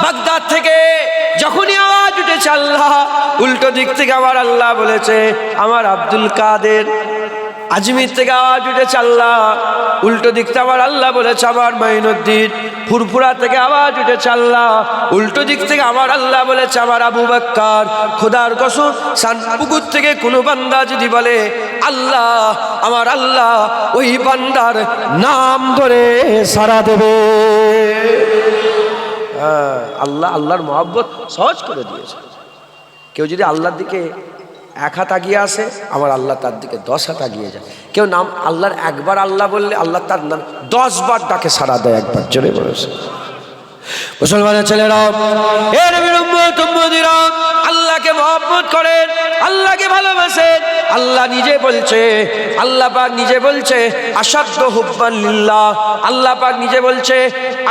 Baghdad থেকে যখনই আওয়াজ উঠেছে আল্লাহ, উল্টো দিক থেকে আমার আল্লাহ বলেছে আমার আব্দুল কাদের। আজমির থেকে আওয়াজ উঠেছে আল্লাহ, উল্টো দিক থেকে আমার আল্লাহ বলেছে আমার মাইনুদ্দিন। ফুরফুরা থেকে আওয়াজ উঠেছে আল্লাহ, উল্টো দিক থেকে আমার আল্লাহ বলেছে আমার আবু বকর। খোদার কসম, সানপুকুর থেকে কোনো বান্দা যদি বলে আল্লাহ, আমার আল্লাহ ওই বান্দার নাম ধরে সারা দেবে। আল্লাহ আল্লাহর মহব্বত সহজ করে দিয়েছে। কেউ যদি আল্লাহর দিকে 1 হাত আগিয়ে আসে, আমার আল্লাহ তার দিকে 10 হাত আগিয়ে যায়। কেউ নাম আল্লাহর একবার আল্লাহ বললে আল্লাহ তার নাম 10 বার ডাকে সাড়া দেয়। একবার জোরে বলেছে। মুসলমানের ছেলেরা, এ নবীর উম্মত উম্মতিরা, আল্লাহকে মহব্বত করেন, আল্লাহকে ভালোবাসেন। আল্লাহ নিজে বলছে, আল্লাহ পাক নিজে বলছে আশাদ্দু হুব্বান লিল্লাহ। আল্লাহ পাক নিজে বলছে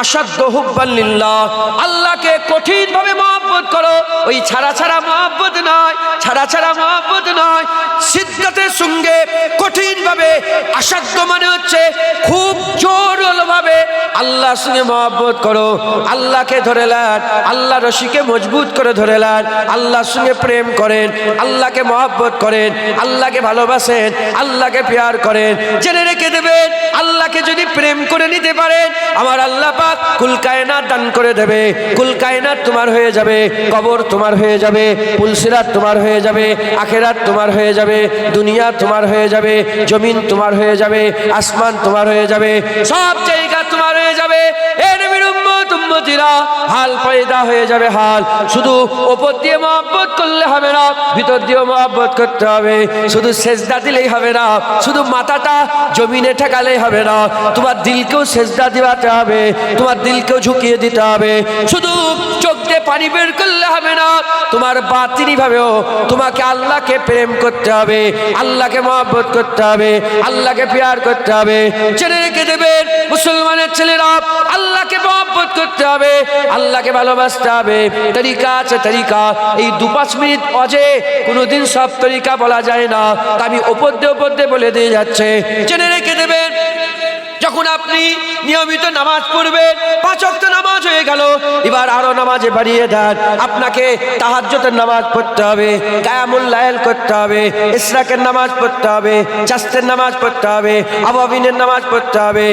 আশাদ্দু হুব্বান লিল্লাহ। আল্লাহকে কঠিন ভাবে মহব্বত করো। ওই ছাড়া ছাড়া মহব্বত নয়, ছাড়া ছাড়া মহব্বত নয়, সিদ্ধাতের সঙ্গে কঠিন ভাবে। আশাদ্দ মানে হচ্ছে খুব জোরালো ভাবে আল্লাহর সঙ্গে মহব্বত করো। আল্লাহকে ধরে নেন, আল্লাহ রশিকে মজবুত করে ধরে নেন, আল্লাহর সঙ্গে প্রেম করেন, আল্লাহকে মহব্বত করেন, আল্লাহকে ভালোবাসেন, আল্লাহকে প্যার করেন। জেনে রেখে দেবেন, আল্লাহকে যদি প্রেম করে নিতে পারেন, আমার আল্লাহ পাক কুল কায়নাত দান করে দেবে। কুল কায়নাত তোমার হয়ে যাবে, কবর তোমার হয়ে যাবে, পুলসিরাত তোমার হয়ে যাবে, আখিরাত তোমার হয়ে যাবে, দুনিয়া তোমার হয়ে যাবে, জমিন তোমার হয়ে যাবে, আসমান তোমার হয়ে যাবে, সব জায়গা তোমার হয়ে যাবে। এ নবীর উম্মত উম্মতিরা, হাল পয়দা হয়ে যাবে হাল। শুধু উপর দিয়ে মহব্বত করলে হবে না, ভিতর দিয়েও মহব্বত করতে হবে। শুধু সেজদা দিলেই হবে না, শুধু মাথাটা জমিনে ঠেকালেই হবে না, তোমার দিলকেও সেজদা দিতে হবে, তোমার দিলকেও ঝুঁকিয়ে দিতে হবে। শুধু চোখ দিয়ে পানি বের করলে হবে না, তোমার বাতিনি ভাবেও তোমাকে আল্লাহকে প্রেম করতে হবে, আল্লাহকে মহব্বত করতে হবে, আল্লাহকে প্যার করতে হবে। জেনে রেখে দেবেন মুসলমানের ছেলেরা, আল্লাহকে মহব্বত করতে হবে, আল্লাহকে ভালোবাসতে হবে। তরিকা আছে তরিকা। এই 2-5 মিনিট অজে কোনোদিন সব তরিকা বলা যায় না, তা আমি ওপর দিয়ে বলে দিয়ে যাচ্ছে। জেনে রেখে দেবেন, যখন আপনি নিয়মিত নামাজ পড়বেন, 5 ওয়াক্ত নামাজ হয়ে গেল, এবার আরো নামাজে বাড়িয়ে দেন। আপনাকে তাহাজ্জুদের নামাজ পড়তে হবে, কিয়ামুল লাইল করতে হবে, ইশরাকের নামাজ পড়তে হবে, চাস্তের নামাজ পড়তে হবে, আওয়াবিনের নামাজ পড়তে হবে,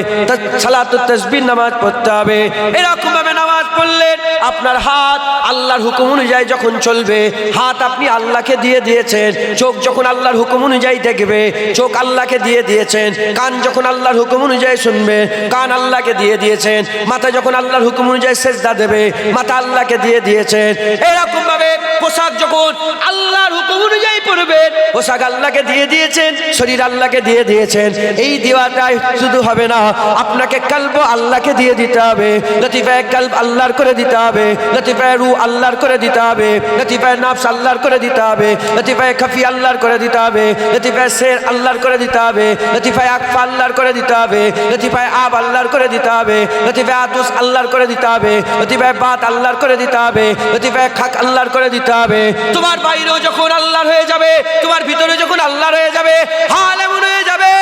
সালাতুত তাসবিহ নামাজ পড়তে হবে। এরকম ভাবে নামাজ পড়লে আপনার হাত আল্লাহর হুকুম অনুযায়ী যখন চলবে, হাত আপনি আল্লাহকে দিয়ে দিয়েছেন। চোখ যখন আল্লাহর হুকুম অনুযায়ী দেখবে, চোখ আল্লাহকে দিয়ে দিয়েছেন। কান যখন আল্লাহর হুকুম অনুযায়ী শুনবে, কান আল্লাহকে দিয়ে দিয়েছেন। মাথা যখন আল্লাহর হুকুম অনুযায়ী সেজদা দেবে, মাথা আল্লাহকে দিয়ে দিয়েছেন। এরকম ভাবে পোশাক যখন আল্লাহর হুকুম অনুযায়ী পরবে, পোশাক আল্লাহকে দিয়ে দিয়েছেন, শরীর আল্লাহকে দিয়ে দিয়েছেন। এই দেওয়াটাই শুধু হবে না, আপনাকে কলব আল্লাহকে দিয়ে দিতে হবে, লতিফায়ে কলব আল্লাহর করে দিতে হবে, লতিফায়ে রূহ আল্লাহর করে দিতে হবে, লতিফায়ে নফস আল্লাহর করে দিতে হবে, লতিফায়ে খফি আল্লাহর করে দিতে হবে, লতিফায়ে সির আল্লাহর করে দিতে হবে, লতিফায়ে আকফা আল্লাহর করে দিতে হবে, লতিফায়ে আব আল্লাহর করে দিতে হবে, লতিফায়ে আতুস আল্লাহর করে দিতে হবে, লতিফায়ে বাত আল্লাহর করে দিতে হবে, লতিফায়ে খাক আল্লাহর করে দিতে হবে। তোমার বাইরেও যখন আল্লাহর হয়ে যাবে, তোমার ভিতরে যখন আল্লাহর হয়ে যাবে, হাল এমন হয়ে যাবে,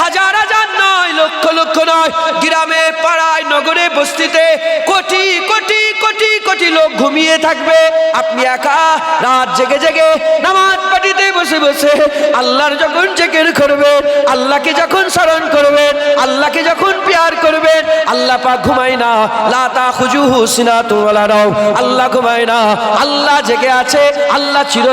হাজার হাজার নয়, লক্ষ লক্ষ নয়, গ্রামে পাড়ায় নগরে বস্তিতে কোটি কোটি কোটি কোটি লোক ঘুমিয়ে থাকবে, আপনি একা রাত জেগে জেগে নামাজ পাঠিতে বসে বসে আল্লাহর যখন জিকির করবেন, আল্লাহকে যখন স্মরণ করবেন, আল্লাহকে যখন প্যার করবেন, আল্লাহ পাক ঘুমায় না, লা তাখুজুহু সিনাতুন ওয়ালা নাওম, আল্লাহ ঘুমায় না, আল্লাহ জেগে আছে, আল্লাহ চির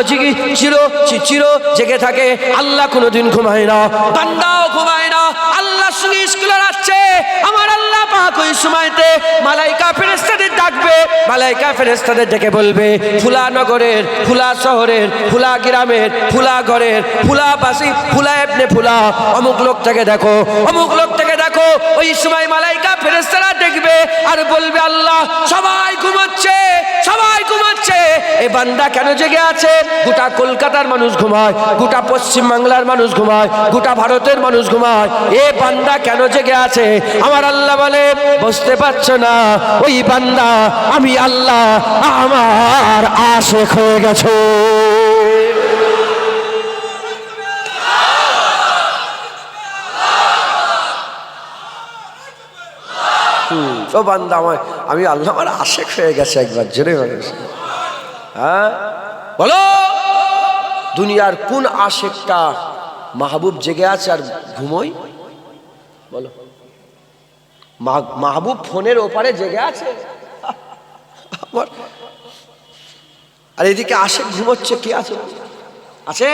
জেগে থাকে, আল্লাহ কোনোদিন ঘুমায় না, বান্দাও ঘুমায় না, আল্লাহর সঙ্গে স্কুলে যাচ্ছে। আমার আল্লাহ পাক ওই সময়তে মালাইকা ফেরেশতাদের ডাকবে, মালাইকা ফেরেশতাদের ডেকে বলবে, ফুলা নগরের, ফুলা শহরের, ফুলা গ্রামের, ফুলা ঘরের, ফুলা বাসী, ফুলা ইবনে ফুলা, অমুক লোকটাকে দেখো, অমুক লোকটাকে দেখো। ওই সময় মালাইকা ফেরেশতারা দেখবে আর বলবে, আল্লাহ সবাই ঘুমাচ্ছে, সবাই ঘুমাচ্ছে, এই বান্দা কেন জেগে আছে? গোটা কলকাতার মানুষ ঘুমায়, গোটা পশ্চিম বাংলার মানুষ ঘুমায়, গোটা ভারতের মানুষ ঘুমায়, এ বান্দা কেন জেগে আছে? আমার আল্লাহ বলে, বুঝতে পারছো না? ওই বান্দা আমি আল্লাহ আমার আশিক হয়ে গেছে। ও বান্দা আমি আল্লাহ আমার আশেক হয়ে গেছে একবার জোরে মানুষ। হ্যাঁ বলো, দুনিয়ার কোন আশেকটা মাহবুব জেগে আছে আর ঘুমোই? বলো, মাহবুব ফোনের ওপারে জেগে আছে আর এদিকে আশেক ঘুমোচ্ছে। কি আছে? আছে?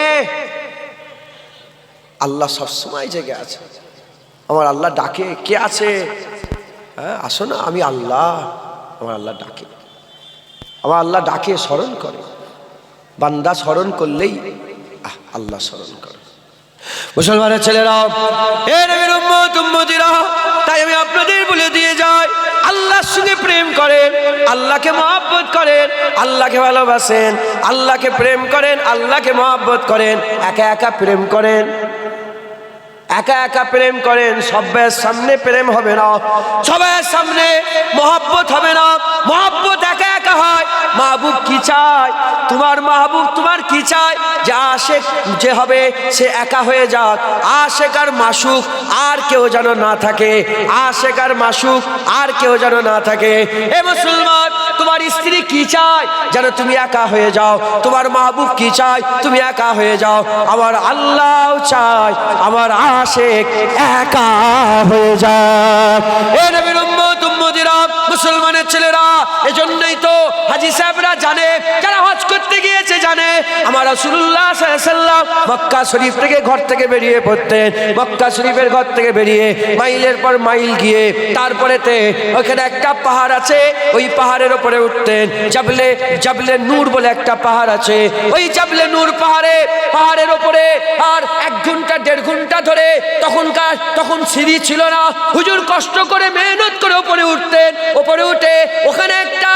আল্লাহ সবসময় জেগে আছে। আমার আল্লাহ ডাকে, কে আছে? হ্যাঁ আসো না, আমি আল্লাহ। আমার আল্লাহ ডাকে, আমার আল্লাহ ডাকে, স্মরণ করে। বান্দা স্মরণ করলেই আল্লাহ স্মরণ করে। মুসলমানের ছেলেরা, এ নবীর উম্মত উম্মতিরা, তাই আমি আপনাদের বলে দিয়ে যাই, আল্লাহর সঙ্গে প্রেম করেন, আল্লাহকে মহব্বত করেন, আল্লাহকে ভালোবাসেন, আল্লাহকে প্রেম করেন, আল্লাহকে মহব্বত করেন। একা একা প্রেম করেন, একা একা প্রেম করেন, সবের সামনে প্রেম হবে না, সবের সামনে মহব্বত হবে না। মহব্বত একা একা হয়। মাহবুব কি চায়? তোমার মাহবুব তোমার কি চায়? যে আশেক যে হবে সে একা হয়ে যাক, আশেক আর মাশুক আর কেউ যেন না থাকে, আশেক আর মাশুক আর কেউ যেন না থাকে। এ মুসলমান, তোমার স্ত্রী কি চায়? যেন তুমি একা হয়ে যাও। তোমার মাহবুব কি চায়? তুমি একা হয়ে যাও। আমার আল্লাহ চায় আমার আশেক একা হয়ে যায়। এ নবীর উম্মত উম্মতিরা, মুসলমানের ছেলেরা, এজন্যই তো হাজী সাহেবরা জানে, যারা হজ করতে গিয়েছে জানে, আমার রাসূলুল্লাহ সাল্লাল্লাহু আলাইহি ওয়াসাল্লাম মক্কা শরীফ থেকে ঘর থেকে বেরিয়ে পড়তেন। মক্কা শরীফের ঘর থেকে বেরিয়ে মাইলের পর মাইল গিয়ে তারপরেতে ওখানে একটা পাহাড় আছে, ওই পাহাড়ের উপরে উঠতেন। জাবলে নূর বলে একটা পাহাড় আছে, ওই জাবলে নূর পাহাড়ের উপরে আর 1 ঘন্টা 1.5 ঘন্টা ধরে, তখন সিঁড়ি ছিল না, হুজুর কষ্ট করে মেহনত করে উপরে উঠতেন। উপরে উঠে ওখানে একটা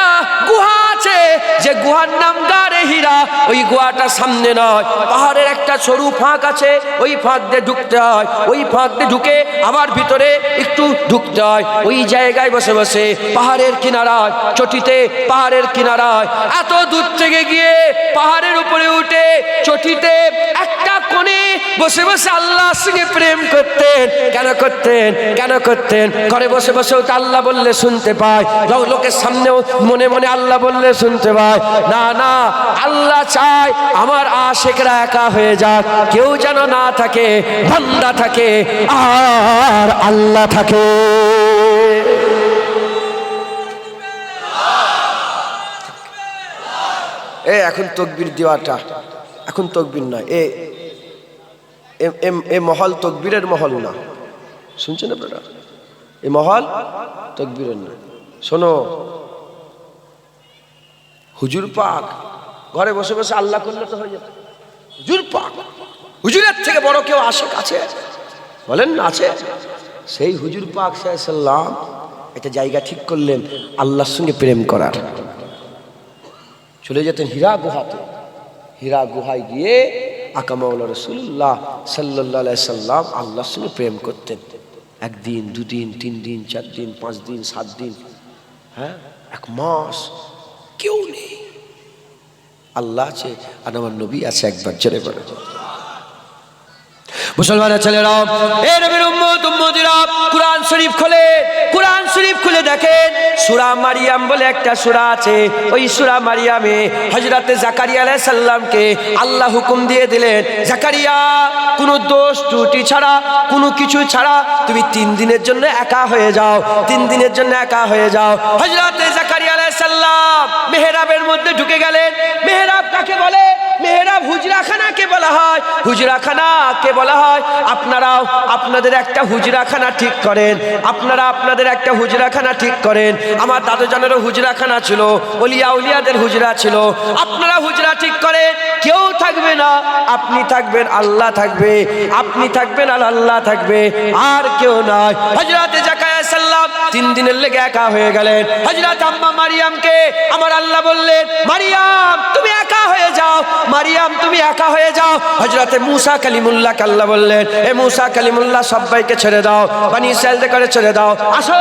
গুহা আছে, যে গুহার নাম গারে হীরা। ওই গুহাটা সামনে নয়, পাহাড়ের একটা সরু ফাঁক আছে, ওই ফাঁক দিয়ে ঢুকতে হয়, ওই ফাঁক দিয়ে ঢুকে আবার ভিতরে একটু ঢুকতে হয়। ওই জায়গায় বসে বসে পাহাড়ের কিনারায়, চটিতে পাহাড়ের কিনারায়, এত দূর থেকে গিয়ে পাহাড়ের উপরে উঠে চটিতে একটা কোণে বসে বসে আল্লাহর সঙ্গে প্রেম করতেন। কেন করতেন? ঘরে বসে বসেও তো আল্লাহ বললে শুনতে পায়, লোকের সামনেও মনে মনে আল্লাহ বললে শুনতে পায়। না, আল্লাহ চায় আমার আশেকরা একা হয়ে যাক, কেউ যেন না থাকে, বান্দা থাকে আর আল্লাহ থাকে। এখন তকবীর দেওয়াটা, এখন তকবীর নয়, এ মহল তকবীরের মহল না। শুনছেন আপনারা? এই মহল তকবীরের না। শোনো, হুজুর পাক ঘরে বসে বসে আল্লাহ করলে তো হয়ে যেত। হুজুর পাক, হুজুরের থেকে বড় কেউ আশেক আছে? বলেন না আছে? সেই হুজুর পাক সাল্লাল্লাহু আলাইহি ওয়াসাল্লাম একটা জায়গা ঠিক করলেন আল্লাহর সঙ্গে প্রেম করার। চলে যেতেন হীরা গুহাতে। হীরা গুহায় গিয়ে আকা মাওলা রাসূলুল্লাহ সাল্লাল্লাহু আলাইহি সাল্লাম আল্লাহর সঙ্গে প্রেম করতেন। 1 দিন 2 দিন 3 দিন 4 দিন 5 দিন 7 দিন, হ্যাঁ 1 মাস, কেউ নেই। আল্লাহ আছে আর আমার নবী আছে। একবার জোরে বলে। মুসলমানের ছেলেরা, এ নবীর উম্মত উম্মতিরা, কুরআন শরীফ খুলে দেখেন, সূরা মারিয়াম বলে একটা সূরা আছে। ওই সূরা মারিয়ামে হযরতে জাকারিয়া আলাইহিস সালামকে আল্লাহ হুকুম দিয়ে দিলেন, জাকারিয়া কোনো দোষ ত্রুটি ছাড়া, কোনো কিছু ছাড়া তুমি 3 দিনের জন্য একা হয়ে যাও। 3 দিনের জন্য একা হয়ে যাও। হযরতে জাকারিয়া আলাইহিস সালাম মেহরাবের মধ্যে ঢুকে গেলেন। মেহরাব কাকে বলে? মেহরাব হুজরাখানাকে বলা হয়। হুজরাখানাকে বলা হয়। আপনারাও আপনাদের একটা হুজরাখানা ঠিক করেন। আপনারা আপনাদের একটা হুজরাখানা ঠিক করেন। আমার দাদু জানেরও হুজরাখানা ছিল, ওলিয়া উলিয়াদের হুজরা ছিল। আপনারা হুজরা ঠিক করেন, কেউ থাকবে না, আপনি থাকবেন, আল্লাহ থাকবে, আপনি থাকবেন আর আল্লাহ থাকবে, আর কেউ নয়। হযরতে জাকারিয়া সাল্লাম 3 দিনের লেগে একা হয়ে গেলেন। হযরত আম্মা মারিয়ামকে আমার আল্লাহ বললেন, মারিয়াম তুমি একা হয়ে যাও, মারিয়াম তুমি একা হয়ে যাও। হযরতে মুসা কালিমুল্লাহকে আল্লাহ বললেন, এ মুসা কালিমুল্লাহ সবাইকে ছেড়ে দাও, বনি ইসরাইলদের করে ছেড়ে দাও, আসো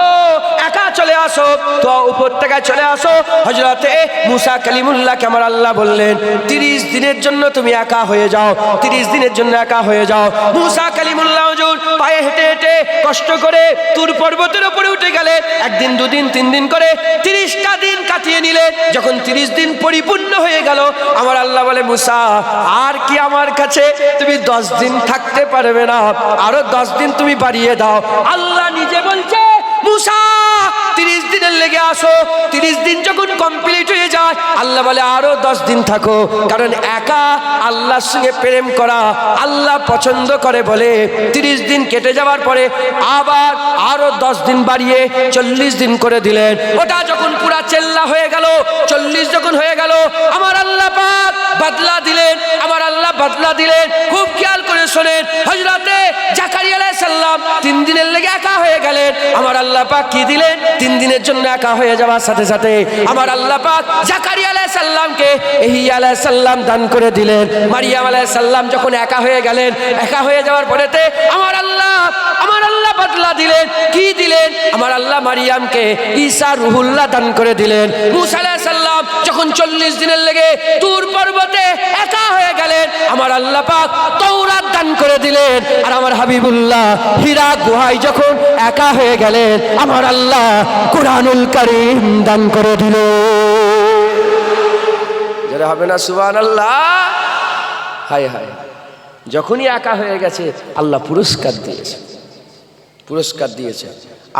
একা চলে আসো, তো উপত্যকায় চলে আসো। হযরতে মুসা কালিমুল্লাহকে আমার আল্লাহ বললেন 30 দিনের জন্য তুমি একা হয়ে যাও, 30 দিনের জন্য একা হয়ে যাও। মুসা কালিমুল্লাহ হুজুর পায়ে হেঁটে হেঁটে কষ্ট করে তুর পর্বতের উপরে উঠে গেলেন। একদিন, দুদিন, 3 দিন করে 30টা দিন কাটিয়ে নিলেন। যখন 30 দিন পরিপূর্ণ হয়ে গেল, আমার আল্লাহ বলে মুসা আর কি আমার কাছে তুমি 10 দিন থাকতে পারবে না, আরো 10 দিন তুমি বাড়িয়ে দাও। আল্লাহ নিজে বলছে মুসা 30 দিনের লেগে আসো। 30 দিন যখন কমপ্লিট হয়ে যায়, আল্লাহ বলে আরো 10 দিন থাকো, কারণ একা আল্লাহর সঙ্গে প্রেম করা আল্লাহ পছন্দ করে বলে 30 দিন কেটে যাওয়ার পরে আবার আরো 10 দিন বাড়িয়ে 40 দিন করে দিলেন। ওটা যখন পুরা চেল্লা হয়ে গেল, 40 যখন হয়ে গেল, আমার আল্লাহ পাক বদলা দিলেন, আমার আল্লাহ বদলা দিলেন। খুব খেয়াল করে শোনেন, হযরতে জাকারিয়া আলাইহিস সালাম 3 দিনের লেগে একা হয়ে গেলেন। আমার আল্লাহ পাক কি দিলেন? 3 দিনের জন্য একা হয়ে যাওয়ার সাথে সাথে আমার আল্লাহ পাক জাকারিয়া আলাইহিস সালামকে ইহইয়া আলাইহিস সালাম দান করে দিলেন। মারিয়াম আলাইহিস সালাম যখন একা হয়ে গেলেন, একা হয়ে যাওয়ার পরেতে আমার আল্লাহ বদলা দিলেন। কি দিলেন? আমার আল্লাহ মারিয়ামকে ঈসা রুহুল্লাহ দান করে দিলেন। মুসা আলাইহিস সালাম যখন 40 দিনের লেগে তুর পর্বতে একা হয়ে গেলেন, আমার আল্লাহ পাক তাওরাত দান করে দিলেন। আর আমার হাবিবুল্লাহ হীরা গুহায় যখন একা হয়ে গেলেন, আমার আল্লাহ কুরআনুল কারীম দান করে দিল। যারা হবে না সুবহানাল্লাহ। হায় হায়, যখনই একা হয়ে গেছে আল্লাহ পুরস্কার দিয়েছে, পুরস্কার দিয়েছে।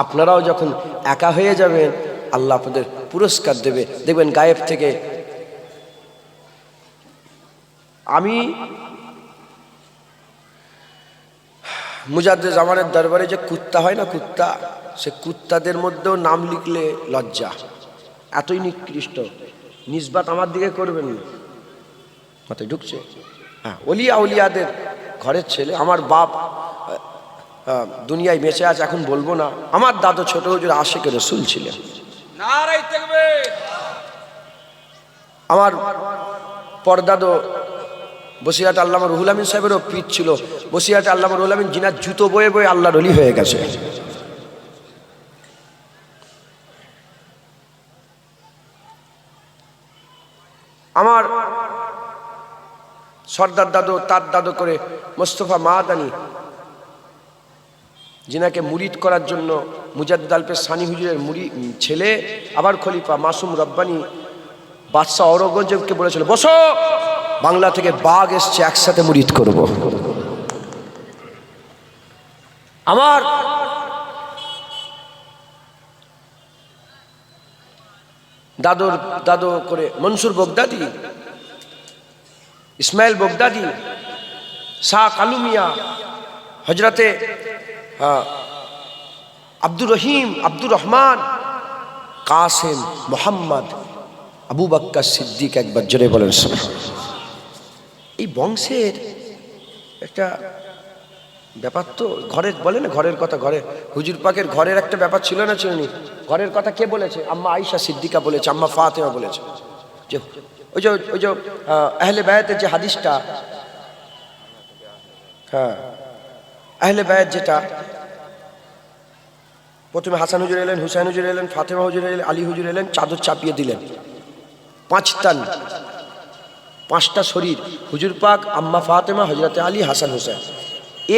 আপনারাও যখন একা হয়ে যাবেন আল্লাহ আপনাদের পুরস্কার দেবে। দেখবেন গায়েব থেকে। আমি মুজাদ্দেদ জামানের দরবারে যে কুত্তা হয় না, কুত্তা, সে কুত্তাদের মধ্যেও নাম লিখলে লজ্জা, এতই নিকৃষ্ট। নিসবাত আমার দিকে করবেন না, মাথায় ঢুকছে? হ্যাঁ, ওলিয়া উলিয়াদের ঘরের ছেলে। আমার বাপ দুনিয়ায় বেঁচে আছে, এখন বলবো না। আমার দাদু ছোট হুজুর আশিকে রাসূল ছিলেন। নারায়ে তাকবীর। আমার পরদাদু বসিরহাট আল্লামা রুহুল আমিন সাহেবেরও পিঠ ছিল। বসিরহাট আল্লামা রুহুল আমিন জিনার জুতো বয়ে বয়ে আল্লাহর ওলি হয়ে গেছে। আমার সর্দার দাদু, তার দাদু করে মোস্তফা মাদানী, যিনাকে মুরিদ করার জন্য মুজাদ্দিদ আলপের সানি হুজুরের ছেলে, আবার খলিফা মাসুম রব্বানী বাদশাহ ঔরঙ্গজেবকে বলেছিল, বসো, বাংলা থেকে বাঘ এসছে, একসাথে মুরিদ করব। আমার দাদুর দাদু করে মনসুর বগদাদি, ইসমাইল বগদাদি, শাহ কালুমিয়া, হজরতে আব্দুর রহিম, আব্দুর রহমান, কাসেম, মোহাম্মদ, আবু বকর সিদ্দিক, একবার জোরে বলেন। এই বংশের একটা ব্যাপার তো, ঘরের বলে না, ঘরের কথা, ঘরে হুজুর পাকের ঘরের একটা ব্যাপার ছিল না, ছিল নি? ঘরের কথা কে বলেছে? আম্মা আয়েশা সিদ্দিকা বলেছে, আম্মা ফাতেমা বলেছে। যে ওই যে আহলে বায়াতের যে হাদিসটা, হ্যাঁ, আহলে বায়াত যেটা, প্রথমে হাসান হুজুর এলেন, হুসাইন হুজুর এলেন, ফাতেমা হুজুর এলেন, আলী হুজুর এলেন, চাদর চাপিয়ে দিলেন, 5 টান, 5টা শরীর, হুজুর পাক, আম্মা ফাতেমা, হযরতে আলী, হাসান হুসাইন।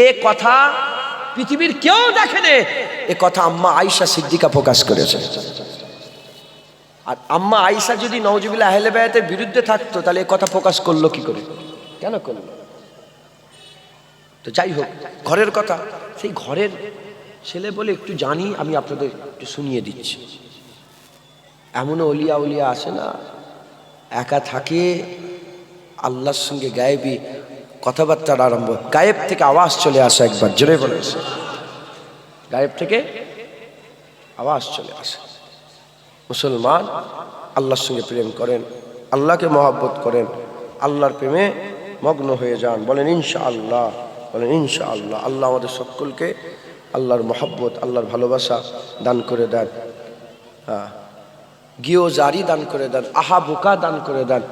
এ কথা পৃথিবীর কেউ দেখেনি, এ কথা আম্মা আয়েশা সিদ্দিকা প্রকাশ করেছে। আর আম্মা আয়েশা যদি নাউজুবিল্লাহ আহলে বায়াতের বিরুদ্ধে থাকতো, তাহলে এ কথা প্রকাশ করলো কি করে? কেন করলো? তো যাই হোক, ঘরের কথা, সেই ঘরের ছেলে বলে একটু জানি, আমি আপনাদের একটু শুনিয়ে দিচ্ছি। এমনও ওলিয়া উলিয়া আসে না, একা থাকে, আল্লাহর সঙ্গে গায়েবী কথাবার্তার আরম্ভ, গায়েব থেকে আওয়াজ চলে আসে, একবার জোরে বলে, গায়েব থেকে আওয়াজ চলে আসে। মুসলমান আল্লাহর সঙ্গে প্রেম করেন, আল্লাহকে মহব্বত করেন, আল্লাহর প্রেমে মগ্ন হয়ে যান। বলেন ইনশাআল্লাহ, বলেন ইনশাআল্লাহ। আল্লাহ আমাদের সকলকে আল্লাহর মহব্বত, আল্লাহর ভালোবাসা দান করে দেন, গিয়ে জারি দান করে দেন, আহা বুকা দান করে দেন,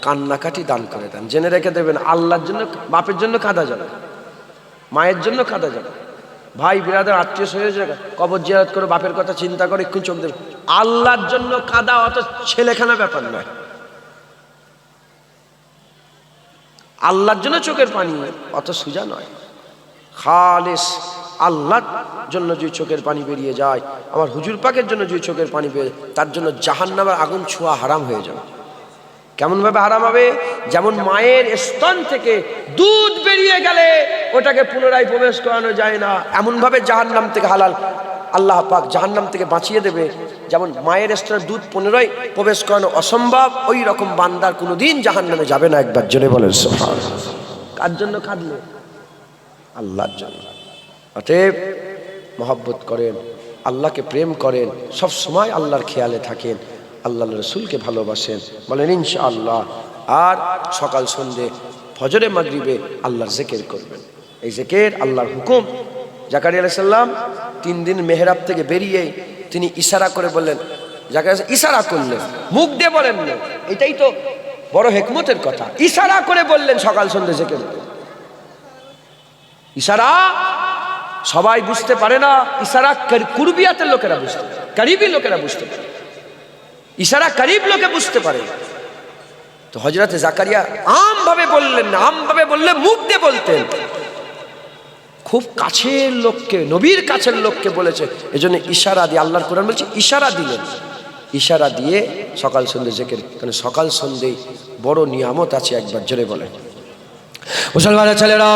কান্নাকাটি দান করে দেন। জেনে রেখে দেবেন, আল্লাহর জন্য, বাপের জন্য কাঁদা যাবে, মায়ের জন্য কাঁদা যাবে, ভাই বিরাদার আত্মীয় হয়েছে, কবর জিয়ারত করে বাপের কথা চিন্তা করে একটু চোখ দেবে। আল্লাহর জন্য কাদা অত ছেলেখানা ব্যাপার নয়। আল্লাহর জন্য চোখের পানি অত সোজা নয়। খালেস আল্লাহর জন্য যে চোখের পানি বেরিয়ে যায়, আমার হুজুর পাকের জন্য যে চোখের পানি বেরিয়ে, তার জন্য জাহান্নামের আগুন ছোঁয়া হারাম হয়ে যাবে। কেমন ভাবে হারাম হবে? যেমন মায়ের স্তন থেকে দুধ বেরিয়ে গেলে ওটাকে পুনরায় প্রবেশ করানো যায় না, এমন ভাবে জাহান্নাম থেকে হালাল আল্লাহ পাক জাহান্নাম থেকে বাঁচিয়ে দেবে। যেমন মায়ের স্তনের দুধ পুনরায় প্রবেশ করানো অসম্ভব, ওই রকম বান্দার কোনোদিন জাহান্নামে যাবে না। একবার জোরে বলেন সুবহানাল্লাহ। কার জন্য কাঁদলে? আল্লাহর জন্য। অতএব মহব্বত করেন, আল্লাহকে প্রেম করেন, সব সময় আল্লাহর খেয়ালে থাকেন, আল্লাহ রসুলকে ভালোবাসেন, বলেন ইনশাআল্লাহ। আর সকাল সন্ধ্যে ফজরে মাগরিবে আল্লাহর জিকির করবেন। এই জিকির আল্লাহর হুকুম। জাকারিয়া আলাইহিস সালাম 3 দিন মেহরাব থেকে বেরিয়ে তিনি ইশারা করে বললেন, জাকারিয়া ইশারা করলেন, মুখ দিয়ে বলেন না, এটাই তো বড় হিকমতের কথা। ইশারা করে বললেন সকাল সন্ধ্যে জিকির। ইশারা সবাই বুঝতে পারে না, ইশারা কুরবিয়াতের লোকেরা বুঝতে পারে, কারিবি লোকেরা বুঝতে পারে, ইশারা কারিব লোকে বুঝতে পারে। তো হযরত জাকারিয়া আমভাবে বললেন না, আমভাবে বললে মুখ দিয়ে বলতেন। খুব কাছের লোককে, নবীর কাছের লোককে বলেছে, এজন্য ইশারা দিয়ে, আল্লাহর কোরআন বলছে ইশারা দিলেন। ইশারা দিয়ে সকাল সন্ধ্যে জিকির, কারণ সকাল সন্ধ্যে বড় নিয়ামত আছে। একবার জোরে বলেন। মুসলমানের ছেলেরা,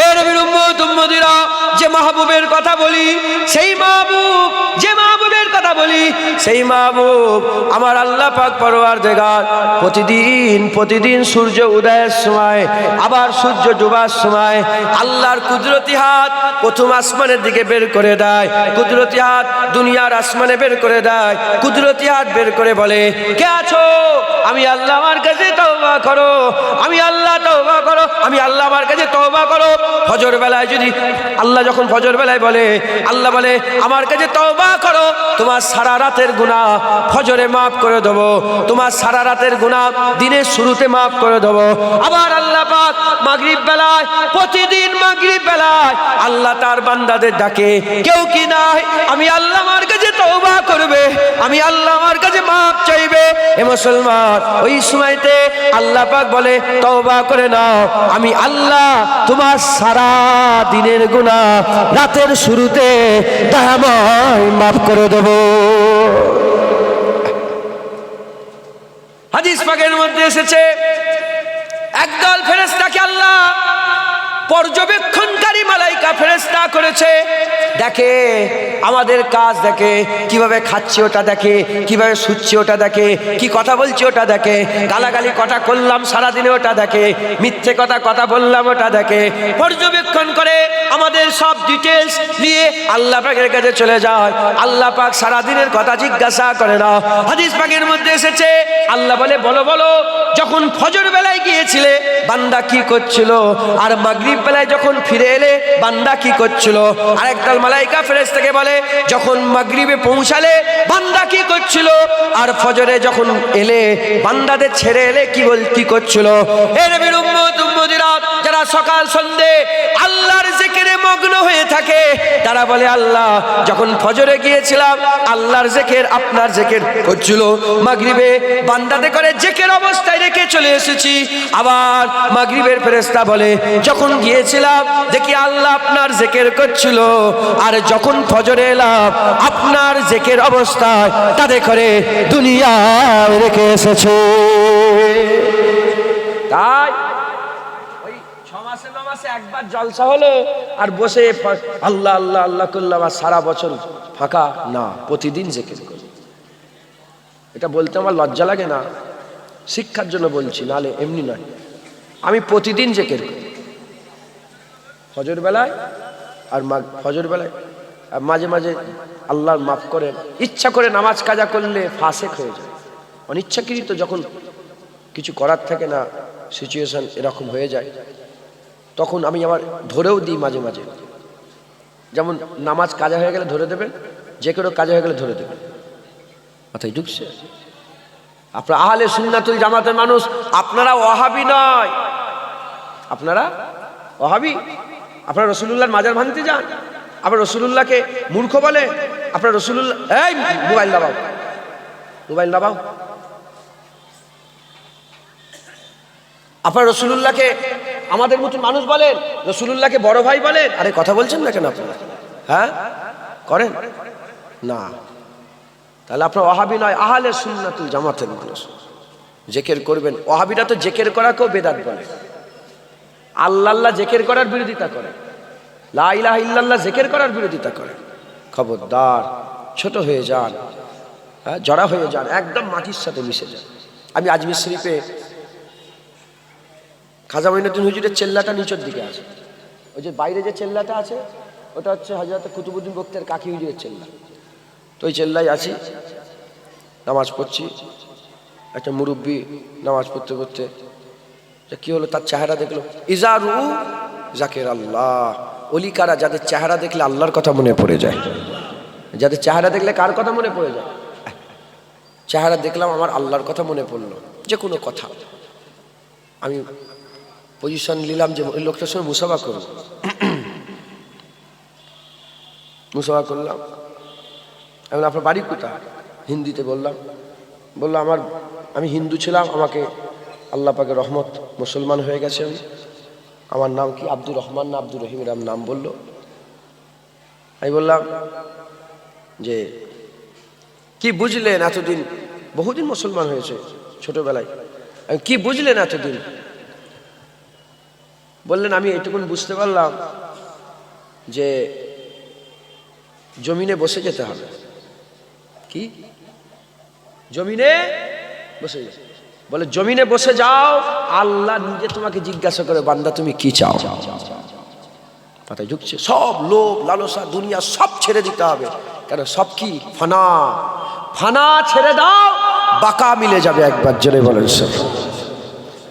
এ নবীর উম্মত উম্মতিরা, যে মাহবুবের কথা বলি, সেই মাহবুব, যে মাহবুবের কথা বলি, সেই মাহবুব আমার আল্লাহ পাক পরওয়ারদিগার প্রতিদিন সূর্য উদয়ের সময় আবার সূর্য ডোবার সময় আল্লাহর কুদরতি হাত প্রথম আসমানের দিকে বের করে দেয়। কুদরতি হাত দুনিয়ার আসমানে বের করে দেয়। কুদরতি হাত বের করে বলে, কে আছো? আমি আল্লাহ, আমার কাছে তওবা করো। আমি আল্লাহ, তওবা করো। আমি আল্লাহ, আমার কাছে তওবা করো। ফজর বেলায় যদি আল্লাহ, যখন ফজর বেলায় বলে, আল্লাহ বলে আমার কাছে তওবা করো, তোমার সারা রাতের গুনাহ ফজরে মাফ করে দেব, তোমার সারা রাতের গুনাহ দিনের শুরুতে মাফ করে দেব। আবার আল্লাহ পাক মাগরিব বেলায়, প্রতিদিন মাগরিব বেলায় আল্লাহ তার বান্দাদের ডাকে, কেউ কি নাই আমি আল্লাহ আমার কাছে তওবা করবে, আমি আল্লাহ আমার কাছে মাফ চাইবে। এ মুসলমান, ওই সময়তে আল্লাহ পাক বলে তওবা করে নাও, আমি আল্লাহ তোমার সারা দিনের গুনাহ রাতের শুরুতে দয়াময় মাফ করে দেব। হাদিস পাকের মধ্যে এসেছে, একদল ফেরেশতাকে আল্লাহ পর্যবেক্ষণকারী মালাইকা ফেরেশতা করেছে। দেখে আমাদের কাজ, দেখে কিভাবে খাচ্ছি ওটা দেখে, কিভাবে শুচ্ছি ওটা দেখে, কি কথা বলছি ওটা দেখে, গালাগালি কথা করলাম সারাদিনে ওটা দেখে, মিথ্যে কথা বললাম ওটা দেখে। পর্যবেক্ষণ করে আমাদের সব ডিটেলস নিয়ে আল্লাহ পাকের কাছে চলে যায়। আল্লাহ পাক সারাদিনের কথা জিজ্ঞাসা করে না। হাদিস পাকের মধ্যে এসেছে, আল্লাহ বলে বলো বলো, যখন ফজর বেলায় গিয়েছিলে বান্দা কি করছিল, আর মাগরিব বেলায় যখন ফিরে এলে বান্দা কি করছিল। আর একদল মালাইকা ফেরেশতাকে বলে, যখন মাগরিবে পৌঁছালে বান্দা কি করছিল, আর ফজরে যখন এলে বান্দাদের ছেড়ে এলে কি করছিল। এ নবীর উম্মত উম্মতিরা, যারা সকাল সন্ধ্যে আল্লাহর জিকিরে মগ্ন হয়ে থাকে, তারা বলে আল্লাহ যখন ফজরে গিয়েছিলাম আল্লাহর জিকির, আপনার জিকির করছিল, মাগরিবে বান্দাদের করে জিকির অবস্থায় রেখে চলে এসেছি। আবার মাগরিবের ফেরেশতা বলে, যখন গিয়েছিলাম দেখি আল্লাহ আপনার জিকির করছিল, আর যখন ফজরে এলাম আপনার জিকির অবস্থায় তাদের করে দুনিয়ায় রেখে এসেছে। তাই ওই 6 মাসে 9 মাসে একবার জলসা হলো আর বসে আল্লাহ আল্লাহ আল্লাহ করলাম, আর সারা বছর ফাঁকা না, প্রতিদিন জিকির করি। এটা বলতে আমার লজ্জা লাগে না, শিক্ষার জন্য বলছি, নালে এমনি নয়। আমি প্রতিদিন জিকির করি, ফজর বেলায় আর ফজর বেলায়, মাঝে মাঝে আল্লাহ মাফ করেন, ইচ্ছা করে নামাজ কাজা করলে ফাসেক হয়ে যায়। অনিচ্ছাকৃত যখন কিছু করার থাকে না, সিচুয়েশন এরকম হয়ে যায়, তখন আমি আমার ধরেও দিই মাঝে মাঝে। যেমন নামাজ কাজা হয়ে গেলে ধরে দেবেন, যে কোনো কাজা হয়ে গেলে ধরে দেবেন। মাথায় ঢুকছে? আপনারা আহলে সুন্নাতুল জামাতের মানুষ, আপনারা ওয়াহাবি নয়, আপনারা ওয়াহাবি। আপনারা রাসূলুল্লাহর মাজার ভাঙতে যান, আবার রসুলুল্লাহকে মূর্খ বলে? আপনার রসুলুল্লাহ, এই মোবাইল লাগাও, মোবাইল লাগাও। আপনার রসুলুল্লাহকে আমাদের মতো মানুষ বলেন, রসুলুল্লাহকে বড় ভাই বলেন। আরে কথা বলছেন না কেন আপনারা? হ্যাঁ করেন না? তাহলে আপনার ওয়াহাবি নয়, আহলে সুন্নাতুল জামাতের মানুষ। জেকের করবেন। ওয়াহাবিরা তো জেকের করাকেও বেদাত বলে, আল্লাহ আল্লাহ জেকের করার বিরোধিতা করে, লা ইলাহা ইল্লাল্লাহ জেকের করার বিরোধিতা করে। খবরদার, ছোট হয়ে যান, হ্যাঁ জড়া হয়ে যান, একদম মাটির সাথে মিশে যান। আমি আজমির শরীফে খাজা মঈনুদ্দিন হুজুরের চেল্লাটা নিচের দিকে আছে, ওই যে বাইরে যে চেল্লাটা আছে ওটা হচ্ছে হযরত কুতুবউদ্দিন বখতিয়ার কাকি হুজুরের চেল্লা। তো ওই চেল্লায় আছি, নামাজ পড়ছি। একটা মুরব্বী নামাজ পড়তে পড়তে কি হলো, তার চেহারা দেখলো, ইজারু জাকের আল্লাহ। অলি কারা? যাদের চেহারা দেখলে আল্লাহর কথা মনে পড়ে যায়। যাদের চেহারা দেখলে কার কথা মনে পড়ে যায়? চেহারা দেখলাম, আমার আল্লাহর কথা মনে পড়লো, যে কোনো কথা। আমি পজিশন নিলাম যে ওই লোকটার সঙ্গে মুসাফা করব। মুসাফা করলাম। আমি আপনার বাড়ি কোথায়? হিন্দিতে বললাম। বললো আমি হিন্দু ছিলাম, আমাকে আল্লাহ পাকের রহমত মুসলমান হয়ে গেছে আমি। আমার নাম কি? আব্দুর রহমান না আব্দুর রহিম এরম নাম বললো। আমি বললাম যে কি বুঝলেন এতদিন? বহুদিন মুসলমান হয়েছে ছোটবেলায়। আমি কি বুঝলেন এতদিন? বললেন আমি এটুকুন বুঝতে পারলাম যে জমিনে বসে যেতে হবে। কি জমিনে বসে? বলে জমিনে বসে যাও, আল্লাহ নিজে তোমাকে জিজ্ঞাসা করে, বান্দা তুমি কি চাও? মাথায় ঢুকছে? সব লোভ লালসা দুনিয়া সব ছেড়ে দিতে হবে। কেন? সব কি ফানা। ফানা ছেড়ে দাও, বাঁকা মিলে যাবে। একবার জোরে বলেন সব।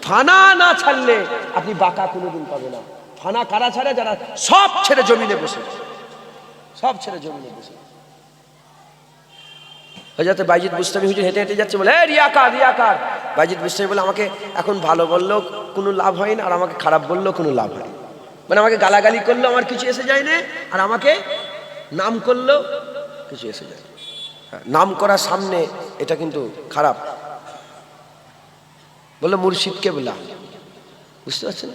ফানা না ছাড়লে আপনি বাঁকা কোনোদিন পাবে না। ফানা কারা ছাড়ে? যারা সব ছেড়ে জমিনে বসে, সব ছেড়ে জমিনে বসে। হযরত বাইজিদ বুস্তামি হুজুর হেঁটে হেঁটে যাচ্ছে, বলে এ রিয়াকার রিয়াকার। বাইজিদ বুস্তামি বলে আমাকে এখন ভালো বললেও কোনো লাভ হয় না, আর আমাকে খারাপ বললেও কোনো লাভ হয় না। মানে আমাকে গালাগালি করলেও আমার কিছু এসে যায় না, আর আমাকে নাম করলেও কিছু এসে যায়। নাম করার সামনে এটা কিন্তু খারাপ। বললো মুর্শিদ কেবলা। বুঝতে পারছেন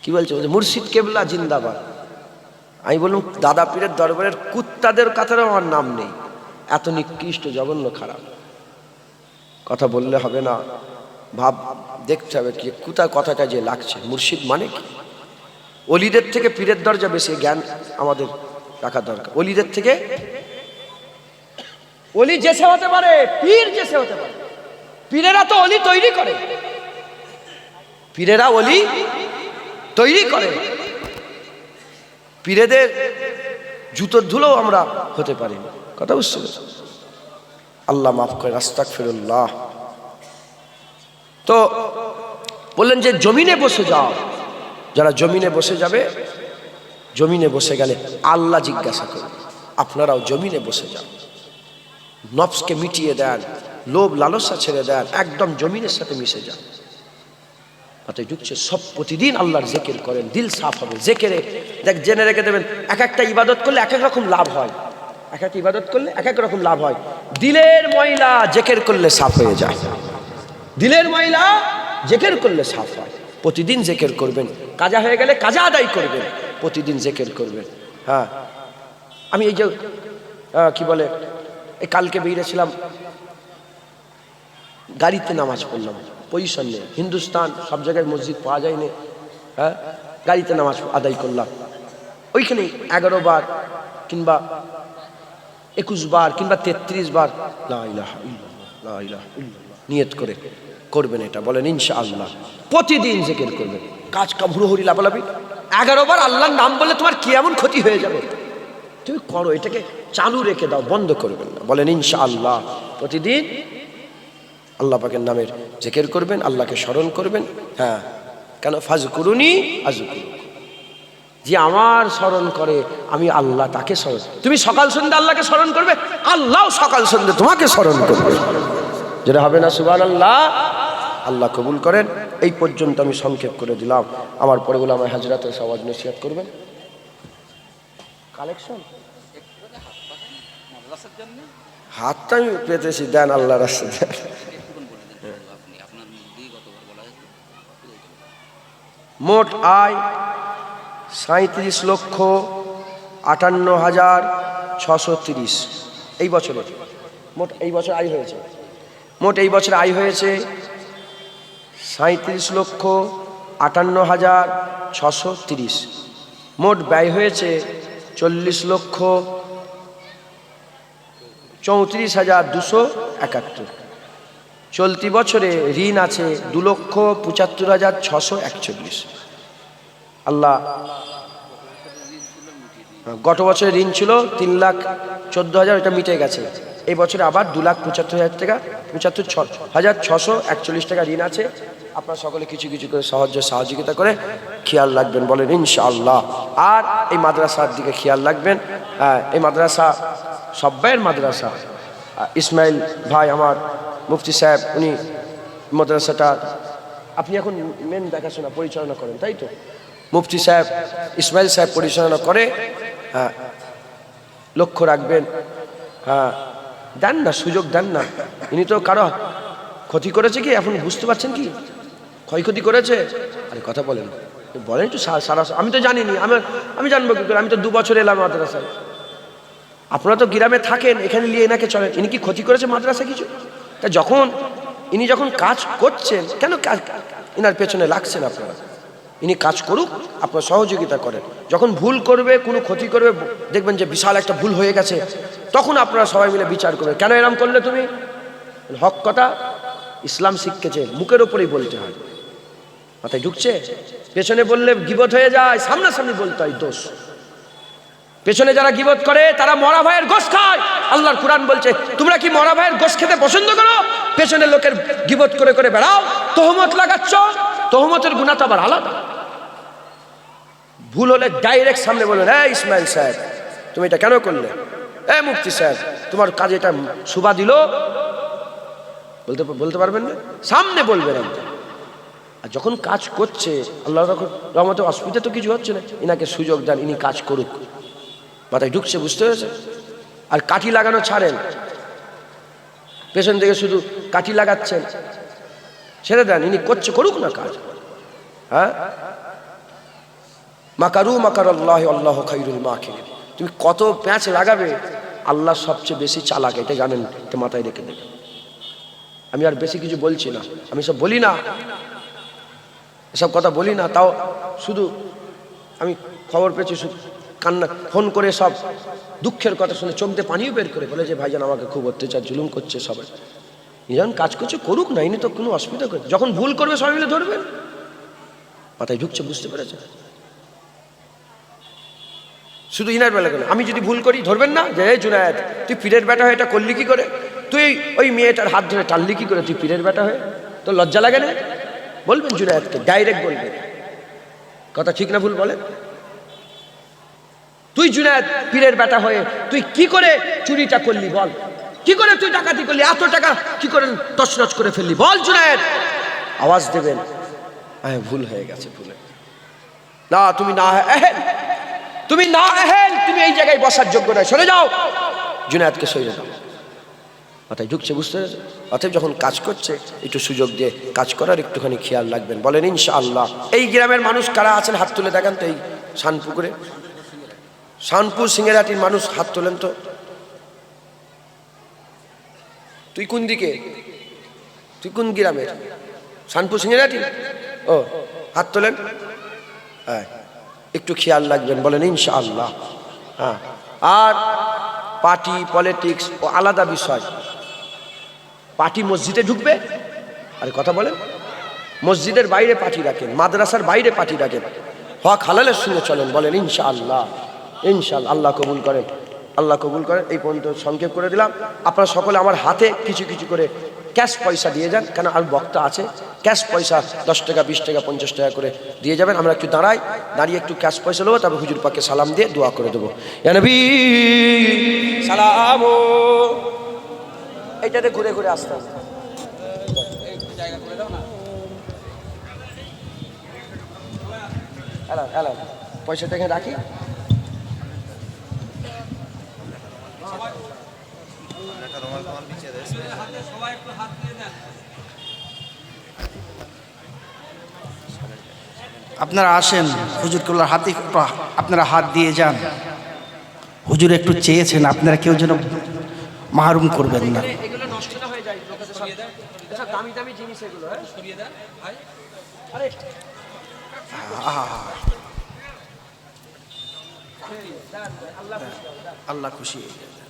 কি বলছে? বলছে মুর্শিদ কেবলা জিন্দাবাদ। আমি বললাম দাদা পীরের দরবারের কুত্তাদের কাতারেও আমার নাম নেই। এত নিকৃষ্ট জঘন্য খারাপ কথা বললে হবে না। ভাব দেখতে হবে কি কোথায় কথাটা যে লাগছে। মুর্শিদ মানে কি? অলিদের থেকে পীরের দরজা বেশি, জ্ঞান আমাদের রাখা দরকার। অলিদের থেকে অলি যেসে হতে পারে, পীর যেসে হতে পারে। পীরেরা তো অলি তৈরি করে, পীরেরা অলি তৈরি করে। পীরেদের জুতোর ধুলোও আমরা হতে পারি না। কথা বুঝতে পেরেছেন? আল্লাহ মাফ করে, আস্তাগফিরুল্লাহ। তো বললেন যে জমিনে বসে যাও। যারা জমিনে বসে যাবে, জমিনে বসে গেলে আল্লাহ জিজ্ঞাসা করবে। আপনারাও জমিনে বসে যান, নফসকে মিটিয়ে দেন, লোভ লালসা ছেড়ে দেন, একদম জমিনের সাথে মিশে যান। মাথায় ঢুকছে? সব প্রতিদিন আল্লাহর জিকির করেন, দিল সাফ হবে। জিকিরে দেখ, জেনে রেখে দেবেন, এক একটা ইবাদত করলে এক এক রকম লাভ হয়। এক একটা ইবাদত করলে এক এক রকম লাভ হয়। দিলের ময়লা জিকির করলে সাফ হয়ে যায়। দিলের ময়লা জিকির করলে সাফ হয়। প্রতিদিন জিকির করবেন। কাজা হয়ে গেলে কাজা আদায় করবেন, প্রতিদিন জিকির করবেন। হ্যাঁ, আমি এই যে কি বলে, এই কালকে বেরিয়েছিলাম, গাড়িতে নামাজ পড়লাম, পজিশন নেই। হিন্দুস্তান সব জায়গায় মসজিদ পাওয়া যায়নি। হ্যাঁ, গাড়িতে নামাজ আদায় করলাম। ওইখানে 11 বার কিংবা 21 বার কিংবা 33 বার লা ইলাহা ইল্লাল্লাহ, লা ইলাহা ইল্লাল্লাহ নিয়ত করে করবেন। এটা বলেন ইনশাআল্লাহ প্রতিদিন জিকির করবেন। কাজ কাম হুড়োহুড়ি লাফালাফি 11 বার আল্লাহর নাম বললে তোমার কি এমন ক্ষতি হয়ে যাবে? তুমি করো, এটাকে চালু রেখে দাও, বন্ধ করবেন না। বলেন ইনশাআল্লাহ প্রতিদিন আল্লাহ পাকের নামের জিকির করবেন, আল্লাহকে স্মরণ করবেন। হ্যাঁ, কেন? ফাজকুরুনি আযকুরুকুম। যে আমার স্মরণ করে আমি আল্লাহ তাকে স্মরণ। তুমি সকাল সন্ধ্যা আল্লাহকে স্মরণ করবে, আল্লাহও সকাল সন্ধ্যা তোমাকে স্মরণ করবে। যেটা হবে না সুবহানাল্লাহ। আল্লাহ কবুল করেন। এই পর্যন্ত আমি সংক্ষেপ করে দিলাম। আমার পরেগুলো আমার হাজরাতের সওয়াজ নসিহত করবেন। কালেকশন হাতটা আমি পেতেছি, দেন আল্লাহ রাস্তা দেন। মোট আয় 37,58,630 এই বছরে। মোট এই বছর আয় হয়েছে, মোট এই বছর আয় হয়েছে 37,58,630। মোট ব্যয় হয়েছে 40,34,271। চলতি বছরে ঋণ আছে 2,75,641। আল্লাহ, গত বছরে ঋণ ছিল 3,14,000, এটা মিটে গেছে। এই বছরে আবার 2,75,000 টাকা, 75,641 টাকা ঋণ আছে। আপনারা সকলে কিছু কিছু করে সহযোগিতা করে খেয়াল রাখবেন, বলেন ইনশাআল্লাহ। আর এই মাদ্রাসার দিকে খেয়াল রাখবেন। এই মাদ্রাসা সব্বাইয়ের মাদ্রাসা। ইসমাইল ভাই আমার মুফতি সাহেব, উনি মাদ্রাসাটা আপনি এখন মেন দেখাশোনা পরিচালনা করেন, তাই তো? মুফতি সাহেব ইসমাইল সাহেব পরিচালনা করে। হ্যাঁ, লক্ষ্য রাখবেন। হ্যাঁ, দেন না, সুযোগ দেন না। ইনি তো কারো ক্ষতি করেছে কি এখন বুঝতে পারছেন কি? ক্ষয়ক্ষতি করেছে? আরে কথা বলেন, বলেন একটু সারা। আমি তো জানিনি, আমি জানবো কি করে? আমি তো 2 বছর এলাম মাদ্রাসায়। আপনারা তো গ্রামে থাকেন, এখানে নিয়ে এনাকে চলেন। ইনি কি ক্ষতি করেছে মাদ্রাসা কিছু? তা ইনি যখন কাজ করছেন, কেন ইনার পেছনে লাগছেন আপনারা? ইনি কাজ করুক, আপনারা সহযোগিতা করেন। যখন ভুল করবে, কোনো ক্ষতি করবে, দেখবেন যে বিশাল একটা ভুল হয়ে গেছে, তখন আপনারা সবাই মিলে বিচার করবেন, কেন এরম করলে তুমি? হক কথা ইসলাম শিখেছে, মুখের ওপরেই বলতে হয়। মাথায় ঢুকছে? পেছনে বললে গীবত হয়ে যায়, সামনাসামনি বলতে হয় দোষ। পেছনে যারা গীবত করে তারা মরা ভাইয়ের গোশ খায়। আল্লাহর কুরআন বলছে, তোমরা কি মরা ভাইয়ের গোশ খেতে পছন্দ করো? পেছনে লোকের গীবত করে করে বেড়াও, তহমত লাগাচ্ছ। তহমতের গুনাহ তো আবার আলাদা। ভুল হলে ডাইরেক্ট সামনে বলবেন, এই ইসমাইল সাহেব তুমি এটা কেন করলে? এই মুফতি সাহেব তোমার কাজে এটা শুভা দিল? বলতে পারবেন না, সামনে বলবেন। আর যখন কাজ করছে, আল্লাহর রহমতে অসুবিধা তো কিছু হচ্ছে না, ইনাকে সুযোগ দেন, ইনি কাজ করুক। মাথায় ঢুকছে? বুঝতে পেরেছে? আর কাঠি লাগানো ছাড়েন, পেছন থেকে শুধু কাঠি লাগাচ্ছেন, ছেড়ে দেন, ইনি করছে, করুক না কাজ। হ্যাঁ, মাকারু মাকারাল্লাহি আল্লাহু খায়রুল মাকিরিন। তুমি কত প্যাঁচ লাগাবে, আল্লাহ সবচেয়ে বেশি চালাক, এটা জানেন, এটা মাথায় রেখে দেবে। আমি আর বেশি কিছু বলছি না, আমি সব বলি না, এসব কথা বলি না। তাও শুধু আমি খবর পেয়েছি, কান্না ফোন করে সব দুঃখের কথা শুনে চোখ দিয়ে পানিও বের করে বলে যে ভাইজান আমাকে খুব অত্যাচার জুলুম করছে সবাই। যখন কাজ করছে করুক না, ইনি তো কোনো অসুবিধা করে। যখন ভুল করবে সবাই মিলে ধরবেন। মাথায় ঢুকছে? বুঝতে পেরেছে? শুধু ইনার বেলা কেন, আমি যদি ভুল করি ধরবেন না যে এই জুনায়েদ তুই পীরের বেটা হয়ে এটা করলি কি করে? তুই ওই মেয়েটার হাত ধরে টানলি কি করে? তুই পীরের বেটা হয়ে, তোর লজ্জা লাগে না? বলবেন জুনায়েদকে, ডাইরেক্ট বলবেন। কথা ঠিক না ভুল বলেন? তুই জুনায়েদ পীরের বেটা হয়ে তুই কি করে চুরিটা করলি বল? কি করে তুই ডাকাতি করলি? এত টাকা কি করে তছনছ করে ফেললি বল জুনায়েদ? আওয়াজ দেবেন, হ্যাঁ ভুল হয়ে গেছে, ভুলে না, তুমি না আহেল, তুমি না আহেল, তুমি এই জায়গায় বসার যোগ্য নয়, সরে যাও। জুনায়েদকে সরে যাও। মাথায় ঢুকছে? বুঝতে পেরেছে? অতএব যখন কাজ করছে একটু সুযোগ দিয়ে কাজ করার একটুখানি খেয়াল রাখবেন, বলেন ইনশাআল্লাহ। এই গ্রামের মানুষ কারা আছেন হাত তুলে দেখান তো। এই শানপুকুরে, শানপুর সিঙ্গেরাটির মানুষ হাত তোলেন তো। তুই কোন দিকে? তুই কোন গ্রামের? শানপুর সিঙ্গেরাটি? ও, হাত তোলেন। হ্যাঁ, একটু খেয়াল রাখবেন, বলেন ইনশাআল্লাহ। হ্যাঁ, আর পার্টি পলিটিক্স ও আলাদা বিষয়। পার্টি মসজিদে ঢুকবে, আরে কথা বলেন, মসজিদের বাইরে পার্টি রাখেন, মাদ্রাসার বাইরে পার্টি রাখেন, হক হালালের সঙ্গে চলেন, বলেন ইনশাআল্লাহ। ইনশাআল্লাহ আল্লাহ কবুল করেন, আল্লাহ কবুল করেন। এই পর্যন্ত সংক্ষেপ করে দিলাম। আপনারা সকলে আমার হাতে কিছু কিছু করে ক্যাশ পয়সা দিয়ে যান, কেন আর বক্তা আছে, ক্যাশ পয়সা 10 টাকা 20 টাকা 50 টাকা করে দিয়ে যাবেন। আমরা একটু দাঁড়াই, দাঁড়িয়ে একটু ক্যাশ পয়সা নেবো, তারপর হুজুর পাকে সালাম দিয়ে দোয়া করে দেবো। ইয়া নবী সালাম। এইটাতে ঘুরে ঘুরে আসতে হবে, পয়সাটা এখানে রাখি। আপনারা আসেন, হুজুর কেবলার হাতে একটু আপনারা হাত দিয়ে যান। হুজুর একটু চেয়েছেন, আপনারা কেউ যেন মাহরুম করবেন না। এগুলো নষ্ট না হয়ে যায়, সব দামি দামি জিনিস এগুলো। আরে আল্লাহ খুশি হয়ে যাবে।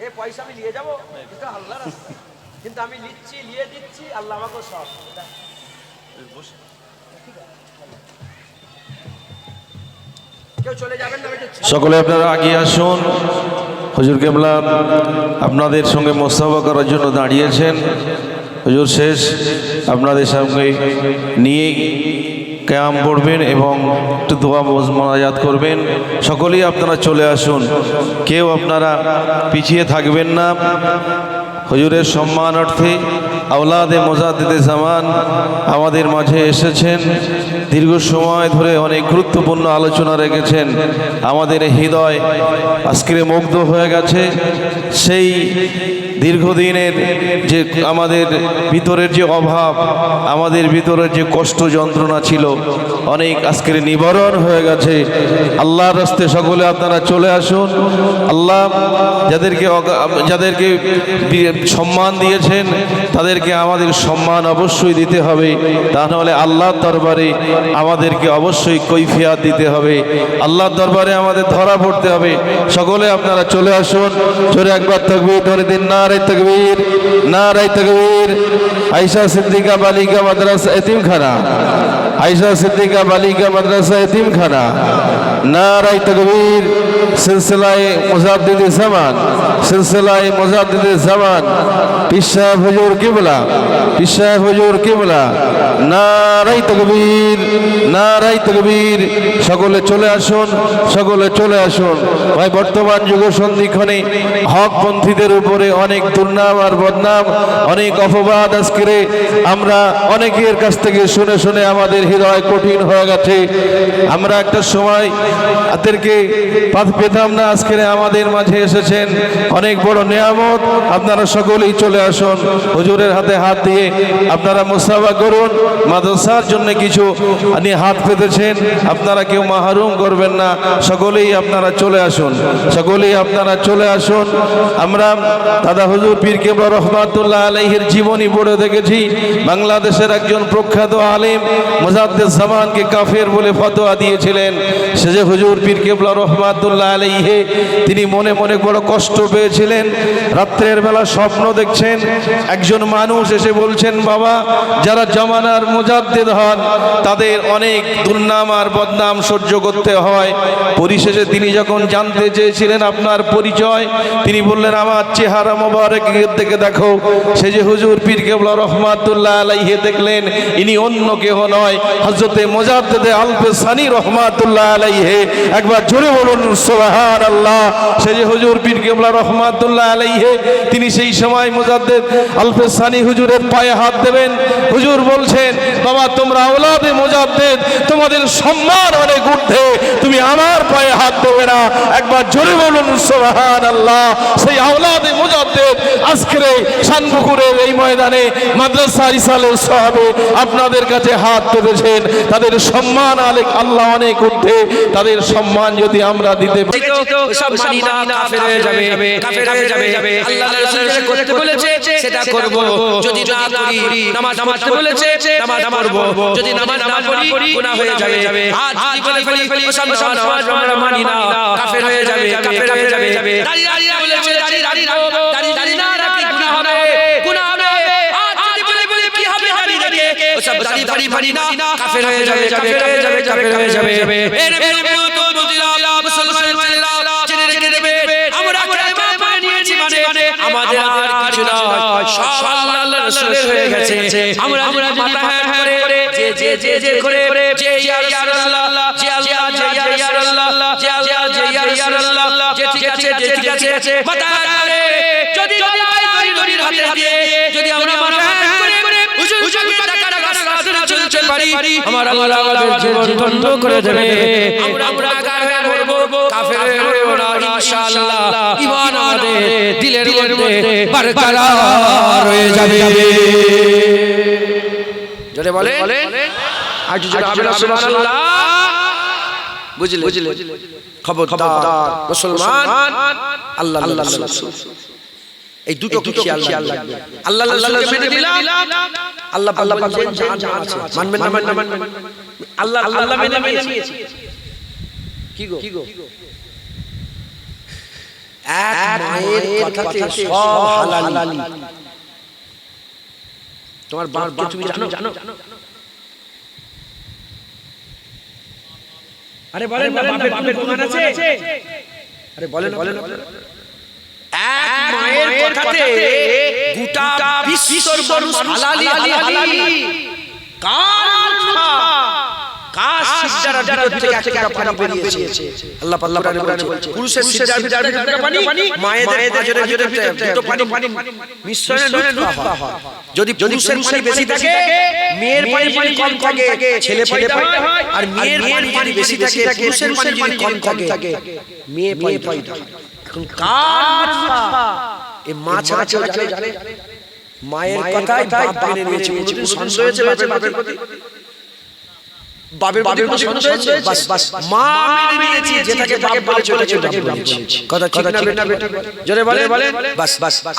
এ পয়সা আমি নিয়ে যাবো, এটা আল্লাহর রাস্তা, কিন্তু আমি নিচ্ছি, নিয়ে দিচ্ছি, আল্লাহ আমাকে সব। কেউ চলে যাবেন না। সকলে আপনারা আগিয়ে আসুন। হুজুর কেবলা আপনাদের সঙ্গে মোসাফা করার জন্য দাঁড়িয়েছেন। হুজুর শেষ আপনাদের সঙ্গে নিয়ে কিয়াম পড়বেন এবং একটু দোয়া মোনাজাত করবেন। সকলেই আপনারা চলে আসুন, কেউ আপনারা পিছিয়ে থাকবেন না। হুজুরের সম্মানার্থে আওলাদে মুজাদ্দিদে জামান আমাদের মাঝে এসেছেন, দীর্ঘ সময় ধরে অনেক গুরুত্বপূর্ণ আলোচনা রেখেছেন। আমাদের হৃদয় আজকে মুগ্ধ হয়ে গেছে। সেই দীর্ঘদিনের যে আমাদের ভিতরের যে অভাব, আমাদের ভিতরের যে কষ্ট যন্ত্রণা ছিল, অনেক আজকের নিবারণ হয়ে গেছে। আল্লাহর রাস্তে সকলে আপনারা চলে আসুন। আল্লাহ যাদেরকে সম্মান দিয়েছেন তাদেরকে আমাদের সম্মান অবশ্যই দিতে হবে, তা নাহলে আল্লাহর দরবারে আমাদেরকে অবশ্যই কৈফিয়াত দিতে হবে, আল্লাহর দরবারে আমাদের ধরা পড়তে হবে। সকলে আপনারা চলে আসুন, জোরে একবার তাকবীর ধরে দিন, নারে তাকবীর, নারে তাকবীর। আয়েশা সিদ্দিকা বালিকা মাদ্রাসা এতিমখানা, আয়েশা সিদ্দিকা বালিকা মাদ্রাসা এতিমখানা, নারে তাকবীর। সিলসিলায়ে মুজাদ্দিদে জামান, সিলসিলায়ে মুজাদ্দিদে জামান, পীর সাহেব হুজুর কিবলা, পীর সাহেব হুজুর কিবলা, নারে তাকবীর, নারে তাকবীর। সকলে চলে আসুন, সকলে চলে আসুন। ভাই, বর্তমান যুগ সন্ধিক্ষণে হকপন্থীদের উপরে অনেক দুর্নাম আর বদনাম, অনেক অপবাদ আজকে আমরা অনেকের কাছ থেকে শুনে শুনে আমাদের হৃদয় কঠিন হয়ে গেছে। আমরা একটা সময় তাদেরকে পেতাম না, আজকে আমাদের মাঝে এসেছেন, অনেক বড় নিয়ামত। আপনারা সকলেই চলে আসুন, হুজুরের হাতে হাত দিয়ে আপনারা মুসাফা করুন। মাদ্রাসার জন্য কিছু হাত পেতেছেন, আপনারা কেউ মাহরুম করবেন না। সকলেই আপনারা চলে আসুন, সকলেই আপনারা চলে আসুন। আমরা দাদা হুজুর পীর কেবলা রহমাতুল্লাহ আলাইহির জীবনী পড়ে দেখেছি। বাংলাদেশের একজন প্রখ্যাত আলেম মুজাদ্দিদ জামানকে কাফের বলে ফতোয়া দিয়েছিলেন। সে যে হুজুর পীর কেবলা রহমাতুল্লাহ আলাইহি, তিনি মনে মনে বড় কষ্ট পেয়েছিলেন। রাত্রের বেলা স্বপ্ন দেখছেন, একজন মানুষ এসে বলছেন, বাবা, যারা জামানার মুজাদ্দিদ হন তাদের অনেক দুর্নাম আর বদনাম সহ্য করতে হয়। পরিশেষে তিনি যখন জানতে চেয়েছিলেন আপনার পরিচয়, তিনি বললেন, আমার চেহারা মোবারক দেখে দেখো। সে যে হুজুর পীর কেবলা রহমাতুল্লাহ আলাইহি দেখলেন, ইনি অন্য কেহ নয়, হযরতে মুজাদ্দিদ আলফে সানি রহমাতুল্লাহ আলাইহি। একবার জোরে বলুন সুবহানাল্লাহ। সে যে হুজুর পীর কেবলা রহমাতুল্লাহ আলাইহি, তিনি সেই সময় মুজাদ্দিদ আলফে সানি হুজুরের পায়ে হাত দেবেন। হুজুর বলছেন, বাবা, তোমরা আওলাদে মুজাদ্দিদ, তোমাদের সম্মান অনেক ঊর্ধ্বে, তুমি আমার পায়ে হাত দেবে না। একবার জোরে বলুন সুবহানাল্লাহ। সেই আওলাদে মুজাদ্দিদ আজকের শানপুকুরের এই ময়দানে মাদ্রাসা রিসালের সাহাবে আপনাদের কাছে হাত পেতেছেন। তাদের সম্মান আল্লাহ অনেক ঊর্ধ্বে, তাদের সম্মান যদি আমরা দিতে পারি, সব মানি না, কাফের হয়ে যাবে, কাফের হয়ে যাবে। আল্লাহ রাসূল যেটা করতে বলেছে সেটা করব, যদি না করি, নামাজ পড়তে বলেছে নামাজ পড়ব, যদি নামাজ না পড়ি গুনাহ হয়ে যাবে। আজ বলে ফেলি সব নামাজ আমরা মানি না, কাফের হয়ে যাবে, কাফের হয়ে যাবে। দাড়ি বলেছে, দাড়ি না রাখি গুনাহ হবে, গুনাহ হবে। আজ যদি বলে কি হবে, দাড়ি রেখে সব দাড়ি ফাড়ি না, কাফের হয়ে যাবে, কাফের হয়ে যাবে, কাফের হয়ে যাবে। এর তো বুঝিলা মুসলমানরা জেনে রেখে দেবে, আমরা কালেমা পড়ে নিয়েছি মানে আমাদের আর কিছু নয়, সব আল্লাহর রাসূলের হয়ে গেছে। আমরা যদি মাথা হ্যাট করে যে করে যে ইয়া রাসূলুল্লাহ, যে আল্লাহ, যে ইয়া রাসূলুল্লাহ, যে আল্লাহ, যে ইয়া রাসূলুল্লাহ, যে ঠিক আছে, যে ঠিক আছে, মাথা হ্যাট করে যদি দড়ির হাতে হাতে যদি আমরা মাথা হ্যাট করে হুজুরকে টাকা রাস্তা চলতে পারি, আমার আল্লাহ আমাদের জীবন বন্ধ করে দেবে। আমরা আগার হয়ে মরবো, কাফের হয়ে মরবো না ইনশাআল্লাহ। ঈমান আমাদের দিলের মধ্যে বরকরার হয়ে যাবে। জোরে বলেন। আর কিছু হবে না সুবহানাল্লাহ বুঝলে খবরদার মুসলমান আল্লাহ রাসূল এই দুটো খেয়াল রাখবে আল্লাহ রাসূলকে মেনে দিলাম আল্লাহ বলছেন জান আছে মানবেন না মানবেন আল্লাহ মেনে নিয়েছে কি গো এক মায়ের কথাতে সব হালালি তোমার বাপকে তুমি জানো আরে বলেন না বাপের প্রমাণ আছে আরে বলেন এক মায়ের কথাতে গোটা বিশ্বর মানুষ হালালি কার সিজদার ভিতর থেকে একটা পানি বেরিয়েছে আল্লাহ কোরআনে বলছে পুরুষের সিজদার ভিতর থেকে পানি মায়েদের ভিতরে দুটো পানি মিশ্রণে লুৎফা হয় যদি পুরুষের পানি বেশি থাকে মেয়ের পানি কম থাকে ছেলে পানি হয় আর মেয়ের পানি বেশি থাকে পুরুষের পানি কম থাকে মেয়ে পানি এখন কার এই মা ছাড়া জানে মায়ের কথাই বাপ মেনে নিয়েছে কোনো সন্দেহ হয়েছে বাপের প্রতি বাপের প্রতি সন্দেহ হয়েছে বাস মা মেনে নিয়েছে যেটাকে বাপ বলেছে ওটাকে বলেছে কথা ঠিক না বেটা জোরে বলে বাস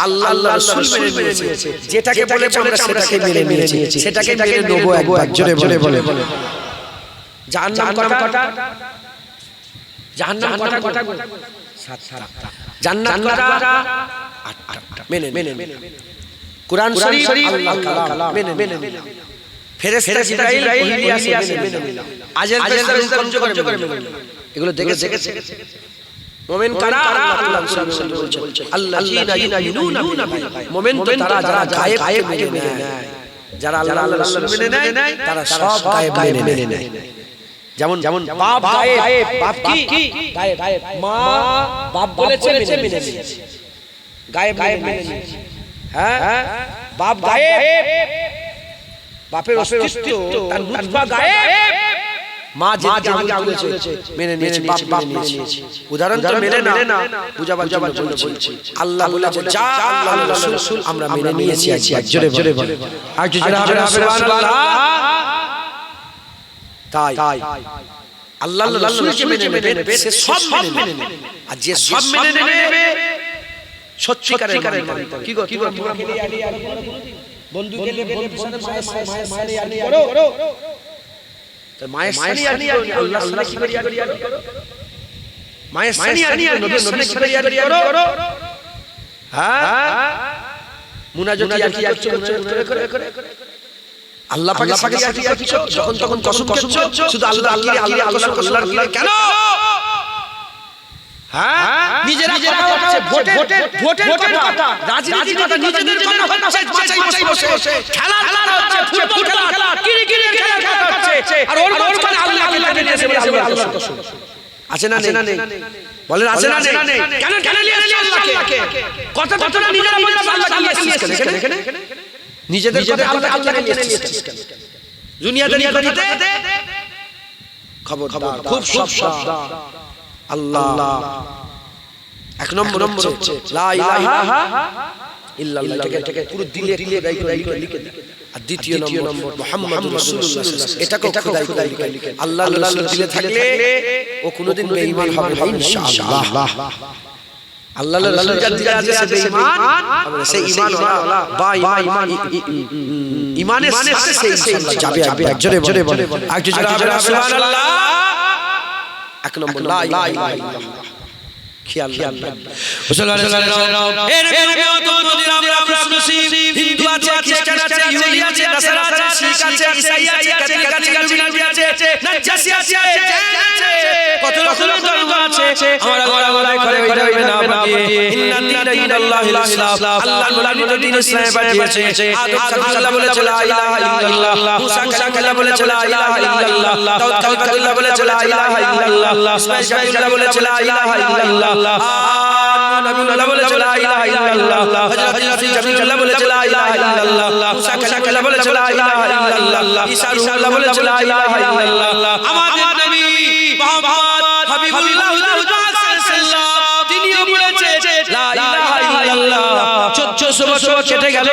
আল্লাহ রাসূল মেনে নিয়েছে যেটাকে বলেছে আমরা সেটাকে মেনে নিয়েছি সেটাকে মেনে নেব একবার জোরে বলে জাহান্নাম কটা সাতটা জান্নাত কটা আটটা মেনে কুরআন শরীফ আল্লাহর কালাম মেনে ফেরেশতা জিবরাইল ওহী মেনে আজের ফেরেশতা কঞ্জ করে মেনে এগুলো দেখেছে মুমিন কারা আল্লাহ রাসূল বলছেন আল্লাযীনা ইউমিনুনা বিল গায়ব মুমিন তো তারা যারা গায়েব মেনে নেয় যারা আল্লাহ রাসূল মেনে নেয় তারা সব গায়েব মেনে নেয় যেমন বাপ গায়েব বাপ কি গায়েব মা বাপ বলেছে মেনে নিয়েছে গায়েব মেনে নিয়েছে হ্যাঁ বাপ গায়েব বাপের অস্তিত্ব তার লুৎফা গায়েব মা যে বলেছে মেনে নিয়েছে বাপ নিয়েছে উদাহরণ তো মেনে না বুঝাবার জন্য বলছি আল্লাহ বলেছে যা আল্লাহ রাসূল আমরা মেনে নিয়েছি জোরে বলে আর জোরে হবে সুবহানাল্লাহ তাই আল্লাহ রাসূলকে মেনে নেবে সে সব মেনে নেবে আর যে সব মেনে নেবে সত্যিকারের কি গো তোমরা বন্ধু গেলে বন্ধুর সাথে মায়ের আনি করো তো মায়ের সানি আল্লাহ কি করো মায়ের সানি নবীর সানি করো হ্যাঁ মুনাজাত করে আল্লাহ পাকে যখন তখন কসম শুধু আল্লাহ আল্লাহ কেন হ্যাঁ নিজেরা করছে ভোটের কথা রাজনীতির কথা নিজেদের জন্য হচ্ছে বাঁচাই বসে খেলা হচ্ছে ফুটবল খেলা কিরি খেলা হচ্ছে আর ওর মাঝখানে আল্লাহকে লাগিয়ে দিয়েছে বলে আল্লাহর কসম আছে না নেই বলেন আছে না নেই কেন নিয়েছে আল্লাহকে কতটা নিজেরা বলছে আল্লাহকে নিয়েছে এখানে নিজেদের কথা আল্লাহকে নিয়েছে কেন দুনিয়াতে খবর খুব সাবধান আল্লাহ এক নম্বর হচ্ছে লা ইলাহা ইল্লাল্লাহ এটাকে পুরো দিলে লিখে আর দ্বিতীয় নম্বর মুহাম্মাদুর রাসূলুল্লাহ এটাকে খোদাই লিখে আল্লাহর রাসূল দিলে থাকলে ও কোনোদিন বেঈমান হবে না ইনশাআল্লাহ আল্লাহর রাসূল যার দিলে আছে সে বেঈমান হবে সে ঈমানওয়ালা বা ঈমানের সাথে সে ইনশাআল্লাহ যাবে জোরে বলে আর কিছু হবে সুবহানাল্লাহ এক নম্বর লা ইলাহা ইল্লাল্লাহ খেয়াল হিন্দু আছে খ্রিস্টান আছে ইহুদি আছে নাসারা আছে শিখ আছে ঈসাই আছে ক্যাথলিক আছে ক্যালভিন আছে নাজাসি আছে কত রকম ধর্ম আছে আমরা গড়াই করে হইবে না বলি ইন্না দীনা ইল্লাল্লাহিল ইসলাম আল্লাহ নবী দিন ইসলাম পাঠিয়েছে আদম সাল্লাল্লাহু বলেছে লা ইলাহা ইল্লাল্লাহ মুসা কাল্লাহ বলেছে লা ইলাহা ইল্লাল্লাহ দাউদ কাল্লাহ বলেছে লা ইলাহা ইল্লাল্লাহ ইসমাঈল কাল্লাহ বলেছে লা ইলাহা ইল্লাল্লাহ নবীউল্লাহ বলেছে লা ইলাহা ইল্লাল্লাহ হযরত জামিলুল্লাহ বলেছে লা ইলাহা ইল্লাল্লাহ মুসা কাল্লাহ বলেছে লা ইলাহা ইল্লাল্লাহ ঈসা রূহুল্লাহ বলেছে লা ইলাহা ইল্লাল্লাহ আমাদের নবী মুহাম্মদ হাবিবুল্লাহ সাল্লাল্লাহু আলাইহি ওয়াসাল্লাম তিনিও বলেছে লা ইলাহা ইল্লাল্লাহ 1400 বছর কেটে গেল,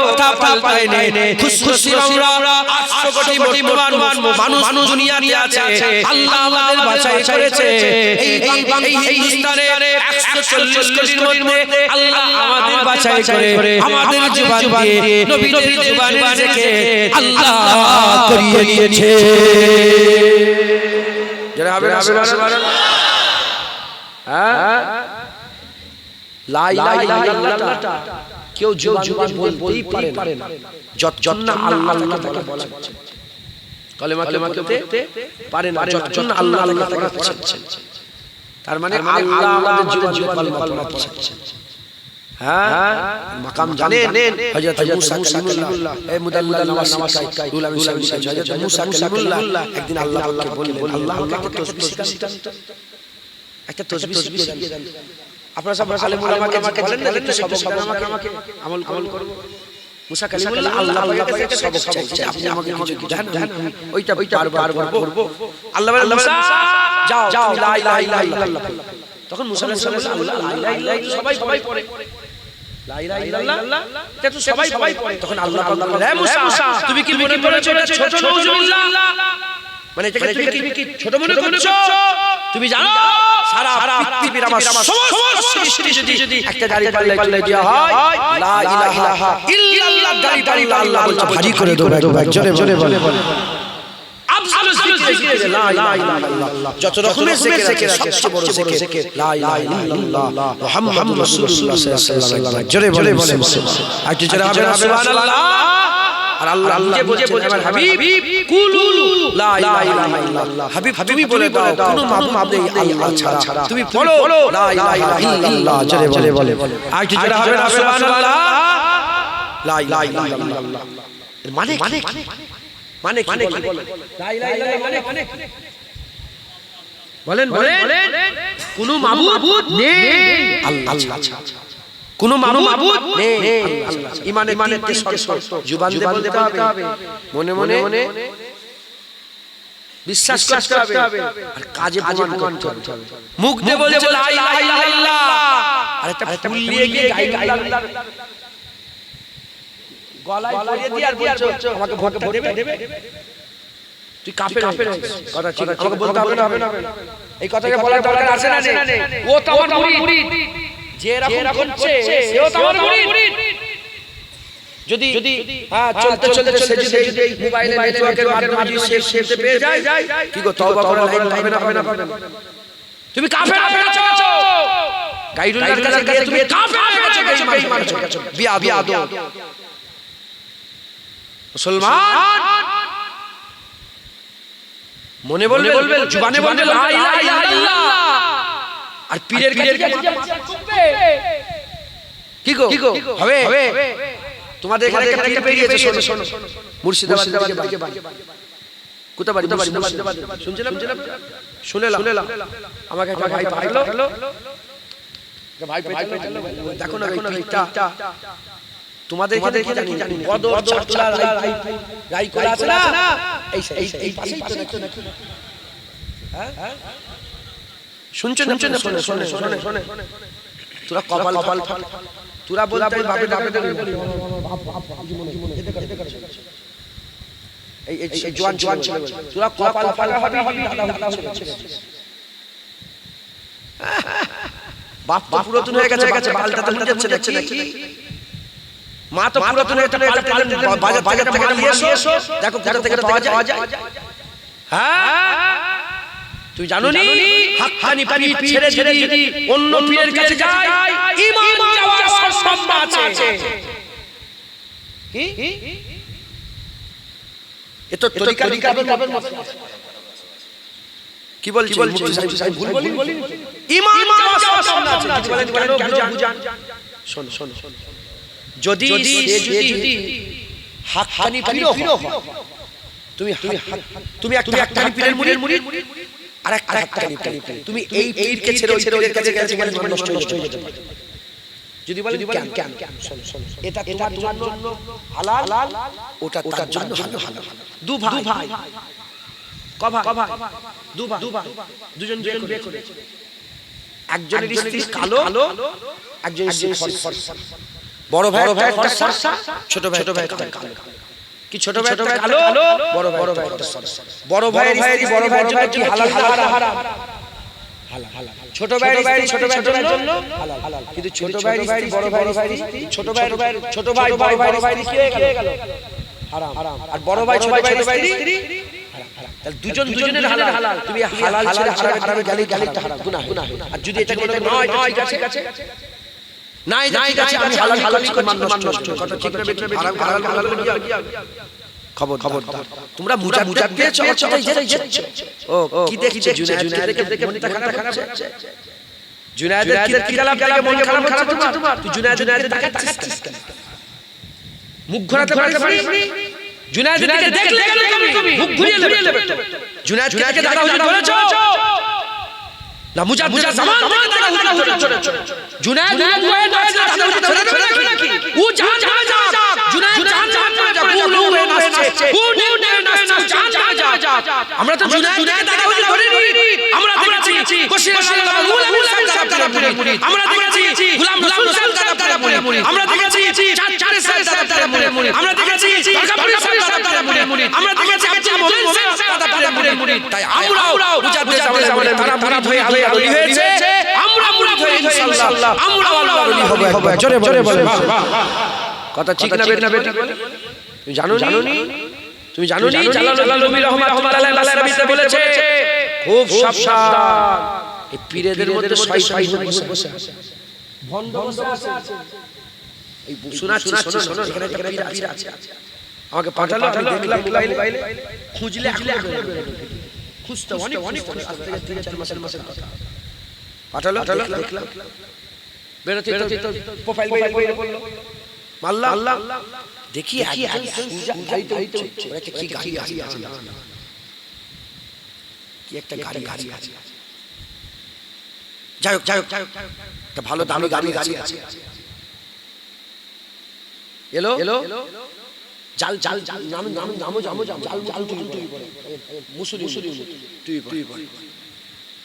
কথা পাল্টায় নেই। খুশখুশি আমরা 800 কোটি মুসলমান মানুষ দুনিয়াতে আছে। আল্লাহ আমাদের বাঁচাই করেছে। এই হিন্দুস্তানের 140 কোটির মধ্যে আল্লাহ আমাদের বাঁচাই করে আমাদের জবান দিয়ে নবীদের জবানে রেখে আল্লাহ করিয়ে নিয়েছে। যারা হবে সুবহানাল্লাহ। হ্যাঁ, লা ইলাহা ইল্লাল্লাহ কেউ জবানে বলতেই পারে না যতক্ষণ না আল্লাহ তাকে বলা হচ্ছে। কলেমা বলতে পারে না যতক্ষণ না আল্লাহ তাকে পড়াচ্ছেন। তার মানে আল্লাহ আমাদের জবানে কলেমা পড়াচ্ছেন। হ্যাঁ, মাকাম জানেন হযরত মুসা কালিমুল্লাহ, এই মুদাল্লিল নামাজ শিখায় উলামা শিখায়। হযরত মুসা কালিমুল্লাহ একদিন আল্লাহকে বললেন, আল্লাহ আমাকে তাসবিহ শিখান, একটা তাসবিহ শিখিয়ে দেন। আপনারা সব আলেম উলামাকে বলেন না একটু সবক আমাকে আমল করব। মুসা কালিমুল্লাহ আল্লাহ পাকের সবক চাইছে, আপনি আমাকে কিছু দেন, ওইটা বারবার করব। আল্লাহ বলেন মুসা যাও লা ইলাহা ইল্লাল্লাহ। তখন মুসা বললেন আল্লাহ লা ইলাহা ইল্লাল্লাহ সবাই পড়ে, লা ইলাহা ইল্লাল্লাহ এটা তো সবাই পড়ে। তখন আল্লাহ বললেন হে মুসা তুমি কি মনে করেছো এটা ছোট নাউজুবিল্লাহ, মানে এটাকে তুমি কি ছোট মনে করছো? তুমি জানো সারা পৃথিবীর আমার সমস্ত সৃষ্টি যদি একটা দাড়ি পাল্লায় দেওয়া হয়, লা ইলাহা ইল্লাল্লাহ দাড়ি আল্লাহ বলছে ভারী করে দেবো একবার জোরে বলে আফজালুজ জিকির লা ইলাহা ইল্লাল্লাহ। যত রকমের জিকির আছে সবচেয়ে বড় জিকির লা ইলাহা ইল্লাল্লাহ মুহাম্মাদুর রাসূলুল্লাহ সাল্লাল্লাহু আলাইহি ওয়াসাল্লাম। জোরে বলে একটু জোরে হবে সুবহানাল্লাহ। আর আল্লাহ নিজে বলছেন আমার হাবিব কুলু লা ইলাহা ইল্লাল্লাহ, হাবিব তুমি বলে দাও কোনো মাবুদ নেই আল্লাহ ছাড়া, তুমি পড়ো লা ইলাহা ইল্লাল্লাহ। জোরে বলে একটু জোরে হবে সুবহানাল্লাহ। লা ইলাহা ইল্লাল্লাহ এর মানে কি বলেন? লা ইলাহা ইল্লাল্লাহ মানে বলেন কোনো মাবুদ নেই আল্লাহ ছাড়া, কোনো মাবুদ নেই আল্লাহ। ইমানে শর্ত জবান দিয়ে বলতে হবে, মনে মনে বিশ্বাস করতে হবে, আর কাজে প্রমাণ করতে হবে। মুখ দিয়ে বলছে লা ইলাহা ইল্লাল্লাহ, আর একটা ফুল নিয়ে গিয়ে আল্লাহর গলায় পরিয়ে দিয়ে আর বলছো আমাকে ভোট দেবে, তুই কাফের কথা ঠিক আছে, আমাকে বলতে হবে না। এই কথাকে বলার দরকার আছে না নেই? ও তো আমার মুরিদ, যে এরকম করছে সেও তো আমার মুরিদ। যদি হ্যাঁ চলতে সে যদি মোবাইলে নেটওয়ার্কের মাধ্যমে সে পেয়ে যায়, কি গো তওবা করে লাইন হবে না? তুমি কাফের হয়ে গেছো, গাইডুল্লাহর কাছে গিয়ে তুমি কাফের হয়ে গেছো, বেঈমান হয়ে গেছো, বিয়াদব মুসলমান। মনে বলবে জবানে বলবে লা ইলাহা ইল্লাল্লাহ, আর পীরের কাছে কি গো হবে? তোমাদের এখানে একটা পীর বেরিয়েছে, শোনো মুর্শিদাবাদ থেকে বাড়ি, কোথায় বাড়ি? মুর্শিদাবাদ। শুনছিলাম শুনেলাম আমাকে একটা ভাই পাঠালো, দেখো না পীরটা তোমাদের এখানে কি জানি বদর চাটলা রাই করা আছে না, এই পাশেই তো নাকি? হ্যাঁ শুনছেন শোনে তোরা কপাল তোরা বলতে বাপে এই জোয়ান ছিল, তোরা কপাল ফাটা হবে বাপ তো পুরাতন হয়ে গেছে, পাল্টাতে ভুলে যাচ্ছে নাকি? মা তো পুরাতন হয়ে বাজার থেকে নিয়ে এসো, দেখো কোথা থেকে পাওয়া যায়। হ্যাঁ তুই জানো নি হাক্কানি পীর ছেড়ে যদি অন্য পীরের কাছে যায় ঈমান যাওয়ার সম্ভাবনা আছে। কি এ তো তরিকা কি বলছি ভুল বলি? ঈমান যাওয়ার সম্ভাবনা আছে। বলেন কেন বুঝান? শোন যদি হাক্কানি পীর হয়, তুমি একটা হাক্কানি পীরের মুরিদ আর একটা হাক্কানি পীর, তুমি এই পীরকে ছেড়ে ওর কাছে গেলে নষ্ট হয়ে যেতে পারে। যদি বলেন কেন? শোন এটা তোমার জন্য হালাল, ওটা তার জন্য হালাল। দু ভাই ক ভাই? দু ভাই দুজন বিয়ে করেছে। একজনের স্ত্রী কালো, একজনের স্ত্রী ফর্সা। বড় ভাই একটা ফর্সা, ছোট ভাই একটা কালো। কি ছোট ভাই একটা কালো, বড় ভাই একটা ফর্সা। বড় ভাইয়ের স্ত্রী বড় ভাইয়ের জন্য কি হালাল হারাম? হালাল। ছোট ভাইয়ের স্ত্রী ছোট ভাইয়ের জন্য হালাল। কিন্তু ছোট ভাইয়ের স্ত্রী বড় ভাইয়ের স্ত্রী, ছোট ভাই বড় ভাইয়ের স্ত্রী কি হয়ে গেল? হারাম। আর বড় ভাই ছোট ভাইয়ের স্ত্রী তাহলে দুজনের হালাল। তুমি হালাল ছেড়ে হারামে গেলে একটা হারাম, গুনাহ। আর যদি এটা কোনো নয় ঠিক আছে নাই আমি হালাল মান নষ্ট কথা ঠিক না বেটা? হালাল খবরদার। তোমরা মুজাদ দিয়ে চলাচলাই যাচ্ছ। ও কি দেখছো? জুনায়েদকে দেখে মনটা খারাপ হচ্ছে। জুনায়েদের কি কালাম থেকে মন খারাপ হচ্ছে তোমার? তুই জুনায়েদের দেখাচ্ছিস কেন? মুখ ঘোরাতে পারিস? জুনায়েদকে দেখলে তুমি মুখ ঘুরিয়ে নেবে। জুনায়েদকে দাদা হুজুর বলেছো না? মুজাদ জামান দাদা হুজুর বলেছো। জুনায়েদ দাদা হুজুর ধরে নাকি? ও জান জুনায়েদ জান নাচছে। আমরা তো জুনায়েদ দাদা হুজুর ধরিনি। আমরা দেখেছি বশির আল্লাহ মুলা সাহেব তারাপুরি, আমরা দেখেছি গোলাম রসুল সাহেব তারাপুরি, আমরা দেখেছি চার সাহেব তারাপুরি, আমরা দেখেছি দরগাপুর সাহেব তারাপুরি, আমরা দেখেছি আব্দুল মোমিন সাহেব তারাপুরি। তাই আমরাও মুজাদ্দিদ জামানে তারাপুরি হয়ে আলী হয়েছে। আমরা মুরিদ হয়ে ইনশাআল্লাহ আমরা আল্লাহর ওলি হব। জোরে বলে কথা ঠিক না বেটা? তুমি জানো নি জালালুদ্দিন রুমি রাহমাতুল্লাহ আলাইহি রাবিতে বলেছে খুব সাবধান, এই পীরেদের মধ্যে শয়তান বসে আছে, ভণ্ড বসে আছে। এই শোনো এখানে একটা পীর আছে, আমাকে পাঠালো, আমি দেখলাম মোবাইলে, খুঁজলে এখন খুঁজতে অনেক আজ থেকে 3-4 মাসের কথা। পাঠালো দেখলাম, বেরোতে তো প্রোফাইল বইয়ে পড়লো, মাল্লা দেখি কি গাড়ি আছে, কি একটা গাড়ি আছে, যাই হোক একটা ভালো দামি গাড়ি আছে। এলো জাল নামো জাল তুই পড়ে মুসুরি তুই পড়ে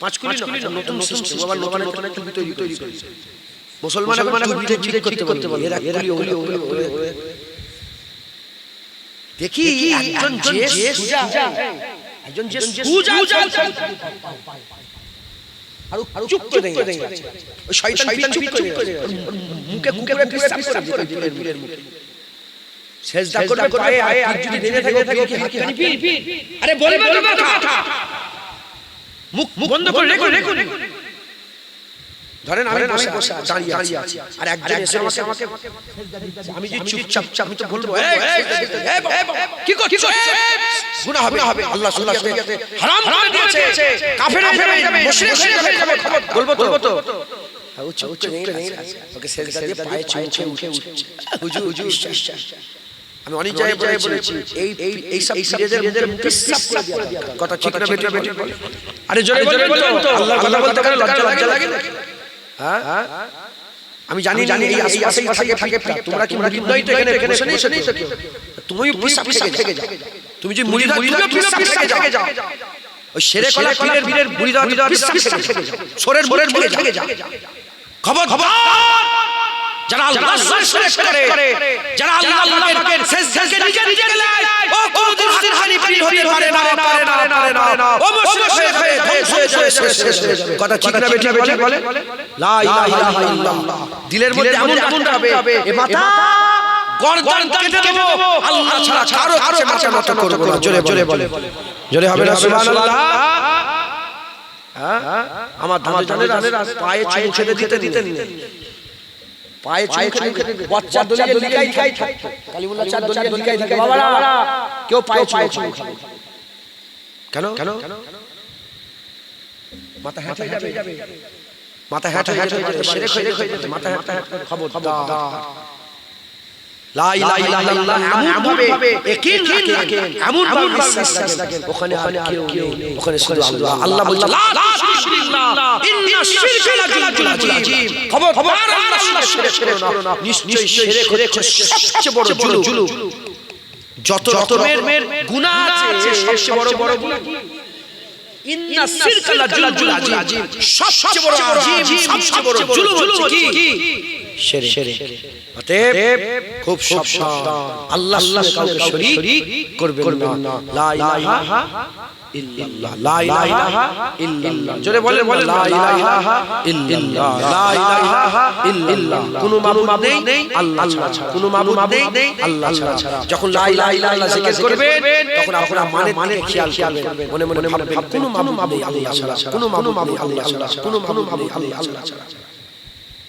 5 কুলি নতুন সিস্টেম, আবার নতুন টুপি তৈরি করেছে মুসলমান ঠিক করতে বলে। দেখি একজন যে সুজা আর চুপ করে দেয়, ওই শয়তান চুপ করে মুখে কুকুরে পিসাব করে পীরের মুখে সেজদা করবে পায়ে আর যদি নেমে থাকে কি হাতখানি পীর। আরে বলবে তো কথা, মুখ বন্ধ করে রেখো। ধরেন আমি বসে দাঁড়িয়ে আছি, আর একজন এসে আমাকে আমি যে চুপচাপ আমি তো বলবো কি করছিস, গুনাহ হবে, আল্লাহ শরীয়তে হারাম করে দিয়েছে, কাফের হয়ে যাবে, মুশরিক হয়ে যাবে, বলবো তো ও চুপ করে নেই আছে, ওকে সেজদা দিয়ে পায়ে চুমকে উঠছে হুজুর। আমি অনেক জায়গায় বলেছি এই সব পীরেদের মুখে সাপ করে দেওয়া কথা ঠিক না বেটা? আরে জোরে বলেন তো, আল্লাহর কথা বলতে গেলে লজ্জা লাগে না? হ্যাঁ আমি জানি এই আশাই থাকে। তোমরা কি মুরিদ নই তো? এখানে বসে নেই তো কেউ? তুমিও পিসাব থেকে যাও। তুমি যে মুরিদ হয় তুমিও পিসাব থেকে যাও। ওই শেরে কলা পীরের মুরিদ পিসাব থেকে যাও, সোরের থেকে যাও। খবর যারা আল্লাহর শরীক করে, যারা আল্লাহর সেজদাকে নিজে লায়, ও কোনদিন হানি পীর হতে পারে না। ও মুশরিক হয়ে শেষ। কথা ঠিক না বেটা? বলে লা ইলাহা ইল্লাল্লাহ দিলের মধ্যে এমন হবে, এ মাথা গর্দান কেটে দেব, আল্লাহ ছাড়া কারো কাছে মাথা নত করব না। জোরে বলে জোরে হবে না সুবহানাল্লাহ? হ্যাঁ আমার জানেরা পায়ে চুমু দিতে পায়ে চুমকে বাচ্চা দলিয়ে লিখাই থাকে, কালিমুল্লাহ চার দলিয়ে লিখাই থাকে, বাবারা কেউ পায়ে চুমু খাবে কেন? মাথা হ্যাট হয়ে যাবে, মাথা হ্যাট হয়ে যাবে, শিরক হয়ে যাবে, মাথা হ্যাট খবরদার। লা ইলাহা ইল্লাল্লাহ এমন ভাবে ইয়াকিন রাখেন, এমন ভাবে বিশ্বাস রাখেন, ওখানে কেউ নেই, ওখানে শুধু আল্লাহ বলছে লা তুশরিকুল্লাহ ইন্নাশ শিরকা লাযুলমুন আযীম। খবরদার আল্লাহ শিরক করো না, নিশ্চয়ই শিরক হচ্ছে সবচেয়ে বড় জুলুম। যত রকমের গুনাহ আছে সবচেয়ে বড় গুনাহ কি? ইন্না শিরকা লাযুলমুন আযীম, সবচেয়ে বড় আযীম, সবচেয়ে বড় জুলুম হচ্ছে কি? শিরক। অতএব খুব সাবধান, আল্লাহর সঙ্গে কাউকে শরীক করবেন না। লা ইলাহা ইল্লাল্লাহ, লা ইলাহা ইল্লাল্লাহ, জোরে বলেন লা ইলাহা ইল্লাল্লাহ, লা ইলাহা ইল্লাল্লাহ। কোনো মাবুদ নেই আল্লাহ ছাড়া, কোনো মাবুদ নেই আল্লাহ ছাড়া। যখন লা ইলাহা ইল্লাল্লাহ জিকির করবেন তখন আপনারা মানে খেয়াল করবেন, মনে মনে ভাববেন কোনো মাবুদ নেই আল্লাহ ছাড়া, কোনো মাবুদ নেই আল্লাহ ছাড়া, কোনো মাবুদ নেই আল্লাহ ছাড়া।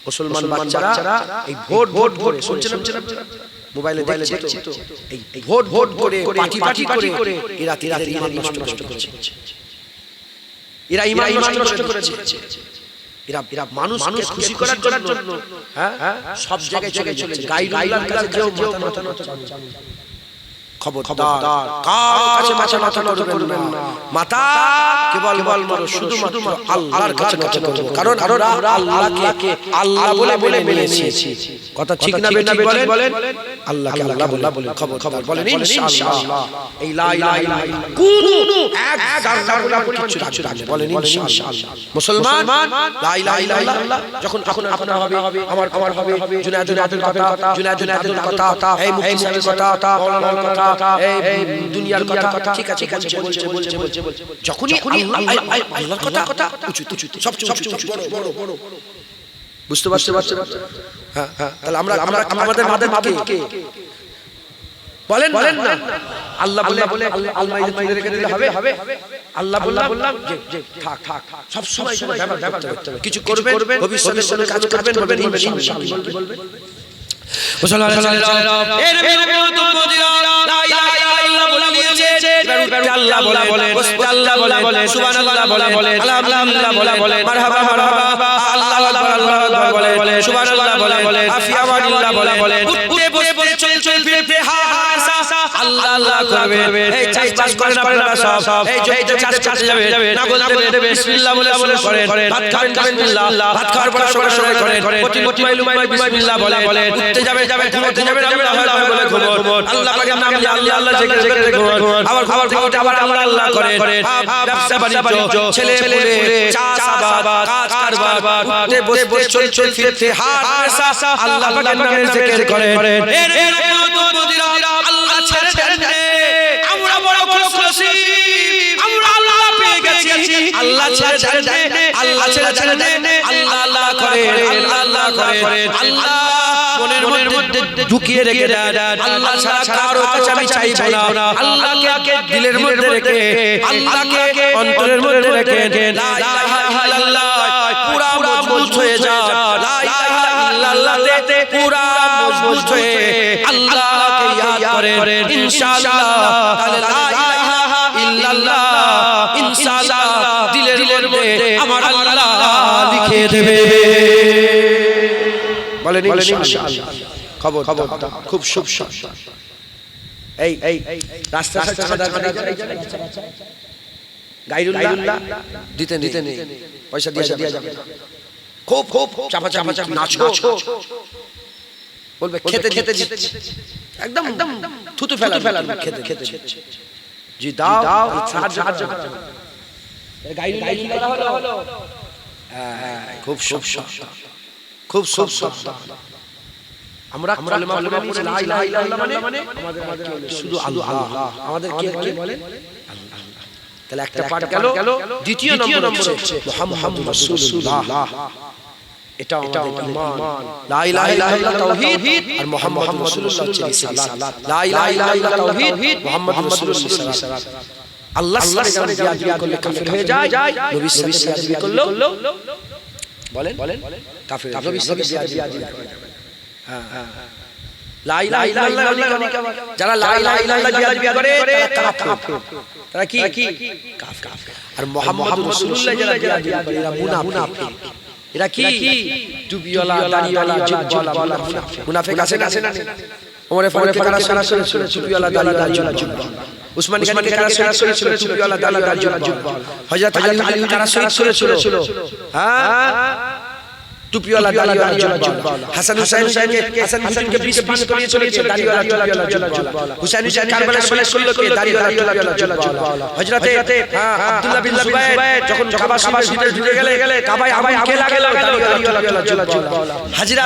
মুসলমান বাচ্চারা এই ভোট করে শুনছেন আপনারা মোবাইলে দেখছি তো, এই ভোট করে পার্টি করে এরা ঈমান নষ্ট করেছে, এরা ঈমান নষ্ট করেছে, এরা মানুষকে খুশি করার জন্য হ্যাঁ সব জায়গায় চলে গাইডুল্লাহর কাছে কেউ মাথা নত খবরদার কারো কাছে মাথা নত করবেন না। মাথা কেবল শুধুমাত্র আল্লাহর কাছে নত করব, কারণ আমরা আল্লাহকে আল্লাহ বলে মেনে নিয়েছি। কথা ঠিক না বেঠিক বলেন? আল্লাহকে আল্লাহ বলে খবর বলেন ইনশাআল্লাহ। এই লা ইলাহা ইল্লাল্লাহ কোন এক জাররা কিছু রাখবে বলেন ইনশাআল্লাহ। মুসলমান লা ইলাহা ইল্লাল্লাহ যখন আপনার হবে, আমার হবে, জুনায়েদের কথা, এই মুফতি সাহেবের কথা, মাওলানার কথা, এই দুনিয়ার কথা, ঠিক আছে বলছে। যখনই আল্লাহর কথা উঁচু সবচেয়ে বড় বুঝতে পারছে? হ্যাঁ, তাহলে আমরা আমাদের মাকে বলেন না আল্লাহ বলে আলমারিতে রেখে দিলে হবে? আল্লাহ বললাম যে থাক সব সময় ব্যবহার করতে হবে, কিছু করবেন, ভবিষ্যতের জন্য কাজ করবেন, বলবেন ইনশাআল্লাহ। কি বলবেন? মুসলমান এর বিরুদ্ধে লা ইলাহা ইল্লাল্লাহ বলে দিয়েছে, আল্লাহ বলে সুবহানাল্লাহ বলে আলহামদুলিল্লাহ বলে মারহাবা আল্লাহু আকবার বলে সুবহানাল্লাহ বলে আফিয়া ওয়ালিল্লাহ বলে উঠতে বসে চলছে ফিরতে হাসা আল্লাহ করবে। এই চাষ করেন আপনারা সব, এই যে চাষ করতে যাবে না বলতে বিসমিল্লাহ বলে করেন, ভাত খাবেন বিসমিল্লাহ, ভাত খাওয়ার পর সবাই করেন, প্রতি মাইলুমাই বিসমিল্লাহ বলে উঠতে যাবে ঘুমোতে যাবে আল্লাহ বলে ঘুমোন, আল্লাহ পাকের নাম নিয়ে আল্লাহ জিকির ঘুমোন, আবার খাবার আল্লাহ করেন, ব্যবসা বাণিজ্য, ছেলে মেয়ে, চাষাবাদ, কাজ কারবার, উঠতে বসে চলছে ফিরতে হাসা আল্লাহ পাকের নামে জিকির করেন। এর আল্লাহ ছেড়ে দেন, আমরা বড় খুশি, আমরা আল্লাহ পেয়ে গেছি, আল্লাহ ছেড়ে দেন, আল্লাহ ছেড়ে দেন, আল্লাহ করেন, আল্লাহ মনের মধ্যে ঢুকিয়ে রেখে দেন, আল্লাহ ছাড়া কারো কাছে আমি চাইবো না, আল্লাহকে দিলের মধ্যে রেখে, আল্লাহকে অন্তরের মধ্যে রেখে লা ইলাহা ইল্লাল্লাহ পুরা মজবুত হয়ে যাও, লা ইলাহা ইল্লাল্লাহতে পুরা মজবুত হয়ে আল্লাহকে ইয়াদ করেন ইনশাআল্লাহ, তাহলে লা ইলাহা ইল্লাল্লাহ ইনশাআল্লাহ দিলের মধ্যে আমার আল্লাহ লিখে দেবে। বলেন ইনশাআল্লাহ। খবর খুব সাবধান। এই রাস্তা গাইরুল্লাহ দিতে নেই, পয়সা দিয়ে যাবে, খুব চাপা নাচো, বলবে খেতে একদম থুতু ফেলা খেতে জি দাও সাহায্য গাইরুল্লাহ হলো খুব সাবধান। আমরা কালেমা পড়ে লা ইলাহা ইল্লাল্লাহ মানে আমাদের শুধু আল্লাহ, আমাদের কে বলে আল্লাহ। তাহলে একটা পাঠ গেল, দ্বিতীয় নম্বর হচ্ছে মুহাম্মাদুর রাসূলুল্লাহ, এটা আমাদের ঈমান। লা ইলাহা ইল্লাল্লাহ তাওহীদ আর মুহাম্মাদুর রাসূলুল্লাহ হচ্ছে রিসালাত। লা ইলাহা ইল্লাল্লাহ তাওহীদ, মুহাম্মাদুর রাসূলুল্লাহ রিসালাত। আল্লাহর সাথে জিয়াদ করলে কাফির হয়ে যায়, নবীর সাথে জিয়াদ করলে বলেন কাফির, নবীর সাথে জিয়াদ করে যাবে। হ্যাঁ লা ইলাহা ইল্লাল্লাহ যারা লা ইলাহা ইল্লাল্লাহ জিয়াদ করে তারা কাফির, তারা কি কাফির। আর মুহাম্মাদুর রাসূলুল্লাহ যারা জিয়াদ করে এরা মুনাফিক। এরা কি টুপিওয়ালা, দাড়িওয়ালা, জুব্বাওয়ালা মুনাফিক আছে না? ওমরে ফারুক কারা সরাসরি ছিল টুপিওয়ালা, দাড়িওয়ালা, জুব্বা। উসমান গনি কারা সরাসরি ছিল টুপিওয়ালা, দাড়িওয়ালা, জুব্বা। হযরত আলী কারা শহীদ ছিল, হ্যাঁ টুপিওয়ালা দাড়িওয়ালা জুব্বাওয়ালা হাসান হুসাইনকে হাসান হুসাইনকে 20 করিয়ে চলেছে দাড়িওয়ালা জুব্বাওয়ালা হুসাইন কারবালায় শহীদ করলো কে দাড়িওয়ালা জুব্বাওয়ালা হযরতে আব্দুল্লাহ বিন জুবাইর যখন কাবা শরীফের ভিতরে গেলে কাবায় আগুন কে লাগালো দাড়িওয়ালা জুব্বাওয়ালা হাজিরা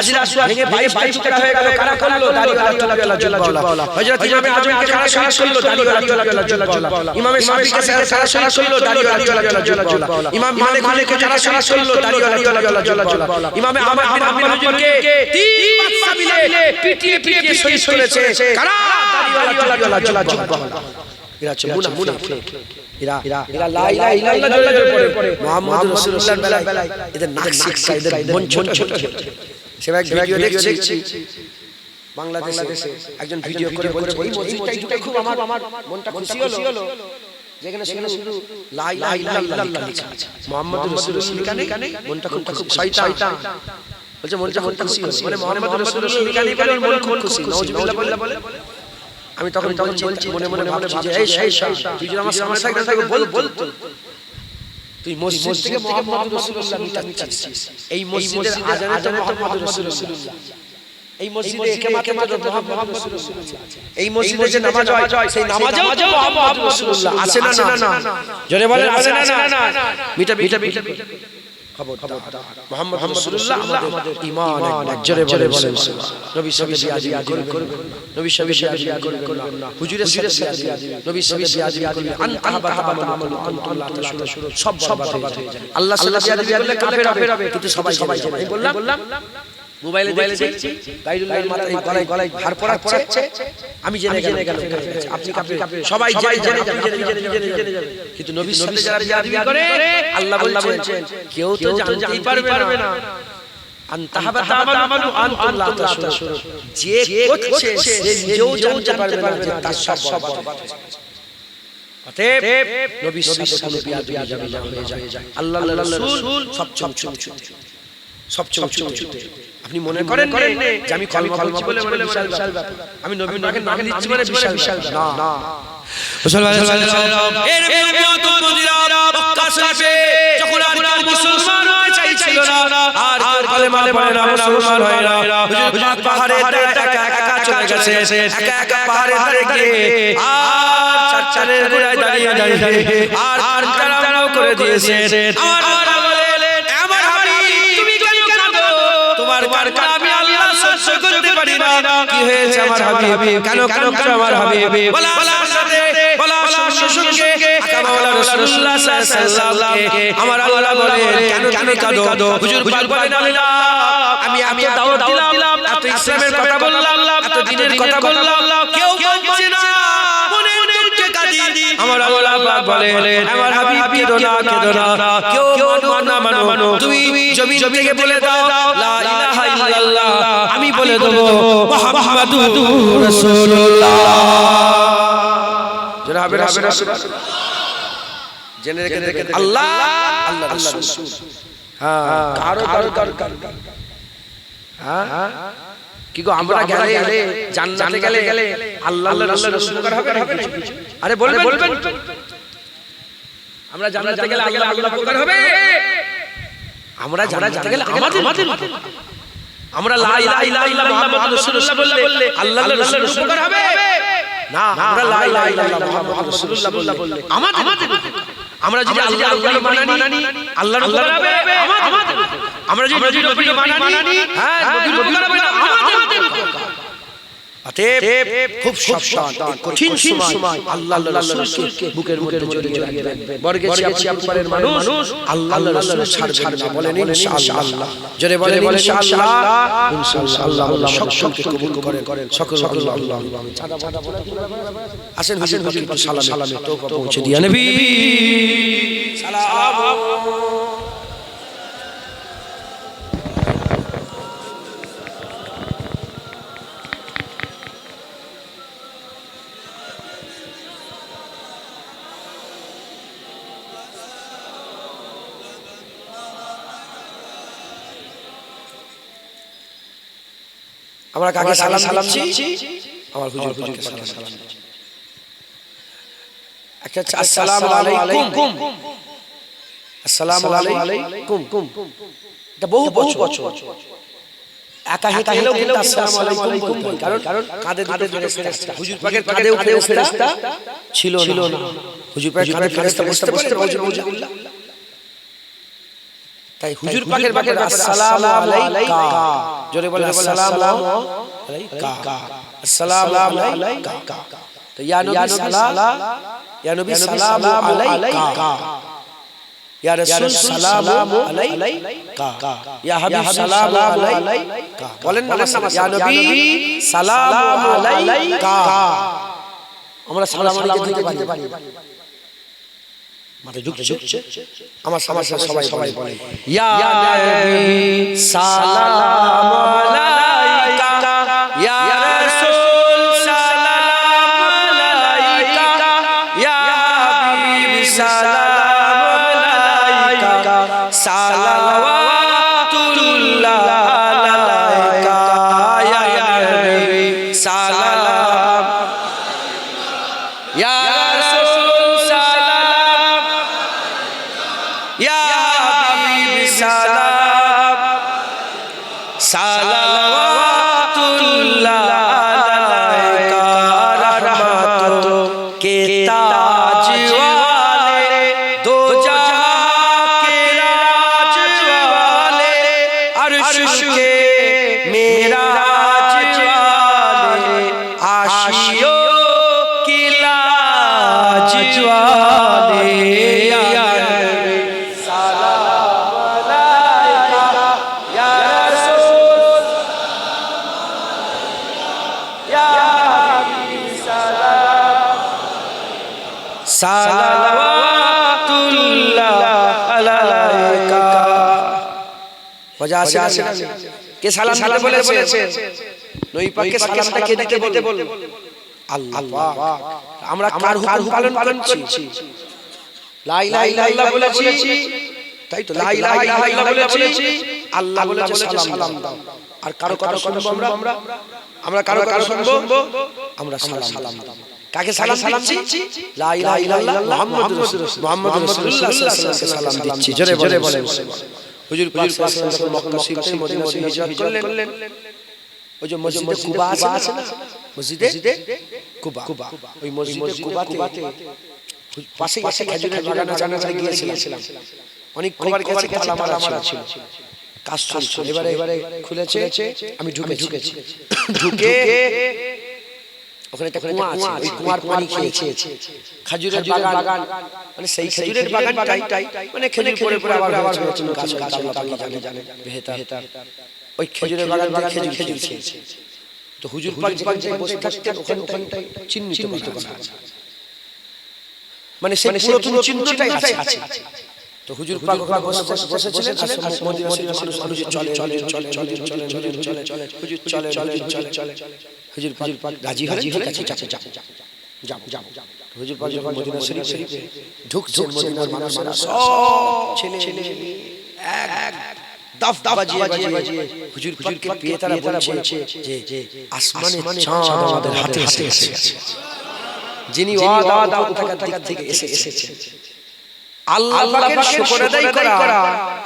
ভেঙে 22 টুকরা হয়ে গেল কারা করলো দাড়িওয়ালা জুব্বাওয়ালা হযরত ইমামে আজমকে কারা শহীদ করলো দাড়িওয়ালা জুব্বাওয়ালা ইমামে শাফিকে কারা শহীদ করলো দাড়িওয়ালা জুব্বাওয়ালা ইমাম মালিককে কারা শহীদ করলো দাড়িওয়ালা জুব্বাওয়ালা ইমামে আহমদ বিন হাম্বল হুজুরকে 3 বাদশা মিলে পিটিয়ে শহীদ করেছে কারা দাড়িওয়ালা জুব্বাওয়ালা এরা হচ্ছে মুনাফিক এরা লা ইলাহা ইল্লাল্লাহ জোরে পড়ে মুহাম্মদ রাসূলুল্লাহর বেলায় এদের নাক শিক্ষা এদের মন ছোট সেবা এক ভিডিও দেখছি বাংলাদেশে একজন ভিডিও করে বলছে এই মসজিদটাই ঢুকে খুব আমার মনটা খুশি হলো যেখানে শুধু লা ইলাহা ইল্লাল্লাহ লেখা আছে মুহাম্মদ রাসূলুল্লাহ লেখা নেই মনটা খুব শয়তান বলছে মনটা খুশি হলো মানে মুহাম্মদ রাসূলুল্লাহ লেখা নেই বলে মন খুব খুশি নাউজুবিল্লাহ বলে আমি তখন বলছি মনে ভাবছি যে এই তুই যদি আমার সামনে থাকতে বল তুই মসজিদ থেকে মুহাম্মদ রাসূলুল্লাহ মিটাচ্ছিস এই মসজিদের আজানে তো মুহাম্মদ রাসূলুল্লাহ এই মসজিদে ইকামতে তো মুহাম্মদ রাসূলুল্লাহ এই মসজিদে যে নামাজ হয় সেই নামাজেও তো মুহাম্মদ রাসূলুল্লাহ আছে না জোরে বলেন আছে না মিটা খবরদার মুহাম্মদ রাসূলুল্লাহ আমাদের ঈমান জোরে বলেন নবীর সাথে বিয়াদবি করবেন নবীর সাথে বিয়াদবি করবেন না হুজুরের সাথে বিয়াদবি নবীর সাথে বিয়াদবি করবেন আনতাহাবাত আমালু আল্লাহ তাআলা সব বরবাদ হয়ে যাবে আল্লাহর সাথে বিয়াদবি করলে কাফের হবে কিন্তু সবাই জানে আমি বললাম মোবাইলে দেখছি গাইডুল্লাহর মাথায় গলায় ভার পড়াচ্ছে আমি জেনে গেল আপনি কাফের সবাই জেনে যাবে কিন্তু নবীর সাথে যারা বিয়াদবি করে আল্লাহ বলছেন কেউ তো জানতেই পারবে না আনতাহাবাত আমালু আল্লাহ তাআলা যে করছে সে নিজেও জানতে পারবে না যে তার সব বরবাদ হয়ে যাবে অতএব নবীর সাথে কোনো বিয়াদবি হয়ে যায় আল্লাহর রাসূল সবচেয়ে উঁচুতে আপনি মনে করেন যে আমি কলমা বলছি বলে বিশাল ব্যাপার আমি নবীর নাম নিচ্ছি বলে বিশাল না মুসলমান এর বিরত মদিনা মক্কা শরীফে যখন আর মুসলমান হতে চাইছিল না আর কলেমা পড়ে না মুসলমান হয় না হুজুর পাহাড়ে একা চলে গেছে একা পাহাড়ে গিয়ে আর চারের গোড়ায় দাঁড়িয়ে আর তারাও করে দিয়েছে আমার আমার হাবিব তুমি কেন কাঁদো তোমার কান্না আমি আল্লাহ সহ্য করতে পারি না কি হয়েছে আমার হাবিব কেন কাঁদছো আমার হাবিব বলা সাথে বলা সঙ্গে আকা মাওলা রাসূলুল্লাহ সাল্লাল্লাহু আলাইহি আমার আল্লাহ বলে কেন তুমি কাঁদো হুজুর পাক বলেন আল্লাহ আমি এত দাওয়াত দিলাম এত ইসলামের কথা বললাম এত দ্বীনের কথা বললাম কেউ মানছে না মনে দুঃখে কাঁদি আমার আল্লাহ পাক বলেন আমার হাবিব কেঁদো না কেউ মানো তুমি জমিন থেকে বলে দাও লা ইলাহা ইল্লাল্লাহ আমি বলে দেব মুহাম্মাদুর রাসূলুল্লাহ যারা হবে রাসূল জেনে রেখে আল্লাহ রাসূল হ্যাঁ কারো দরকার হ্যাঁ কি গো আমরা গেলে জান্নাতে গেলে আল্লাহ রাসূল হবে আরে বলবেন আমরা জান্নাতে গেলে আল্লাহ উপকার হবে আমরা জান্নাতে গেলে আমাদের আমরা লা ইলাহা ইল্লাল্লাহ মুহাম্মাদুর রাসূলুল্লাহ বললে আল্লাহর রাসূলের উপকার হবে না আমরা লা ইলাহা ইল্লাল্লাহ মুহাম্মাদুর রাসূলুল্লাহ বললে আমাদের আমরা যদি আল্লাহকে মানি আল্লাহর উপকার হবে আমাদের আমরা যদি নবীকে মানি হ্যাঁ নবীর উপকার হবে আমাদের অতএব খুব সাবধান কঠিন সময় আল্লাহর রাসূলকে বুকের মধ্যে জড়িয়ে রাখবেন বর্গে চিয়াপাড়ের মানুষ আল্লাহর রাসূল ছাড়বেন না বলেন ইনশাআল্লাহ জোরে বলেন ইনশাআল্লাহ আল্লাহ সকলকে কবুল করেন সকল আল্লাহ আসেন হুজুর একটু সালামে তোফা পৌঁছে দিয়া নবী সালাম আমরা কাকে সালাম দিচ্ছি আমার হুজুর পাককে সালাম দিচ্ছি একটা আসসালামু আলাইকুম আসসালামু আলাইকুম এটা বহু বছর একা হেঁটে গেলেও কিন্তু আসসালামু আলাইকুম বলতেন, কারণ কাঁধে দুটো ফেরেশতা, হুজুর পাকের কাঁধেও ফেরেশতা ছিল না। হুজুর পাকের কাঁধে ফেরেশতা বসতে পারে নাউজুবিল্লাহ। তাই হুজুর পাকের আসসালামু আলাইকা, জোরে বলে আসসালামু আলাইকা, আসসালামু আলাইকা। তো ইয়া নবী সালামু আলাইকা, ইয়া রাসূল সালামু আলাইকা, ইয়া হাবিব সালামু আলাইকা। বলেন না ইয়া নবী সালামু আলাইকা। আমরা সালাম আলাইকা দিতে পারি। মাথা ঝুঁকছে, আমার সাথে সবাই বলে ইয়া নবী সালামু আলাইকা, ইয়া রাসূল সালামু আলাইকা, ইয়া হাবিব সালামু আলাইকা, সালাওয়াতুল্লাহ আলাইকা, ইয়া নবী সালাম, ইয়া রাসূল সালাম, ইয়া হাবিব সালাম, সালাওয়াতুল্লাহ আলাইকা, रहमत के ताज वाले, दो जहां के राज वाले, अर्श के मेराज वाले, आशियों की लाज वाले, या नबी सलाम अलैका, या रसूल या हबीब सलाम, সালাওয়াতুল্লাহ আলাইকা। মজা আসে না? কে সালাম দিতে বলেছে? নবী পাককে সালামটা কে দিতে বলল? আল্লাহ পাক। আমরা কার হুকুম পালন করছি? লা ইলাহা ইল্লাল্লাহ বলেছি, তাই তো লা ইলাহা ইল্লাল্লাহ বলেছি, আল্লাহ বলেছে সালাম দাও। আর কারো কথা শুনবো আমরা কারো শুনবো, আমরা সালাম দাও। কাকে সালাম দিচ্ছি? লা ইলাহা ইল্লাল্লাহ মুহাম্মাদুর রাসূলুল্লাহ সাল্লাল্লাহু আলাইহি সালাম দিচ্ছি। জোরে বলেন। হুজুর পাক সাল্লাল্লাহু আলাইহি ওয়াসাল্লাম মক্কা শরীফ থেকে মদিনা শরীফ হিজরত করলেন। ওই যে মসজিদে কুবা আছে না, মসজিদে কুবা, ওই মসজিদে কুবাতে পাশে খেজুরের বাগানে জানাজা গিয়েছিলাম। অনেক খবর কাছে তালা মারা ছিল, কাজ চলছিল। এবারে খুলেছে, আমি ঢুকেছি। ওখানে একটা কুয়া আছে, ওই কুয়ার পানি খেয়েছে। খেজুরের বাগান, মানে সেই খেজুরের বাগানটাই, মানে খেজুর পরে আবার নতুন গাছ আল্লাহ পাক জানে বেহতার। ওই খেজুরের বাগান থেকে খেজুর খেয়েছে। তো হুজুর পাক যেখানে বসে থাকতেন ওখানটাই চিহ্নিত করা আছে, মানে সেই পুরাতন চিহ্নটাই আছে। তো হুজুর পাক ওখানে বসেছিলেন। মদিনা শরীফের মানুষ চলে, হুজুর চলে। হুজুর পাক রাজি হলেন, ঠিক আছে যাও। হুজুর পাক যখন মদিনা শরীফে ঢুকছেন, মদিনার মানুষেরা সব ছেলে এক দাফ বাজিয়ে হুজুর পাককে পেয়ে তারা বলছে যে আসমানের চাঁদ আমাদের হাতে এসেছে, যিনি ওয়াদা উঠাকার দিক থেকে এসেছে। আল্লাহ পাকের শুকর আদায় করা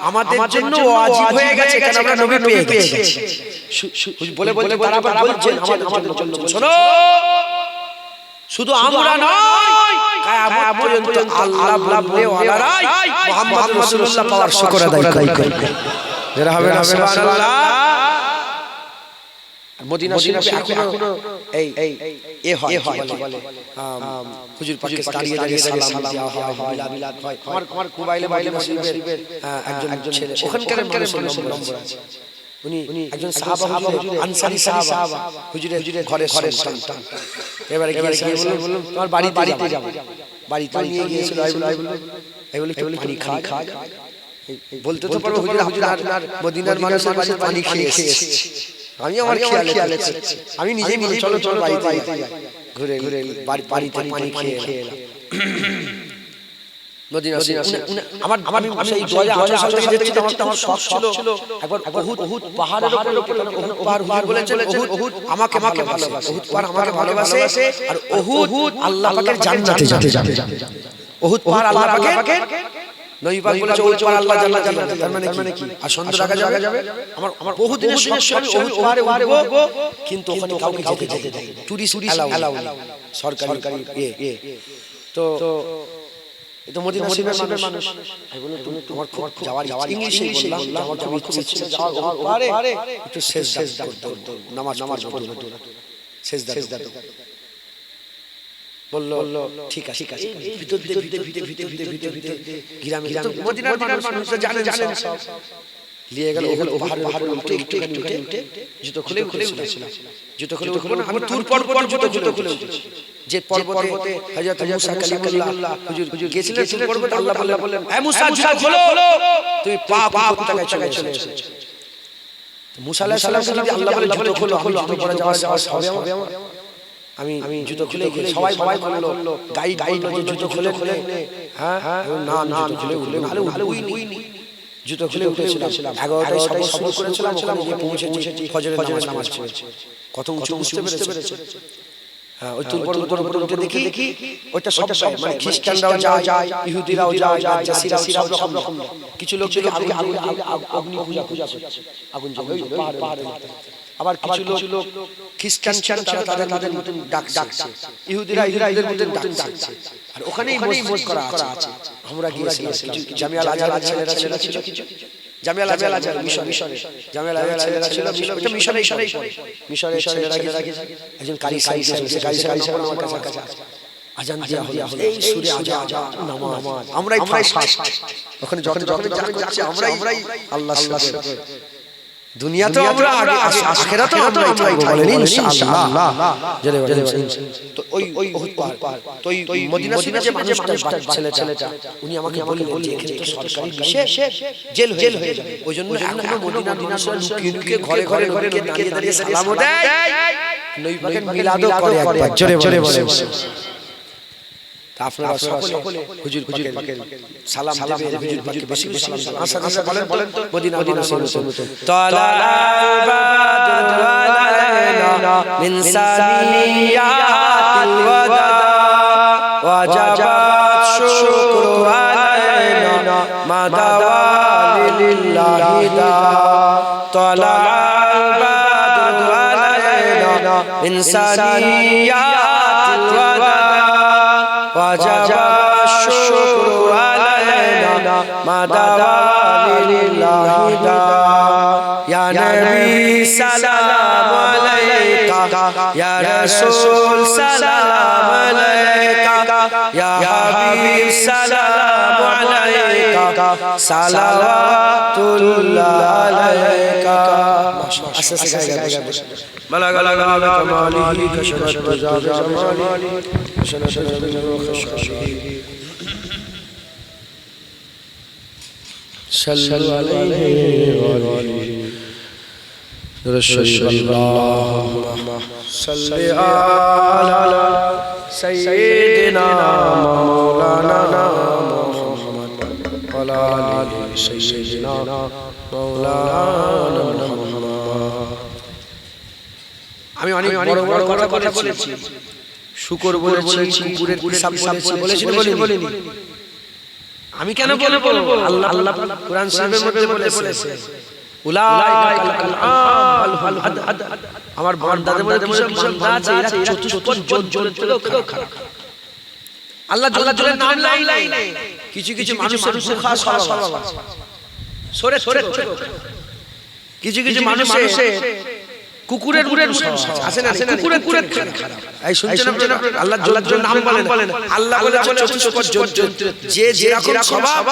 আমাদের জন্য ওয়াজিব হয়ে গেছে, কারণ আমরা নবী পেয়ে গেছি। বলে তারা বলছেন আমাদের জন্য, শোনো, শুধু আমরা নয়, কিয়ামত পর্যন্ত আল্লাহ বলবে ওয়ালারাই মুহাম্মদ রাসূলুল্লাহ পাওয়ার শুকর আদায় করবে। যারা হবে না সুবহানাল্লাহ। মদিনা শরীফে এখনো এই হয় বলে হুজুর পাককে দাঁড়িয়ে সালাম দেওয়া হয়, মিলাদ হয়। আমার মোবাইলে শরীফের একজন ছেলে, ওখানকার মানুষের নম্বর আছে। উনি একজন সাহাবা, আনসারী সাহাবা, হুজুরের ঘরে সন্তান। এবারে গিয়ে বললাম তোমার বাড়িতে যাব। বাড়িতে নিয়ে গিয়েছিল। এই বলে পানি খা। বলতে তো পারবো হুজুর আপনার মদিনার মানুষের বাড়িতে পানি খেয়ে এসেছে। আমি আমার খেয়ালে আমি নিজেই চলো বাড়িতে ঘুরে বাড়িতে পানি খেয়ে এলাম। মদিনা আমার সেই 2018 সালে যেতে আমার শখ ছিল একবার উহুদ পাহাড়ের উপরে উহুদ পাহাড় বলেছেন উহুদ আমাকে ভালোবাসে, উহুদ পাহাড় আমাকে ভালোবাসে। আর উহুদ আল্লাহ পাকের জান্নাতে যাবে। উহুদ পাহাড় আল্লাহ পাকের নবী পাক বলেছে ওই পার আল্লাহ জান্নাতে যাবে, তার মানে কি আর সন্দেহ রাখা যাবে? আমার বহু দিনের স্বপ্ন আমি ওই পারে উঠবো, কিন্তু ওখানে কাউকে যেতে দেয় না, টুরিস্ট অ্যালাউ সরকারি তো এটা মদিনা শরীফের মানুষ। আমি বললাম তোমার খুব যাওয়ার ইংলিশে বললাম আমার খুব ইচ্ছে যাওয়ার পারে একটু সেজদা করতে, নামাজ পড়বো, সেজদা বলল ঠিক আছে ভিতর ভিতর গ্রামে মদিনার মানুষ জানেন সব লিয়ে গেল ওখানে পাহাড়ে উঠে জুতো খুলে জুতো খুলে উঠবো না, আমি তুর পর্বতে জুতো খুলে উঠেছি। যে পর্বতে হযরত মুসা কালিমুল্লাহ হুজুর গিয়েছিলেন তুর পর্বতে, আল্লাহ বললেন এ মুসা জুতো খোলো, তুমি পাপ উপত্যকায় চলে এসেছো। মুসা আলাইহিস সালাম যদি আল্লাহ বলে জুতো খোলো, আমি জুতো পরে যাওয়া হবে আমার? আমি জুতো খুলে সবাই বললো গাইড বললো যে জুতো খুলে হ্যাঁ না জুতো খুলে উঠলে জুতো খুলে উঠেছিলাম 11টায় সফর করেছিলাম, ওখানে গিয়ে পৌঁছেছি ফজরের নামাজ পড়েছি। কত উঁচু বুঝতে পেরেছে? হ্যাঁ, ওই তুর পর্বতের উপরে উঠে দেখি ওইটা সব মানে খ্রিস্টানরাও যায়, ইহুদিরাও যায়, জাসিরাও সব রকম। কিছু লোক অগ্নি পূজা করছে, আগুন জ্বলে পাহাড়ে। আবার কিছু লোক খ্রিস্টান তাদের মতন ডাকছে, ইহুদিরা ইহুদিদের মতন ডাকছে। আর ওখানেই মসজিদ করা আছে। আমরা গিয়েছিলাম, কিছু জামিয়াল আজহার ছেলেরা ছিল, কিছু জামিয়াল আজহার মিশরে জামিয়াল আজহার ছেলেরা ছিল, মিশরের ছেলেরা গিয়েছে। একজন কারি সাহেব আমার কাছে আজান দেয়া হলো, এই সুরে আজান নামাজ, আমরাই ফার্স্ট ওখানে যখন যাচ্ছে আমরাই আল্লাহ শুকর। দুনিয়া তো আমরা আগে, আখিরাত তো আমরাই বলেন ইনশাআল্লাহ। তো ওই পাহাড় তো ওই মদিনা শরীফে যে মানুষটা ছেলেটা উনি আমাকে বললেন যে এখানে তো সরকারি বিশেষ জেল হয়ে যাবে, ওইজন্য এখনো মদিনার মানুষরা লুকিয়ে ঘরে দাঁড়িয়ে সালামও দেয়, নবী পাকের মিলাদও করে একবার জোরে বলে। আপনারা সকলে হুজুর পাকের সালাম দেবেন, হুজুর পাকের বেশি সালাম বলেন তো মদিনা শরীফে তালা বাদু আলাইনা মিন সানিয়াতিল ওয়াদা ওয়াজাবাত শুকরু আলাইনা মাদাওয়ালিল্লাহি দা তালা বাদু আলাইনা মিন সানিয়াতিল ওয়াদা وجب الشكر علينا ما دعا لله دا يا نبي سلام عليك يا رسول سلام عليك يا حبيب سلام عليك صلوات الله عليك بلغ كماله كشفت بجاج جماله صلوا عليه اللهم صل على سيدنا مولانا محمد وعلى آل سيدنا مولانا محمد। আমি অনেক বড় কথা বলেছি, শুকর বলেছি, কুকুরের হিসাব বলেছি। আমি কেন বলবো? আল্লাহ কুরআন শরীফের মধ্যে বলেছে উলাইকা কাল আনআম আমার বান্দাদের মধ্যে কিছু বান্দা আছে এরা চতুষ্পদ জন্তুর থেকেও খারাপ। আল্লাহ জলের নাম লাই কিছু মানুষের সুখা স্বভাব আছে, সরে কিছু মানুষের কুকুরের আছে না, কুকুরের খারাপ। এই শুনছেন আপনারা? আল্লাহ জলের নাম বলেন, আল্লাহ বলে চতুষ্পদ জন্তু, যে যেরকম স্বভাব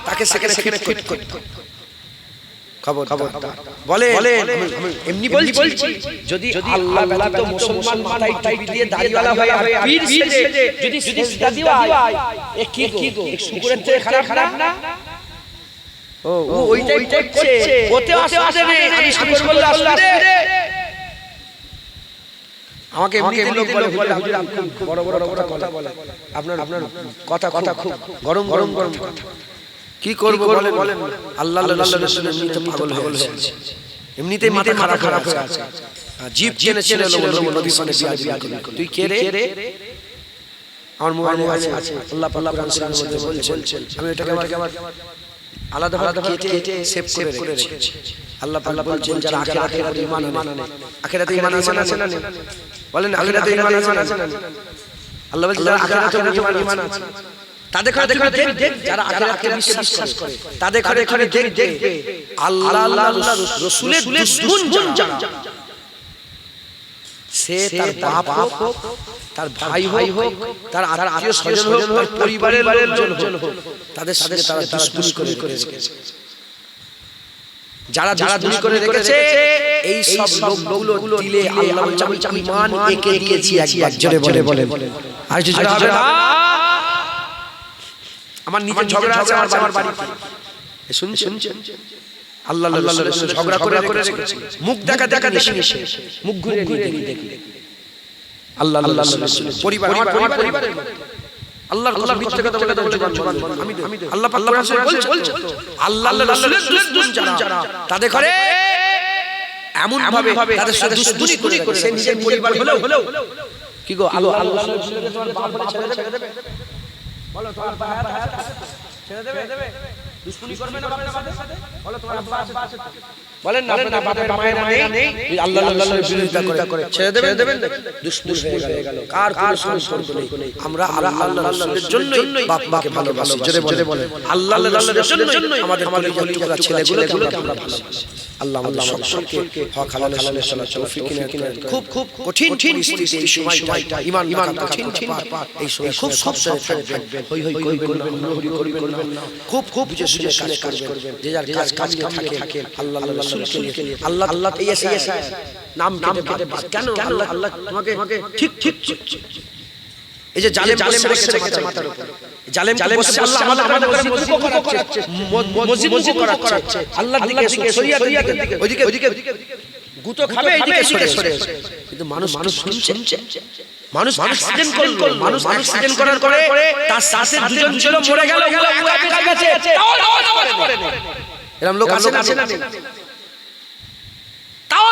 তাকে সেখানে ফিট করতে খবর বলে। এমনি বলছি, যদি আল্লাহ ব্যতীত মুসলমান মাথায় টুপি দিয়ে দাড়িওয়ালা হয়ে পীর সেজে যদি সিজদা দিওয়ায়, এ কি গো কুকুরের থেকে খারাপ না? ও ওইটাই করছে, ওতে আসবে নেই। আমি শুকর বললে আসবে রে। আমাকে এমনিতে লোক বলে হুজুর আপনি বড় কথা বলেন, আপনার কথা খুব গরম কথা। কি করব বলেন? আল্লাহ রাসূলের এমনিতে পাগল হয়ে গেছে, এমনিতেই মাথা খারাপ হয়ে আছে। জিভ চেনে নবী পাকের বিয়াদবি। তুই কে রে? আমার মোবাইলে আছে আল্লাহ পাক কোরআন শরীফের মধ্যে বলছেন আমি এটাকে আবার আলাদা কেটে সেভ করে রেখেছি। আল্লাহ পাক বলছেন যারা আখিরাতে ঈমান আনে, আখিরাতে ঈমান আছে না নেই? বলেন আখিরাতে ঈমান আছে না নেই? আল্লাহ বলছেন যারা আখিরাতে ঈমান আছে তাদের ঘরে দেখ, যারা আখিরাতকে বিশ্বাস করে তাদের ঘরে দেখবে আল্লাহ রাসূলের দুশমন যারা, সে তার বাপ হোক, তার ভাই হোক, তার আত্মীয় স্বজন হোক, তার পরিবারের লোকজন হোক, তাদের সাথে তারা দুশমনি করে রেখেছে। যারা দুশমনি করে রেখেছে এই সব লোকগুলো দিলে আল্লাহ আমি ঈমান এঁকে দিয়েছি। একবার জোরে বলেন আর কিছু হবে না। আমার নিজের ঝগড়া আছে আমার বাড়িতে, শুনছেন আল্লাহ রাসূল ঝগড়া করে রেখেছে, মুখ দেখা দেখি মুখ ঘুরে দেখি আল্লাহ রাসূল পরিবার আমার পরিবারের আল্লাহর মিথ্যা কথা বলে জবান আমি আল্লাহ পাক বলছে আল্লাহ রাসূলের দুশমন যারা তাদের ঘরে এমন ভাবে তাদের সাথে দুশমনি করে সে নিজের পরিবার হলেও কি গো আল্লাহ রাসূলকে তোমার বাপ বলে ছেড়ে দেবে? বলো তোমার বাপ ছেড়ে দেবে? দুশমনি করবে না বাপের সাথে? বলো তোমার বাপ আছে? বলেন না আপনার বাপের মায়েরা নেই, আল্লাহর বিরোধিতা করে ছেড়ে দেবেন? দুশমন হয়ে গেল, কার কোনো সম্পর্ক নেই। আমরা আল্লাহর রাসূলের জন্যই বাপ মাকে ভালোবাসি। জোরে বলেন আল্লাহর রাসূলের জন্যই আমাদের কলিজার ছেলেগুলোকে আমরা ভালোবাসি। আল্লাহ আমাদের সকলকে হক হালালের তৌফিক কিনে খুব কঠিন পরিস্থিতি এই সময়টা ঈমান কঠিন এই সময় খুব সাবধানে থাকবেন, হই করবেন না, হুড়োহুড়ি করবেন না, খুব বুঝে শুনে কাজ করবেন। যে যার কাজ থাকে আল্লাহ রাসূলকে নিয়ে আল্লাহ এই এসে নাম কেটে কেন আল্লাহ তোমাকে ঠিক এই যে জালেম রেখেছে মাথার উপর, জালেম বসে আল্লাহ আমাদের মসজিদ করাচ্ছে, মসজিদ করাচ্ছে আল্লাহর দিকে শরিয়াতের দিকে, ওইদিকে গুতো খাবে, এইদিকে সরে। কিন্তু মানুষ শুনছে, মানুষ অ্যাক্সিডেন্ট করলো, মানুষ অ্যাক্সিডেন্ট করার পরে তার সাথে দুজন ছিল মরে গেল, একা গেছে, এরকম লোক আছে না? তাও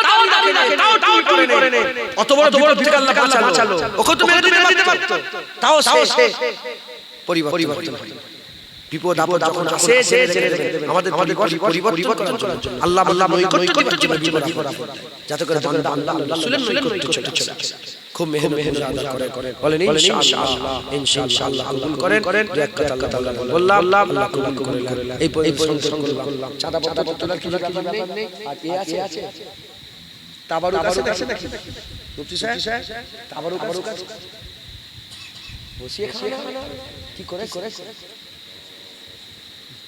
করে নে, অত বড় বিপদ আল্লাহ বাঁচালো, ওকে তো মেরে দিতে পারতো, তাও সে পরিবর্তন হয়। বিপদ আপদ যখন আসে আমাদের পরিবর্তন করার জন্য আল্লাহ নৈকট্য করতে বিপদ আপদ যাতে করে বান্দা আল্লাহ রাসূলের নৈকট্য চলে খুব মেহনত আদা করে বলেন ইনশাআল্লাহ কবুল করেন। দুই এক কথা আল্লাহ তাআলা বললাম, আল্লাহ কবুল করেন। এই পরিশ্রম করলাম, চাঁদা তোলার কি ব্যাপার নেই, আর আছে তাবারুক আছে নাকি মুফতি সাহেব? তাবারুক আছে, বসিয়ে খানা কি করে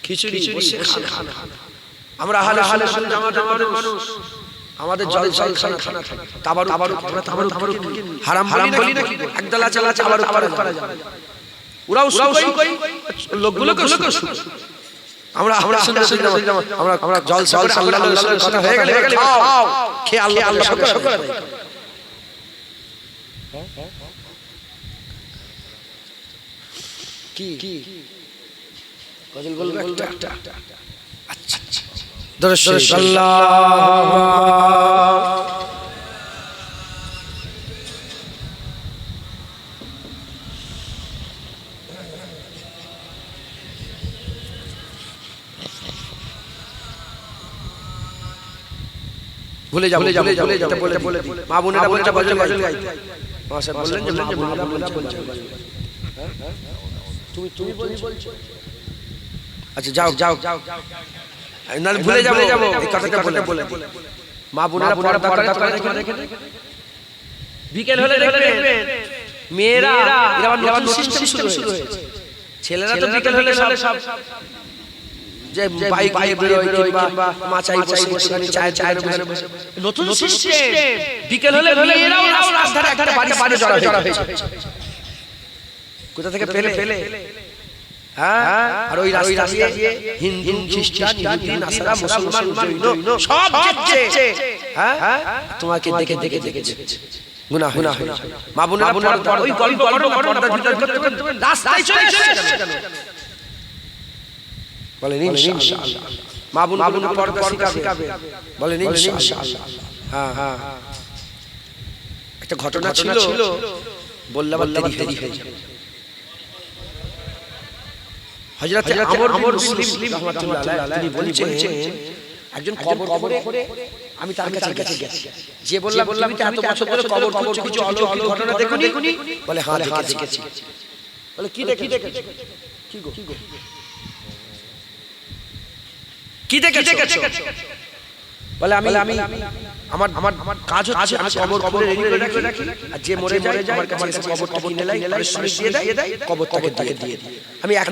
খিচুড়ি খান। আমরা আহলে সুন্নাত জামাতের মানুষ, আমাদের জল খানা তাবারুক হারাম বলি নাকি? একদলা চালা তাবারুক করা যাবে, ওরাও কই লোকগুলোকে আমরা জল আল্লাহর কথা হয়ে গেলে খাও, খেয়ে আল্লাহ শুকর আদায় করো। কি গজল বলবো একটা? আচ্ছা দরুদ আল্লাহ ভুলে যাব বলে মা বোনেরা বলছে গজল গাইতে, মা সাহেব বললেন যে মা বোনেরা বলছে তুমি বলছো। আচ্ছা যাও না, ভুলে যাব এই কথাটা বলে মা বোনেরা পর্দা করে দেখে বিকেল হলে দেখবেন মেয়েরা এরা নতুন সিস্টেম শুরু হয়েছে। ছেলেরা তো বিকেল হলে সব যে বাইক বেরোয় কিংবা মাচাই বসে চায়ের দোকানে বসে, নতুন সিস্টেম বিকেল হলে মেয়েরাও রাস্তার ধারে বাড়ি জড়া হয়েছে। কোথা থেকে পেলে? হ্যাঁ, আর ওই রাস্তা দিয়ে হিন্দু খ্রিস্টান ইহুদি নাসারা মুসলমান জৈন সব যাচ্ছে। হ্যাঁ, তোমাকে দেখে গুনাহ হয়ে যাবে। মা বোনেরা ওই গল্প পর্দা ভিতর করতে রাস্তায় চলে এসেছে কেন? বলেন ইনশাআল্লাহ। মা বোন পর্দা শিখাবে, বলেন ইনশাআল্লাহ। হ্যাঁ, একটা ঘটনা ছিল, বললাম দেরি হয়ে যাবে। হযরতে আমর বিন মুসলিম রাহমাতুল্লাহ আলাইহি তিনি বলছেন একজন কবরে আমি তার কাছে গেছি, যে বললাম তুমি তো এত বছর ধরে কবর খুঁজছো, কিছু অলৌকিক ঘটনা দেখোনি? বলে হ্যাঁ দেখেছি। বলে কি দেখেছো? কি দেখেছো? বলে আমি আমার কাজ হচ্ছে আমি কবর রেডি করে রাখি, আর যে মরে যায় আমার কাছে কবরটা কিনে লাই, পারিশ্রমিক দিয়ে দেয়, কবরটাকে দিয়ে দিই। আমি এক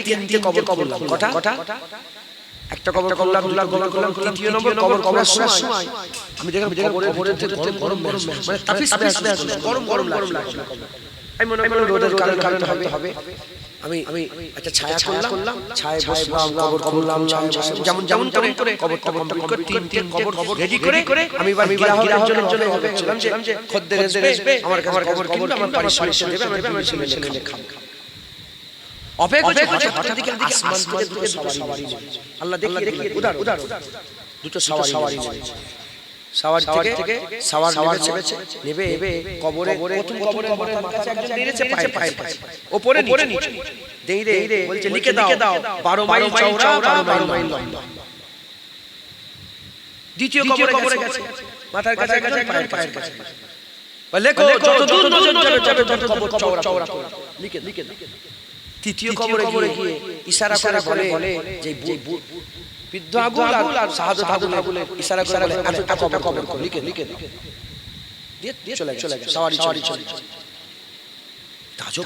তিনটে কবর করলাম। কটা? একটা কবর করলাম, তৃতীয় নম্বর কবর করার সময় আমি দেখলাম কবরের ভেতরে গরম মানে তাফিস গরম লাগছে। আমি মনে করলাম রোদের কারণে হবে। আমি একটা ছায়া করলাম, ছায়া বসলাম, কবর করলাম, যেমন করে কবরটা কমপ্লিট করে তিনটে কবর রেডি করে আমি গিরাহের জন্য ভাবছিলাম যে খদ্দের আসবে আমার কবর কিনবে, আমার পারিশ্রমিক দেবে, আমি ছেলে খাবো। অপেক্ষা করছে, হঠাৎ দিকে আসমান থেকে দুটো সওয়ারি আল্লাহ দেখিয়ে উদার দুটো সওয়ারি সাওয়ার থেকে সাওয়ার নেবে কবরের মাথায় একজন নেড়েছে পায়ের কাছে, ওপরে নিচে দেই বলছে লিখে দাও 12 মাইল চওড়া 12 মাইল লম্বা। দ্বিতীয় কবরে গেছে, মাথার কাছে পায়ের কাছে বলে যত দূর নজর যাবে তত কবর চওড়া লিখে দাও। তৃতীয় কবরে গিয়ে ইশারা করে বলে যে বৃদ্ধ আবুল আর শাহাদাত আবুল ইশারা করে এতটা কবর লিখে দাও, দিয়ে চলে গেছে। সওয়ারি চলে তাজব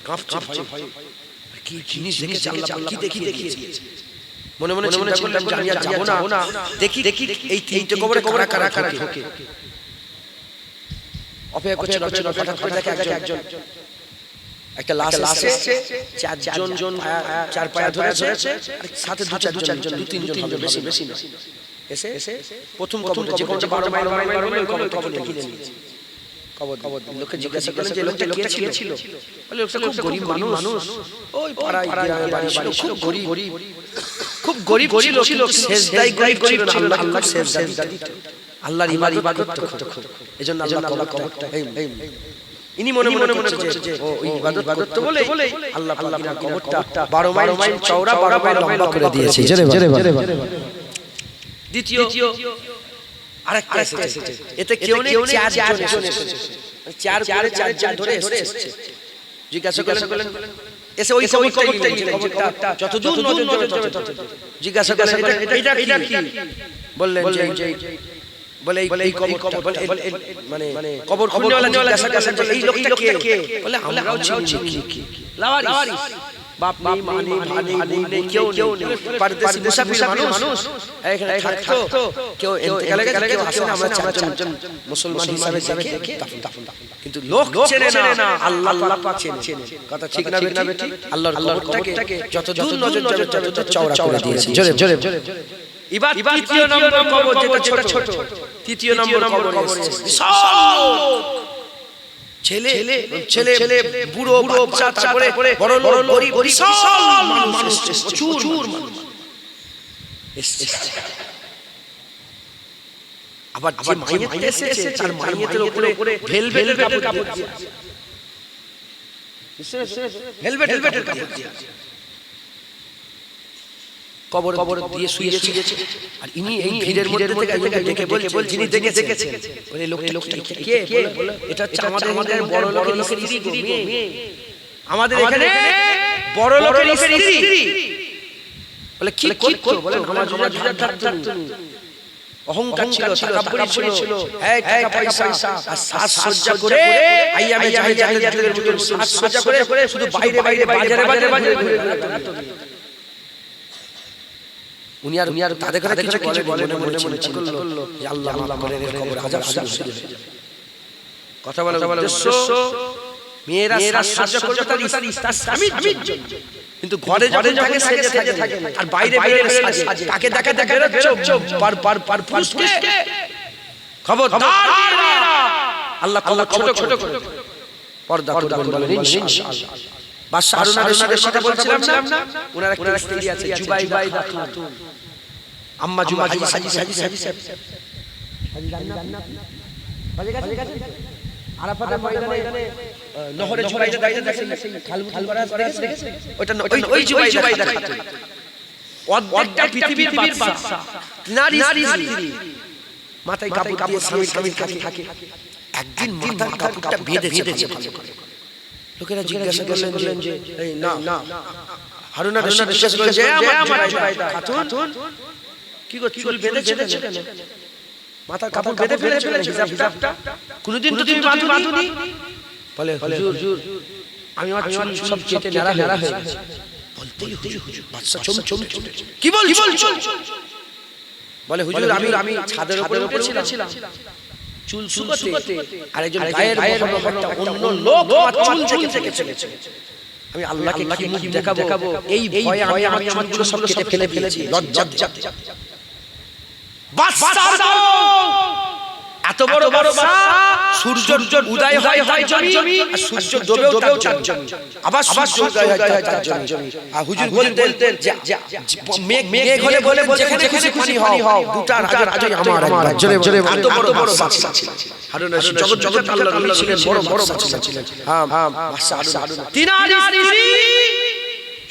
কাঁপছে ভয়, কি জিনিস দেখেছে আল্লাহ, কি দেখিয়েছে। মনে চিন্তা করলাম যে আমি আর যাব না, দেখি এই তিনটে কবরে কারা ঢোকে। অপেক্ষা করছে, হঠাৎ করে দেখে একজন একটা লাশ এসেছে, চার পায়া ধরেছে, সাথে দু তিনজন হবে, বেশি না। এসে প্রথম কবর যে কবরটা 12 মাইল কবরটা কিনে নিয়েছে। কবর লোককে জিজ্ঞাসা করলেন যে লোকটা কে ছিল? বলে লোকটা খুব গরিব মানুষ, ওই পাড়ায় গ্রামে বাড়ি ছিল, খুব গরিব ছিল, সেজদাই গরিব ছিল না, আল্লাহ সেজদা দিত, আল্লাহর ইবাদত করত। এজন্য আল্লাহ কবরটা ইনি মনে করছে যে ও ইবাদত তো বলে আল্লাহ পাক কবরটা 12 মাইল চওড়া 12 মাইল লম্বা করে দিয়েছে। জোরে বলে। দ্বিতীয় আরেকটা এসেছে, এতে কেউ নেই, চারজন এসেছে, চারজন ধরে এসেছে। জিজ্ঞাসা করলেন এসে ওই কবরটা যত দূর নজর তত। জিজ্ঞাসা করলেন এটা কি? বললেন যে বলে এই কবর মানে কবর খুঁজনেওয়ালা জিজ্ঞাসা করলেন এই লোকটা কে? বলে আমরাও চিনি কি লাওয়ারিস, বাপ নেই, মা নেই, ভাই নেই, কেউ নেই, পরদেশী মুসাফির মানুষ এখানে থাকতো, কেউ ইন্তেকাল গেছে, কেউ আসেন, আমরা চারজন মুসলমান হিসাবে দেখে দাফন। কিন্তু লোক চেনে না, আল্লাহ পাক চেনে। কথা ঠিক না বেটি? আল্লাহর কবরটাকে যত দূর নজর যাবে তত চওড়া করে দিয়েছে। জোরে। এবার তৃতীয় নম্বর কবর যেটা ছোট, তৃতীয় নম্বর কবর বিশাল ছেলে বুড়ো বাচ্চা, তারপরে বড় গরিব, বিশাল মানুষ, প্রচুর মানুষ এসেছে। আবার যে মাইয়েত এসেছে তার মাইয়েতের উপরে ভেলভেটের কাপড় দিয়ে আছে, ভেলভেটের কাপড় দিয়ে আছে। কবর দিয়ে শুয়েছে, আর ইনি এই ভিড়ের মধ্যে থেকে একজনকে ডেকে বল যিনি দেখেছেন, বলে লোকটা কে? বলে এটা আমাদের বড় লোকের স্ত্রী, আমাদের এখানে বড় লোকের স্ত্রী। বলে কি করতো? বলে নামাজ থাকতো, অহংকার ছিল, তাকাব্বুরি ছিল, এই টাকা পয়সা আর সাজসজ্জা করে আইয়ামে জাহিলিয়াতের মতো সাজসজ্জা করে শুধু বাইরে বাজারে ঘুরে বেড়াতো। উনি আর তাদের কথা কিছু বলে মনে চিন্তা করলো যে আল্লাহ করে কবর হাজার কথা বলার উদ্দেশ্য মেয়েরা সাজসজ্জা করবে তার স্বামীর জন্য, কিন্তু ঘরে যখন সেজে থাকে আর বাইরে সাজে, তাকে দেখা বেরোচ্ছে পার পুরুষকে খবরদার আল্লাহ ছোট করে পর্দা করবেন বলেন ইনশাআল্লাহ। বাদশা হারুন আর-রশিদের সাথে বলছিলাম না, ওনার একটা স্ত্রী আছে জুবাইদা খাতুন, আম্মা জুমা হাজি আরাফাতের ময়দানে নহরে জুবাইদা দাঁড়িয়ে দেখেন খাল করা আছে ওটা ওই জুবাইদা খাতুন অর্ধেকটা পৃথিবীর বাদশা নারী স্ত্রী মাথায় কাপড় দিয়ে স্বামীর কাছে থাকে একদিন মাথার কাপড়টা বেঁধেছে ভালো করে লোকেরা জিজ্ঞাসা করলেন যে এই না হারুন আর-রশীদ জিজ্ঞাসা করলেন যে আমার জুবাইদা খাতুন কি গো চুল বেঁধেছে কেন মাথার কাপড় বেঁধে ফেলেছে হিজাবটা কোনদিন তো তুমি বাঁধুনি বলে হুজুর আমি আমার চুল সব কেটে নেড়া হয়ে গেছে বলতেই হুজুর বাদশা চমচম কি বলছো বলে হুজুর আমি ছাদের উপরে ছিলাম চুল শুকাতে আর একজন গায়ের মোহাম্মদটা অন্য লোক আমার চুল দেখে চলেছে আমি আল্লাহকে কি মুখ দেখাবো এই ভয়ে আমি আমার চুল সব কেটে ফেলেছি লজ্জা এত বড় সূর্য উদয় হয় তার জমি আর সূর্য ডোবেও তার জমি আবার সূর্য উদয় হয় তার জমি আর হুজুর বলতেন যে মেঘ হলে বলে যেখানে খুশি হও দুটা রাজা আমার একবার জোরে এত বড় বাদশা ছিলেন হারুন আর-রশীদ জগৎ আল্লাহর নবী ছিলেন বড় বাদশা ছিলেন হ্যাঁ বাদশা হারুন তিনারি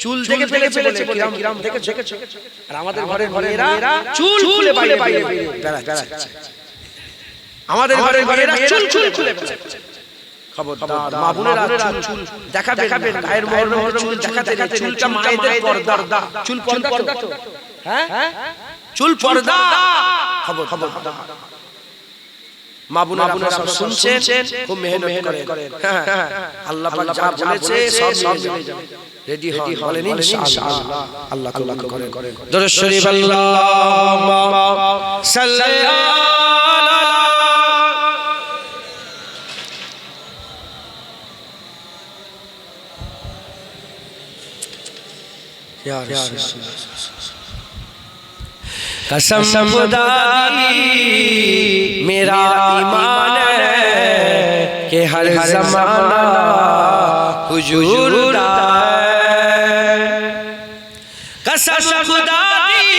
চুল দেখে ফেলেছে কিরাম দেখেছো আর আমাদের ঘরের মেয়েরা চুল খুলে বাইরে বেড়াচ্ছে আমাদের ঘরের মেয়েরা চুল খুলে খবরদার মা বোনেরা চুল দেখাবেন গায়ের মোহর চুল দেখাতে চুলটা মায়েদের পর্দা চুল পর্দা তো হ্যাঁ চুল পর্দা খবর মা বোনেরা সব শুনছেন খুব মেহনত করেন আল্লাহ পাক যা বলেছে সব মিলে যাবে রেডি হলেন ইনশাআল্লাহ আল্লাহ কবুল করেন দরুদ শরীফ আল্লাহুম্মা সাল্লি আলা ইয়া রাসূলুল্লাহ कसम खुदा की मेरा ईमान है कि हर ज़माना हुजूर दा कसम खुदा की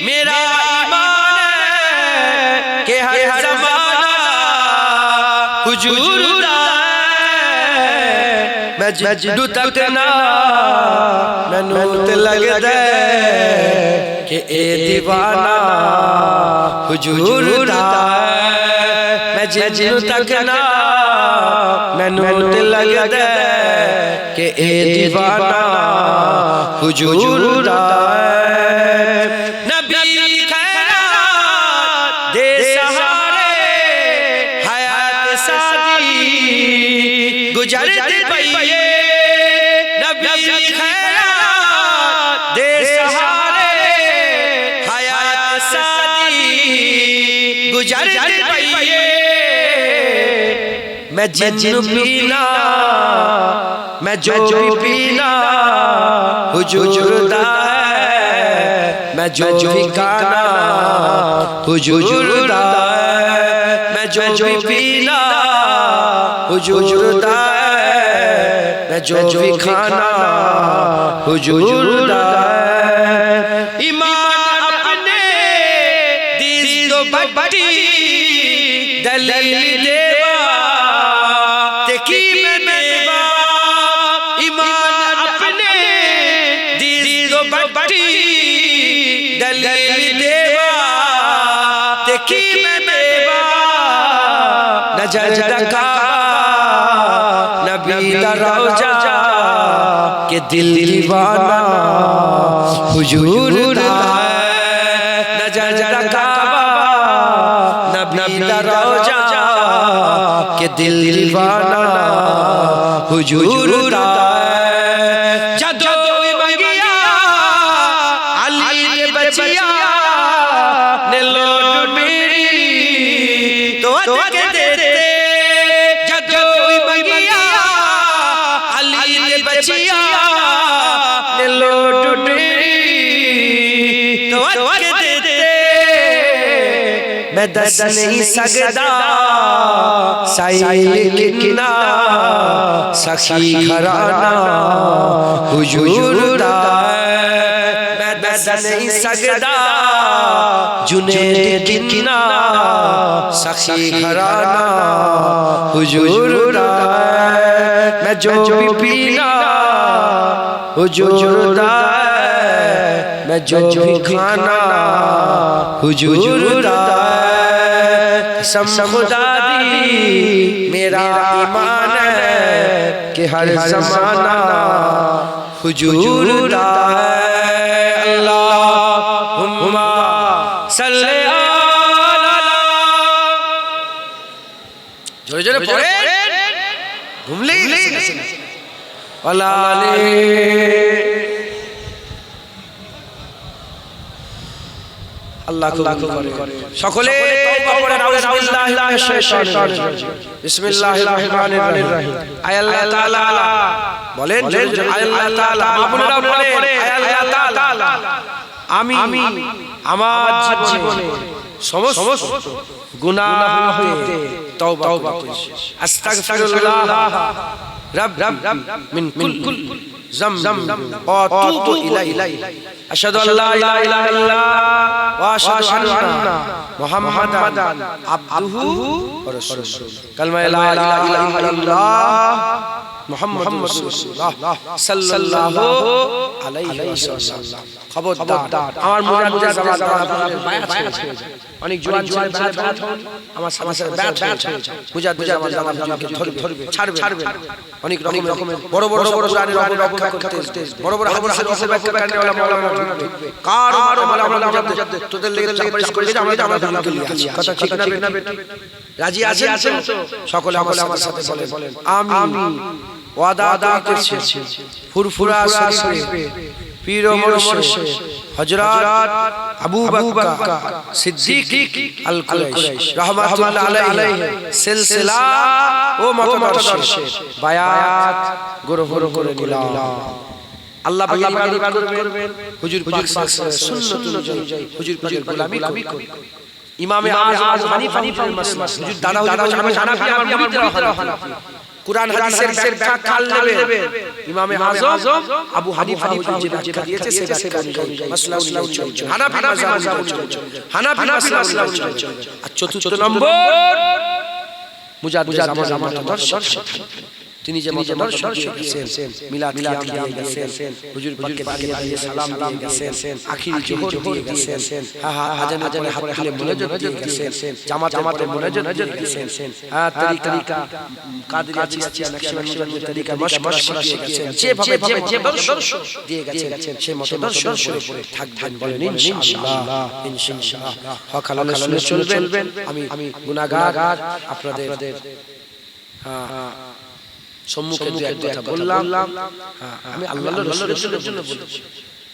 मेरा ईमान है कि हर ज़माना हुजूर दा मैं जिदू तक ना मैनू ते लगदा कि ए दीवाना हुजूर दा मैं जिदू तक ना मैनू ते लगदा कि ए दीवाना हुजूर दा नबी खैरात दे सहारे हयात सादी गुजरते पईए नबी खैरात दे सहारे हयात सादी गुजरते पईए मैं जिन्नु पीना मैं जो भी पीना हुजूर दा मैं जो भी खाना हुजूर दा मैं जो भी पीना हुजूर दा मैं जो भी खाना हुजूर दा ईमान अपने दीद बट्टी दलील देवा देखी मैं देवा ईमान अपने दीद बट्टी दलील देवा देखी मैं देवा नजर का नबी दा रोजा के दिल दीवाना हुजूर दा नजर का नबी दा रोजा के दिल दीवाना हुजूर दा जदो मंगिया अली ने बचिया ने लोट मेरी तो के देते जदो मंगिया अली ने बचिया ने लोट मेरी तो के देते मैं दस नहीं सकदा साई लिखना सखी घराना हुजूर दा मैं दस नहीं सकदा जुनेद किन्ना सखी घराना हुजूर दा मैं जो भी पीना हुजूर दा मैं जो भी खाना हुजूर दा कसम खुदा दी मेरा ईमान है कि हर ज़माना हुजूर दा अल्लाहुम्मा सल्ली अला जोरे जोरे पढ़े घुमले अला আল্লাহ করে সকলে তওবা পড়ে নাউযুবিল্লাহি মিনাশ শাইতানির রাজিম বিসমিল্লাহির রহমানির রহিম আয় আল্লাহ তাআলা বলেন আয় আল্লাহ তাআলা মাবুদরা বলে আয় আল্লাহ তাআলা আমি আমার জীবনে সমস্ত গুনাহ হইতে তওবা করেছি আস্তাগফিরুল্লাহ রাব্বি মিন কুল যাম ওয়া আতুবু ইলাইহি আশহাদু আল্লা ইলাহা ইল্লাল্লাহ ওয়া আশহাদু আন্না মুহাম্মাদান আবদুহু ওয়া রাসূলুহু কালমা লা ইলাহা ইল্লাল্লাহ মুহাম্মাদুর রাসূলুল্লাহ সাল্লাল্লাহু আলাইহি ওয়াসাল্লাম খবরদার আমার মুজাদ্দিদ জামাত বায়াত হয়েছে অনেক জোয়ান বায়াত হন আমার সাথে বায়াত হয়েছে মুজাদ্দিদ জামাতকে ধরবে ছাড়বে অনেক রকমের বড় কোরআনের ব্যাখ্যা করতে বড় হাদিসের ব্যাখ্যা করতে ওলামা ঢুকবে কার ওলামা মুজাদ্দিদ তোদের লেগে চাপারিশ করে দিলে আমরা আছি কথা ঠিক না বেটি রাজি আছেন তো সকলে আমার সাথে বলেন আমি ওয়াদা করছি ফুরফুরা শরীফে পীর ও মুর্শিদ হযরত আবু বকর সিদ্দিক আল কুরাইশ রাহমাতুল্লাহ আলাইহি সিলসিলা ও মতদর্শে বায়াত গ্রহণ করে নিলাম আল্লাহ পাক ইবাদত করবেন হুজুর পাক সুন্নাত অনুযায়ী হুজুর পাকের গোলামি করবেন ইমামে আযম হানিফা হুজুর দাদা হানাফি আমার মুরিদরা হানাফি কুরআন হাদিসের ব্যাখ্যা কাল নেবে ইমামে আযম আবু হানিফা হুজুর যে ব্যাখ্যা দিয়েছে সেই ব্যাখ্যা অনুযায়ী মাসলা চলছে হানাফি মাসলা চলছে হানাফি মাসলা চলছে আর চতুর্থ নম্বর মুজাদ্দিদ জামাত দর্শন তিনি যে দর্শন দিয়েছেন মিলাদ দিয়ে গেছেন হুজুর পাককে দিয়ে সালাম দিয়ে গেছেন আখিরি জোহর দিয়ে গেছেন আজানে হাত তুলে মুনাজাত দিয়ে গেছেন জামাতে মুনাজাত দিয়ে গেছেন তরিকা কাদরিয়া চিশতিয়া নকশবন্দি তরিকা মশওয়ারা শিখিয়ে গেছেন যেভাবে যে দর্শন দিয়ে গেছেন সেই মত দর্শনের উপরে থাকবেন বলেন ইনশাআল্লাহ হক হালাল শুনে চলবেন আমি গুনাহগার আপনাদের সম্মুখে দুই কথা বললাম আমি আল্লাহর রাসূলের জন্য বলেছি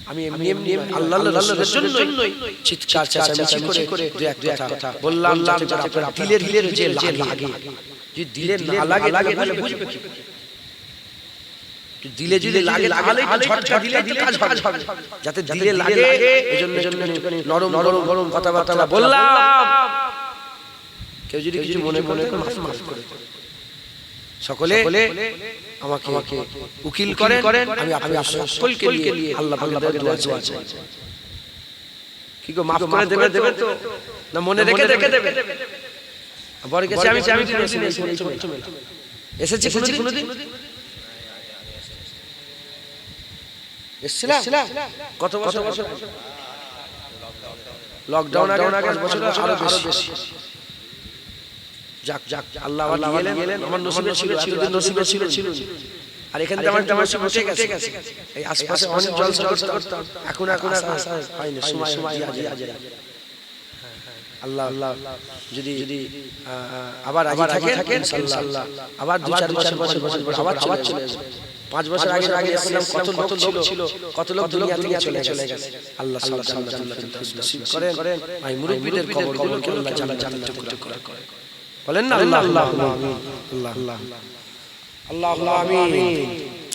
আমি এমনি আল্লাহর রাসূলের জন্যই চিৎকার চেঁচামেচি করে দুই একটা কথা বললাম যাতে আপনারা দিলের যে লাগে যদি দিলে না লাগে তাহলে বুঝবে কি দিলে যদি লাগে তাহলেই তো ঝটকা দিলে কাজ হবে যাতে দিলে লাগে এজন্য নরম কথাবার্তা বললাম কেউ যদি কিছু মনে করে মাফ করে সকলে আমাকে উকিল করেন আমি আপনাদের সকলকে নিয়ে আল্লাহ পাকের দোয়া চাই কি গো মাফ করে দেবে তো না মনে রেখে দেবে বড় কাছে আমি এসেছি কোনদিন এসেছিলাম কত বছর লকডাউন আগে 5 বছর আরো বেশি যাক আল্লাহ গেলেন আমার নসিবে ছিল আর এখান থেকে আমার নসিব উঠে গেছে এই আশপাশে অনেক জলসা করতাম এখন হয়নি সময় আজি আল্লাহ যদি আবার থাকে ইনশাআল্লাহ আবার 2-4 বছর আবার চলে আসবে 5 বছর আগে কত লোক ছিল কত লোক দুনিয়া থেকে চলে গেছে আল্লাহ জান্নাতুল নসিব করেন ভাই মুরিদদের কবরগুলোকে আল্লাহ জান্নাতুল করে বলেন না আল্লাহ আমিন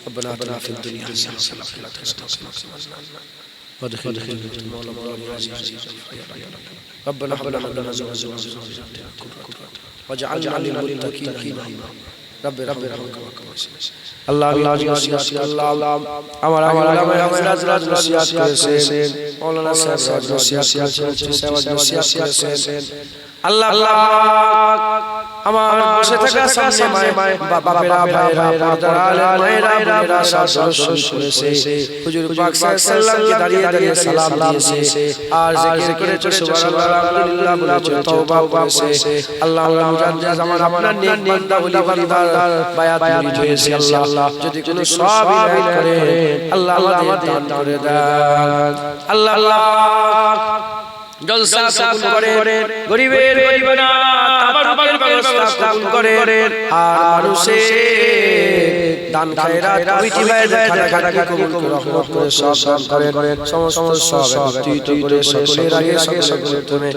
ربنا آتنا في الدنيا حسنة وفي الآخرة حسنة وادخلنا جنة المولى ربنا هب لنا من أزواجنا وذرياتنا قرة أعين واجعلنا للمتقين إماما রব্বির হামহুমা কামা আল্লাহ আল্লাহ আমার রাজ নসিহত করেছেন মাওলানা সাহেব রাজ নসিহত করেছেন আল্লাহ আমার বসে থাকা সামনে বাপেরা ভাইরা পর্দার আলেম মায়েরা বোনেরা সব দর্শন করেছে হুজুর পাক সাল্লাল্লাহু আলাইহি দাঁড়িয়ে দাঁড়িয়ে সালাম দিয়েছে আর জিকির করেছে সুবহানাল্লাহ আলহামদুলিল্লাহ বলেছে তওবা করেছে আল্লাহ মুজাদ্দিদ আমার আপনার নেক বান্দা ওলি বান্দার বায়াত মুরিদ হয়েছে আল্লাহ যদি কোনো সওয়াব ইনায়াত করে আল্লাহ আমাদের দান করে দেন আল্লাহ জলসা কবুল করেন গরিবের গরিবনা তাবারুকের ব্যবস্থা কবুল করেন আর মানুষের দান খায়রাত কমিটি ভাইদের খানা কবুল করে রহমত করে সব করেন সমস্ত সওয়াব একত্রিত করে সকলের আগে সকলের তুমি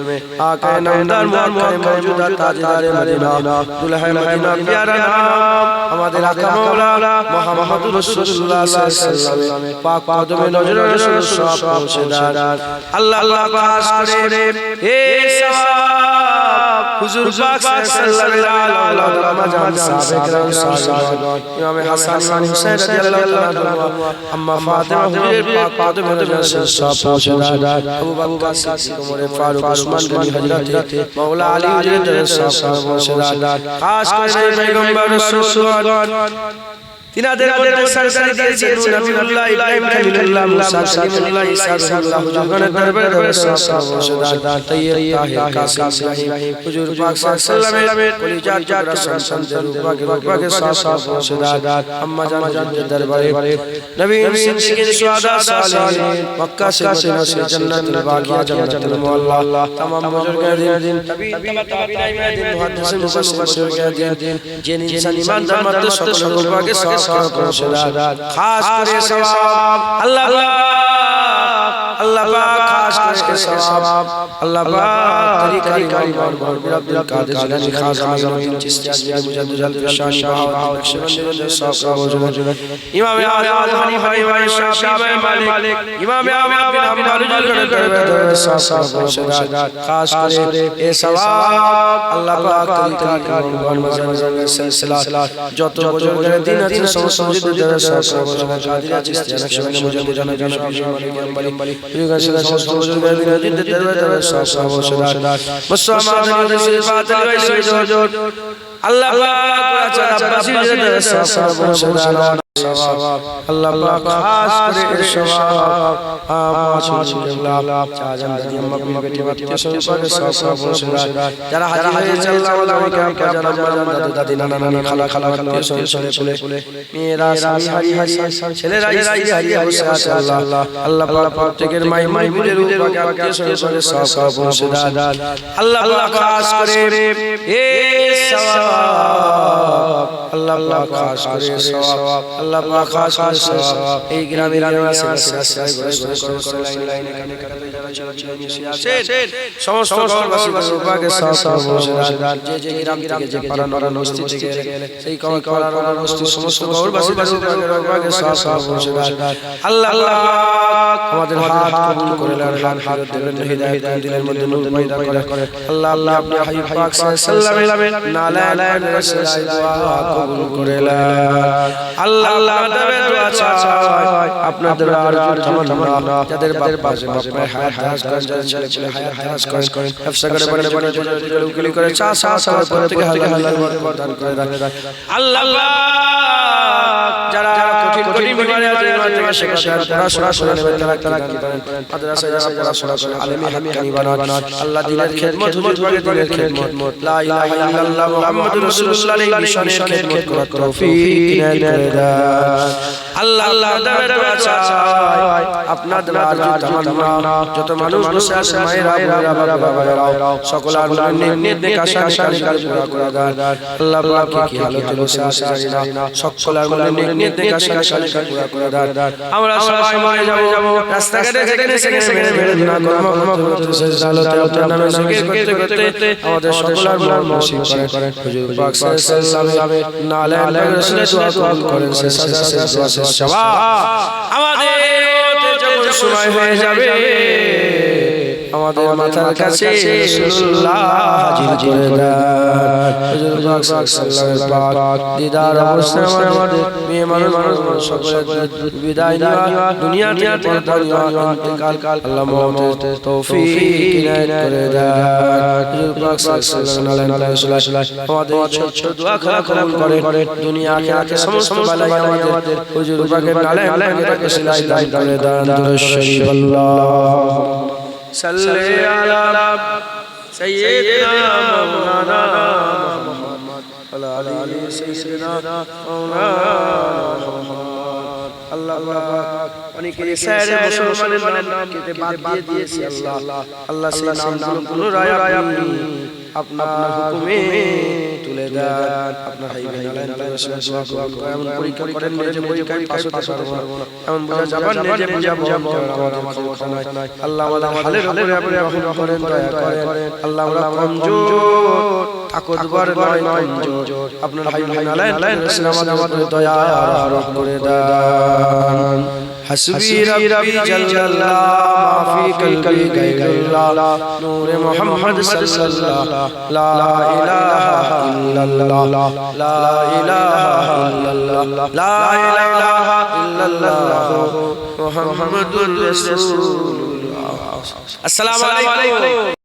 আকা নামদার মুআক্কারে মওজুদা তাজদারে মদিনা দুলহায়ে মদিনা পিয়ারা নাম আমাদের আকা মাওলানা মুহাম্মদুর রাসূলুল্লাহ সাল্লাল্লাহু আলাইহি ওয়াসাল্লাম পাক কদমে নজরে রাসূল সব পৌঁছে দেন আল্লাহ পাক করে এ সওয়াব হুজুর পাক সাল্লাল্লাহু আলাইহি ওয়াসাল্লাম সাহাবায়ে کرام সাহাবাগণ ইমাম হাসান ইমাম হুসাইন রাদিয়াল্লাহু আনহু আম্মা ফাতিমা হুজুরের পাক কদমে নজরে সব পৌঁছে দেন আবু বকর সিদ্দিক ওমর ফারুক ওসমান গনি হযরত মাওলা আলী হুজুরের সব পৌঁছে দেন খাস করে পয়গম্বর রাসূলগণ তিনাদের মধ্যে সরকারি দিয়েছেন নবীউল্লাহ ইব্রাহিম খলিলুল্লাহ মুসা কালিমুল্লাহ ঈসা রূহুল্লাহ হুজুরগণের দরবারে সব পৌঁছে তাইয়্যিব তাহির কাসিম ইব্রাহিম হুজুর পাক সাল্লাল্লাহু আলাইহি ওয়াসাল্লামের কলিজার টুকরা সন্তানদের রূপকে সব পৌঁছে আম্মা জানের দরবারে নবী সিদ্দিকিন শুহাদা সালিহিন মক্কা শরীফে নসিব জান্নাতুল বাকিয়া জান্নাতুল মুআল্লা तमाम বুজুর্গদের দিন তাবিঈনের দিন মুহাদ্দিসিন মুফাসসিরের দিন যিনি ইনসান ইমানদার মধ্যে সকল রূপকে খাস করে সওয়াব আল্লাহ পাক খাস করে সওয়াব আল্লাহ পাক তরিকা ইমাম বরবির আব্দুল কাদের জিলানী খাজা আমিন চিশতি আজমিরি মুজাদ্দিদ আল-শানি বাহাউদ্দিন নকশবন্দির সব মওজুদ ইমাম আবু হানিফা ইমাম শাফিঈ মালিক ইমাম আহমদ বিন হাম্বল হুজুরের দরবারে সব মওজুদ খাস করে এ সওয়াব আল্লাহ পাক তরিকা ইমাম মাজানের সিলসিলা যত বুজুর্গের দিন আছে সমস্ত মুজাদ্দিদের সব মওজুদ কাদিরিয়া চিশতিয়া নকশবন্দি মুজাদ্দিদ জানাজান শাফিঈ মালিক আল্লাহ আল্লাহ খাস করে সওয়াব মাশাআল্লাহ চাজান দাদি আম্মা বেটি বাচ্চা সব যারা হাজির হয়েছে আল্লাহ আমাকে আপা জানা দাদু দাদি নানা নানি খালা ছেলে মেয়েরা স্বামী হারিয়ে ছেলেরা স্ত্রী হারিয়ে বসে আছে আল্লাহ প্রত্যেকের মাই বুড়ের উপরে আপকে সব পৌঁছে দেন আল্লাহ খাস করে এ সওয়াব আল্লাহ খাস করে সওয়াব আল্লাহ খাস করে সওয়াব এই গ্রামের রাস্তায় লাইনে কানে আছেন সমস্ত গৌরবাসী রূপকে সব পৌঁছে দেন যে গ্রাম থেকে যে পাড়া নরনস্তি থেকে গেলে সেই পাড়া নরনস্তি সমস্ত গৌরবাসী রূপকে সব পৌঁছে দেন আল্লাহ আমাদের হাত কবুল করে নেন হাত দিলেন হিদায়াত দিলের মধ্যে নূর পয়দা করে আল্লাহ আপনি হাবিব পাক সাল্লাল্লাহু আলাইহি ওয়াসাল্লাম নালায়েন রাসূলের দোয়া কবুল করে নেন আল্লাহ আপনাদের দোয়া চাই আপনাদের আরজুর তামান্না যাদের পাশে বাপে হায়াত করেন যাদের ছেলে হায়াত করেন ব্যবসা করে বড় উকিলি করে চা প্রত্যেকে হালাল প্রদান করে দেন আল্লাহ যারা কঠিন বিমারে আছে পড়াশোনা করে তারা কি করেন মাদ্রাসায় যারা পড়াশোনা করে আলেমী হাক্কানি বানান আল্লাহ দিনের খিদমত হুজুর পাকের দিনের খিদমত লা ইলাহা ইল্লাল্লাহ মুহাম্মাদুর রাসূলুল্লাহ এই মিশনের খিদমত করার তৌফিক ইনায়াত করে দেন আল্লাহ দরবারে চাই আপনাদের আরজু তামান্না যত মানুষ বসে আছে মায়েরা বাবারাও সকল আল্লাহর নেক আশা পুরা করে দেন আল্লাহ পাক কি হালতে বসে আছে জানি না সকল আল্লাহর নেক আশা পুরা করে দেন আমরা সবাই মরে যাব রাস্তাঘাটে যেখানে না কর্ম সেজদাতে আপনার নামে জিকির করতে আমাদের সকল আল্লাহর নসিব করেন হুজুর পাক সাল্লাল্লাহু আলাইহি ওয়াসাল্লাম নালায়েন রাসূলের দোয়া কবুল করেন শেষ সওয়াব আমাদের যখন সময় হয়ে যাবে আমাদের মাথার কাছে রাসূলুল্লাহ হাজির করে দেন হুজুর পাক সাল্লাল্লাহু পাক দিদার অবস্থায় আমাদের মেয়ে মানুষ সকলের বিদায় নেওয়া দুনিয়া থেকে পরকাল ইন্তেকাল আল্লাহ মওতের তৌফিক ইনায়েত করে দেন হুজুর পাক সাল্লাল্লাহু আলাইহি ওয়াসাল্লাম আমাদের ছোট দোয়া কবুল করেন দুনিয়া আখিরাতে সমস্ত বালাই আমাদের হুজুর পাকের নালে তাকে সিলাই দান করে দেন দুরূদ শরীফ আল্লাহুম্মা সাল্লি আলা সাইয়্যিদিনা মাওলানা মুহাম্মদ ওয়া আলা আলি সাইয়্যিদিনা মাওলানা মুহাম্মদ আল্লাহ পাক অনেকে সাইরে মুসলমানের নাম কেটে বাদ দিয়ে দিয়েছে আল্লাহ সেই নামগুলো পুনরায় আপনি আপনার হুকুমে তুলে দেন আপনার হাই ভাইলাইন এমন পরীক্ষা করেন নিজে পরীক্ষায় পাস হতে পারবো না এমন বোঝা যাবার নিজে বুঝাবো আমাদের ক্ষমতা নাই আল্লাহ আমাদের হালের উপরে আপনি রহম করেন দয়া করেন আল্লাহ আমরা কমজোর তাকতবর নয় কমজোর আপনার হাই ভাইলাইন আমাদের দয়া রহম করে দেন حسبي ربي جل الله ما في قلبي غير الله نور محمد صلى الله لا إله إلا الله لا إله إلا الله لا إله إلا الله محمد رسول الله السلام عليكم